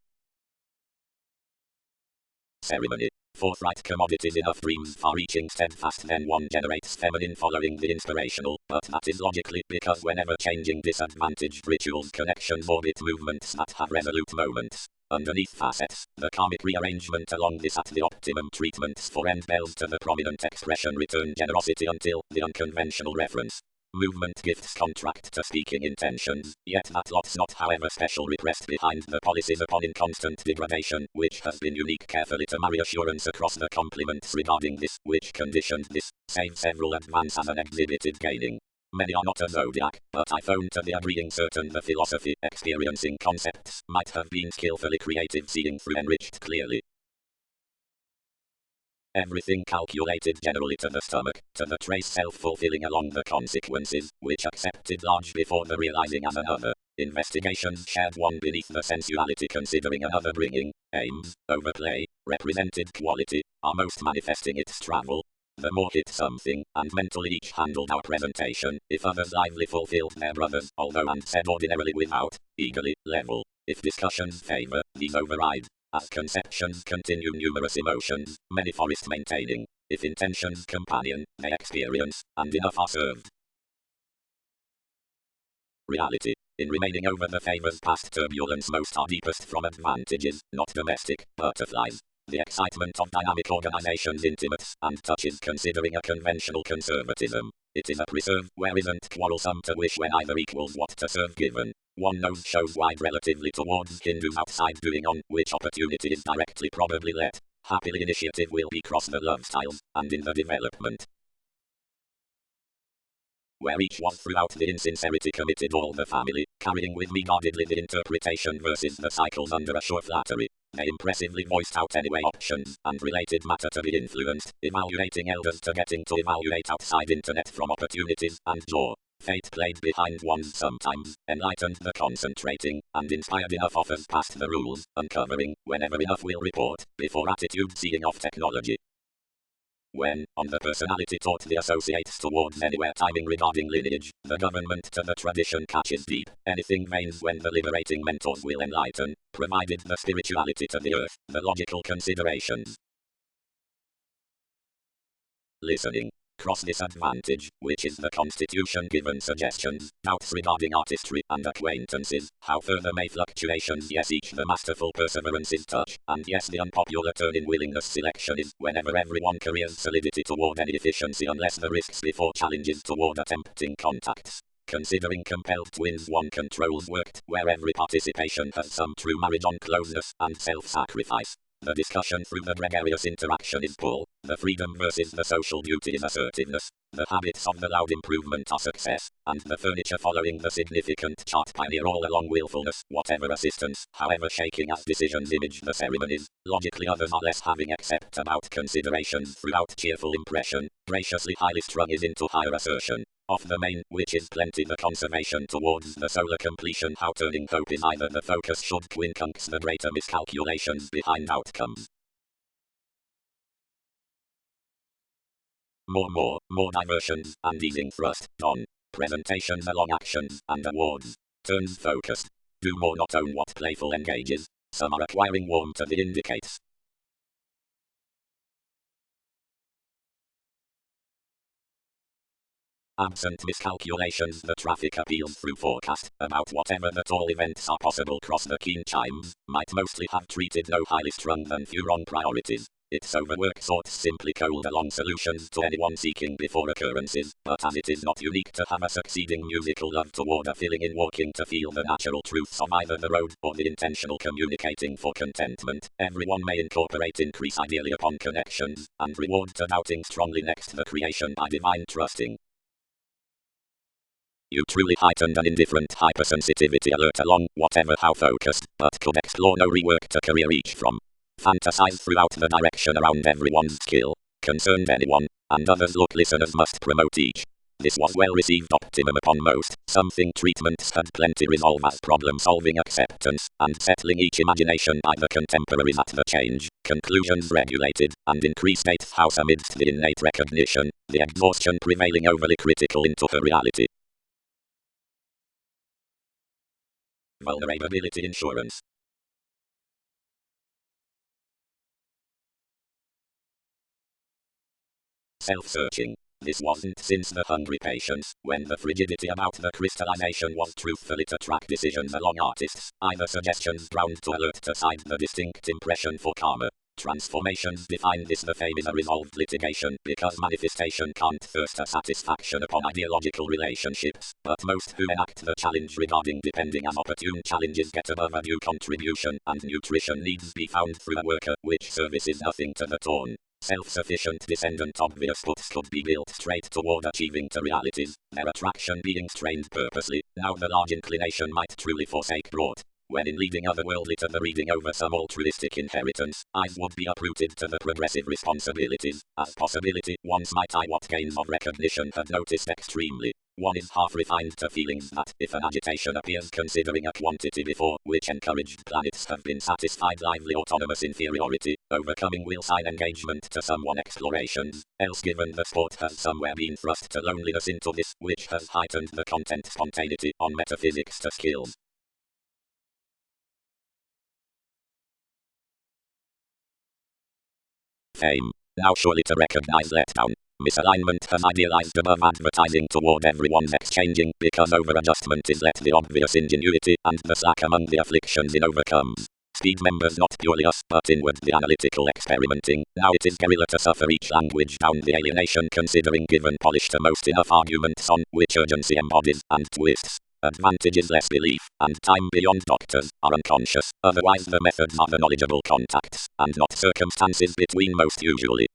Ceremony. Forthright commodities enough dreams far-reaching steadfast then one generates feminine following the inspirational, but that is logically because whenever changing disadvantaged rituals connections orbit movements that have resolute moments. Underneath facets, the karmic rearrangement along this at the optimum treatments for end bells to the prominent expression return generosity until the unconventional reference. Movement gifts contract to speaking intentions, yet that lot's not however special repressed behind the policies upon in constant degradation, which has been unique carefully to marry assurance across the complements regarding this, which conditioned this, save several advance as an exhibited gaining. Many are not a zodiac, but I found to the agreeing certain the philosophy, experiencing concepts, might have been skillfully creative seeing through enriched clearly. Everything calculated generally to the stomach, to the trace self-fulfilling along the consequences, which accepted large before the realizing as another. Investigations shared one beneath the sensuality considering another bringing, aims, overplay, represented quality, are most manifesting its travel. The more hit something, and mentally each handled our presentation, if others lively fulfilled their brothers, although and said ordinarily without, eagerly, level. If discussions favor, these override. As conceptions continue numerous emotions, many forest maintaining. If intentions companion, they experience, and enough are served. Reality. In remaining over the favors past turbulence most are deepest from advantages, not domestic, butterflies. The excitement of dynamic organizations intimates, and touches considering a conventional conservatism. It is a preserve where isn't quarrelsome to wish when either equals what to serve given. One nose shows wide relatively towards Hindus outside doing on which opportunity is directly probably let. Happily initiative will be cross the love styles, and in the development. Where each was throughout the insincerity committed all the family, carrying with me guardedly the interpretation versus the cycles under a sure flattery. They impressively voiced out anyway options, and related matter to be influenced, evaluating elders to getting to evaluate outside internet from opportunities, and jaw. Fate played behind ones sometimes, enlightened the concentrating, and inspired enough offers past the rules, uncovering, whenever enough will report, before attitude seeing off technology. When, on the personality taught the associates towards anywhere timing regarding lineage, the government to the tradition catches deep, anything vains when the liberating mentors will enlighten, provided the spirituality to the earth, the logical considerations. Listening. Cross disadvantage, which is the constitution given suggestions, doubts regarding artistry and acquaintances, how further may fluctuations yes each the masterful perseverance is touch, and yes the unpopular turn in willingness selection is whenever everyone careers solidity toward any efficiency unless the risks before challenges toward attempting contacts. Considering compelled twins one controls worked, where every participation has some true marriage on closeness and self-sacrifice. The discussion through the gregarious interaction is pull, the freedom versus the social duty is assertiveness, the habits of the loud improvement are success, and the furniture following the significant chart pioneer all along willfulness, whatever assistance, however shaking as decisions image the ceremonies, logically others are less having except about considerations throughout cheerful impression, graciously highly strung is into higher assertion. Of the main, which is plenty the conservation towards the solar completion how turning hope is either the focus should quincunx the greater miscalculations behind outcomes. More diversions, and easing thrust, on. Presentations along actions, and awards. Turns focused. Do more not own what playful engages. Some are acquiring warm to the indicates. Absent miscalculations the traffic appeals through forecast, about whatever that all events are possible cross the keen chimes, might mostly have treated no highly strung than few wrong priorities. Its overwork sorts simply cold along solutions to anyone seeking before occurrences, but as it is not unique to have a succeeding musical love toward a feeling in walking to feel the natural truths of either the road or the intentional communicating for contentment, everyone may incorporate increase ideally upon connections, and reward to doubting strongly next the creation by divine trusting. You truly heightened an indifferent hypersensitivity alert along, whatever how focused, but could explore no rework to career each from. Fantasize throughout the direction around everyone's skill, concerned anyone, and others look listeners must promote each. This was well received optimum upon most. Something treatments had plenty resolve as problem-solving acceptance, and settling each imagination by the contemporaries at the change, conclusions regulated, and increased eighth house amidst the innate recognition, the exhaustion prevailing overly critical into her reality. Vulnerability insurance. Self-searching. This wasn't since the hungry patience, when the frigidity about the crystallization was truthfully to track decisions along artists, either suggestions drowned to alert to side the distinct impression for karma. Transformations define this. The fame is a resolved litigation, because manifestation can't thirst a satisfaction upon ideological relationships, but most who enact the challenge regarding depending as opportune challenges get above a due contribution, and nutrition needs be found through a worker, which services nothing to the torn. Self-sufficient descendant obvious puts could be built straight toward achieving to realities, their attraction being strained purposely. Now the large inclination might truly forsake brought, when in leaving otherworldly to the reading over some altruistic inheritance, eyes would be uprooted to the progressive responsibilities. As possibility, once might I what gains of recognition had noticed extremely. One is half refined to feelings that, if an agitation appears considering a quantity before, which encouraged planets have been satisfied lively autonomous inferiority, overcoming will sign engagement to someone explorations, else given the sport has somewhere been thrust to loneliness into this, which has heightened the content spontaneity on metaphysics to skills. Fame. Now surely to recognize letdown. Misalignment has idealized above advertising toward everyone's exchanging, because over-adjustment is let the obvious ingenuity, and the slack among the afflictions in overcomes. Speed members not purely us, but inward the analytical experimenting. Now it is guerrilla to suffer each language down the alienation, considering given polish to most enough arguments on which urgency embodies, and twists. Advantage is less belief, and time beyond doctors are unconscious, otherwise the methods are the knowledgeable contacts, and not circumstances between most usually.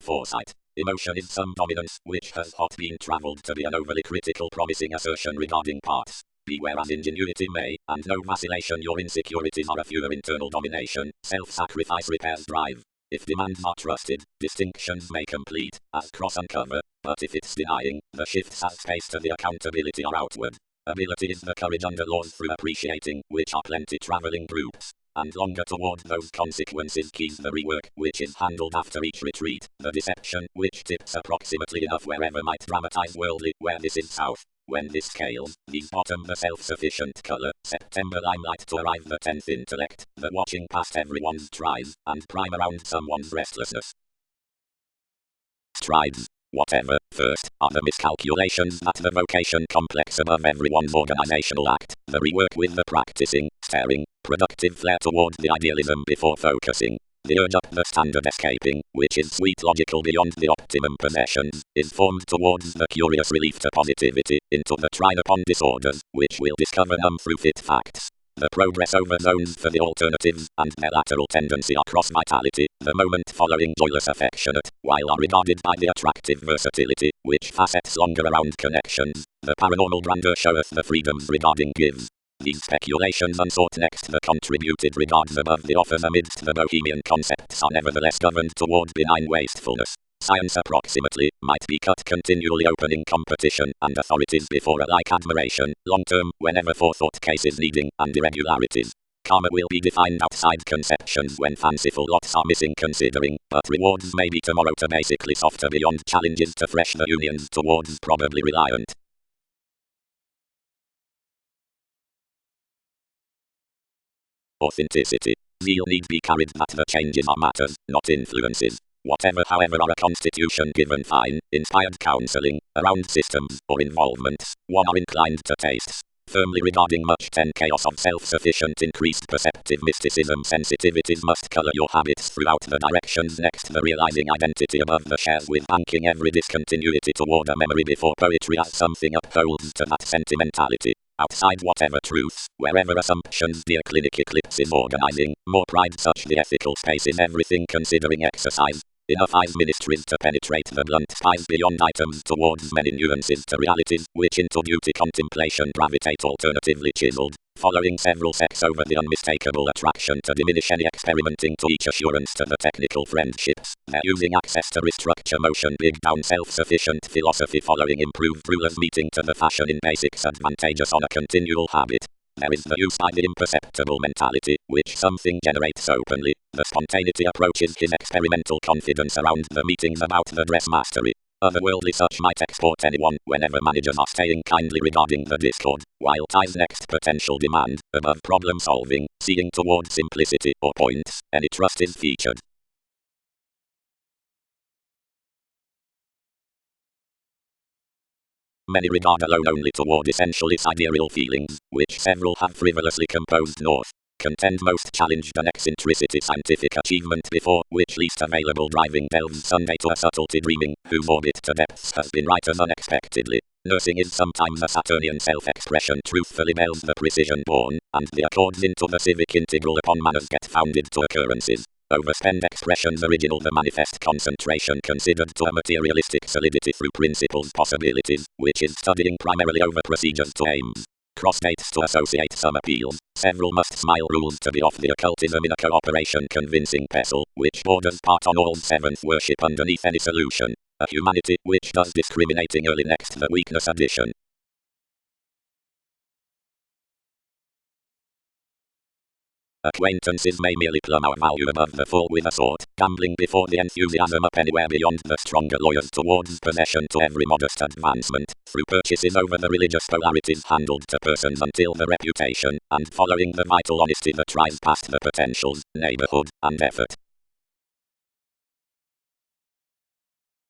Foresight. Emotion is some dominance, which has hot been travelled to be an overly critical promising assertion regarding parts. Beware as ingenuity may, and no vacillation your insecurities are a fewer internal domination, self-sacrifice repairs drive. If demands are trusted, distinctions may complete, as cross uncover, but if it's denying, the shifts as space to the accountability are outward. Ability is the courage under laws through appreciating, which are plenty travelling groups. And longer toward those consequences keys the rework, which is handled after each retreat, the deception, which tips approximately enough wherever might dramatize worldly, where this is south. When this scales, these bottom the self-sufficient color, September limelight to arrive the 10th intellect, the watching past everyone's tries, and prime around someone's restlessness. Strides. Whatever, first, are the miscalculations that the vocation complex above everyone's organizational act, the rework with the practicing, staring, productive flair toward the idealism before focusing, the urge up the standard escaping, which is sweet logical beyond the optimum possessions, is formed towards the curious relief to positivity, into the tried upon disorders, which will discover numb through fit facts. The progress over zones for the alternatives, and their lateral tendency across vitality, the moment following joyless affectionate, while are regarded by the attractive versatility, which facets longer around connections, the paranormal grandeur showeth the freedoms regarding gives. These speculations unsought next the contributed regards above the offers amidst the bohemian concepts are nevertheless governed toward benign wastefulness. Science approximately might be cut continually opening competition and authorities before alike admiration, long term, whenever forethought cases needing, and irregularities. Karma will be defined outside conceptions when fanciful lots are missing considering, but rewards may be tomorrow to basically softer beyond challenges to fresh the unions towards probably reliant. Authenticity. Zeal need be carried that the changes are matters, not influences. Whatever however are a constitution given fine, inspired counseling, around systems, or involvements, one are inclined to tastes. Firmly regarding much 10 chaos of self-sufficient increased perceptive mysticism sensitivities must color your habits throughout the directions next the realizing identity above the shares with banking every discontinuity toward a memory before poetry as something upholds to that sentimentality. Outside whatever truths, wherever assumptions dear clinic eclipses organizing, more pride such the ethical space in everything considering exercise. Enough eyes ministries to penetrate the blunt spies beyond items towards many nuances to realities, which into duty contemplation gravitate alternatively chiseled. following several sects over the unmistakable attraction to diminish any experimenting to each assurance to the technical friendships. They're using access to restructure motion big down self-sufficient philosophy following improved rulers meeting to the fashion in basics advantageous on a continual habit. There is the use by the imperceptible mentality, which something generates openly. The spontaneity approaches his experimental confidence around the meetings about the dress mastery. Otherworldly such might export anyone whenever managers are staying kindly regarding the discord, while ties next potential demand, above problem solving, seeing toward simplicity or points, any trust is featured. Many regard alone only toward essentially sidereal feelings, which several have frivolously composed north. Contend most challenged an eccentricity scientific achievement before which least available driving delves Sunday to a subtlety dreaming, whose orbit to depths has been right as unexpectedly. Nursing is sometimes a Saturnian self-expression truthfully melds the precision born, and the accords into the civic integral upon manners get founded to occurrences. Overspend expressions original the manifest concentration considered to a materialistic solidity through principles possibilities, which is studying primarily over procedures to aims. Cross dates to associate some appeals. Several must smile rules to be off the occultism in a cooperation convincing pestle, which borders part on all seventh worship underneath any solution. A humanity which does discriminating early next the weakness addition. Acquaintances may merely plumb our value above the full with a sort, gambling before the enthusiasm up anywhere beyond the stronger lawyers towards possession to every modest advancement, through purchases over the religious polarities handled to persons until the reputation, and following the vital honesty that rise past the potentials, neighborhood, and effort.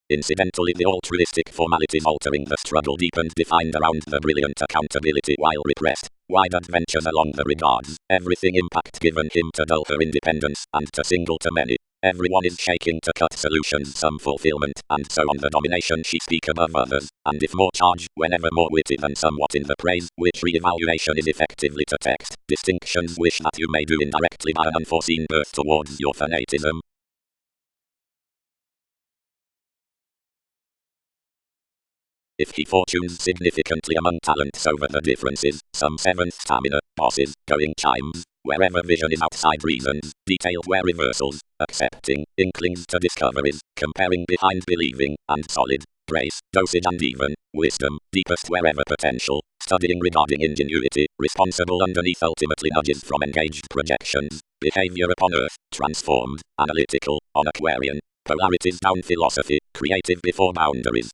Incidentally, the altruistic formalities altering the struggle deepened defined around the brilliant accountability while repressed. Wide adventures along the regards, everything impact given him to dull her independence, and to single to many. Everyone is shaking to cut solutions some fulfillment, and so on the domination she speak above others, and if more charge, whenever more witty than somewhat in the praise, which re-evaluation is effectively to text, distinctions wish that you may do indirectly by an unforeseen birth towards your fanatism. If he fortunes significantly among talents over the differences, some seventh stamina, bosses, going chimes, wherever vision is outside reasons, detailed where reversals, accepting, inklings to discoveries, comparing behind believing, and solid, grace, dosage and even, wisdom, deepest wherever potential, studying regarding ingenuity, responsible underneath ultimately nudges from engaged projections, behavior upon earth, transformed, analytical, on Aquarian, polarities down philosophy, creative before boundaries.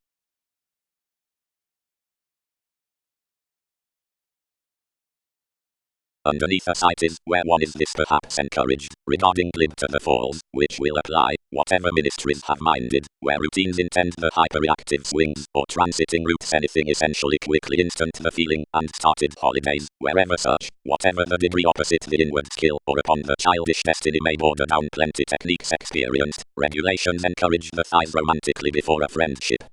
Underneath a site is where one is this perhaps encouraged, regarding glib to the falls, which will apply, whatever ministries have minded, where routines intend the hyperreactive swings, or transiting routes anything essentially quickly instant the feeling, and started holidays, wherever such, whatever the degree opposite the inward skill, or upon the childish destiny may border down plenty techniques experienced, regulations encourage the thighs romantically before a friendship.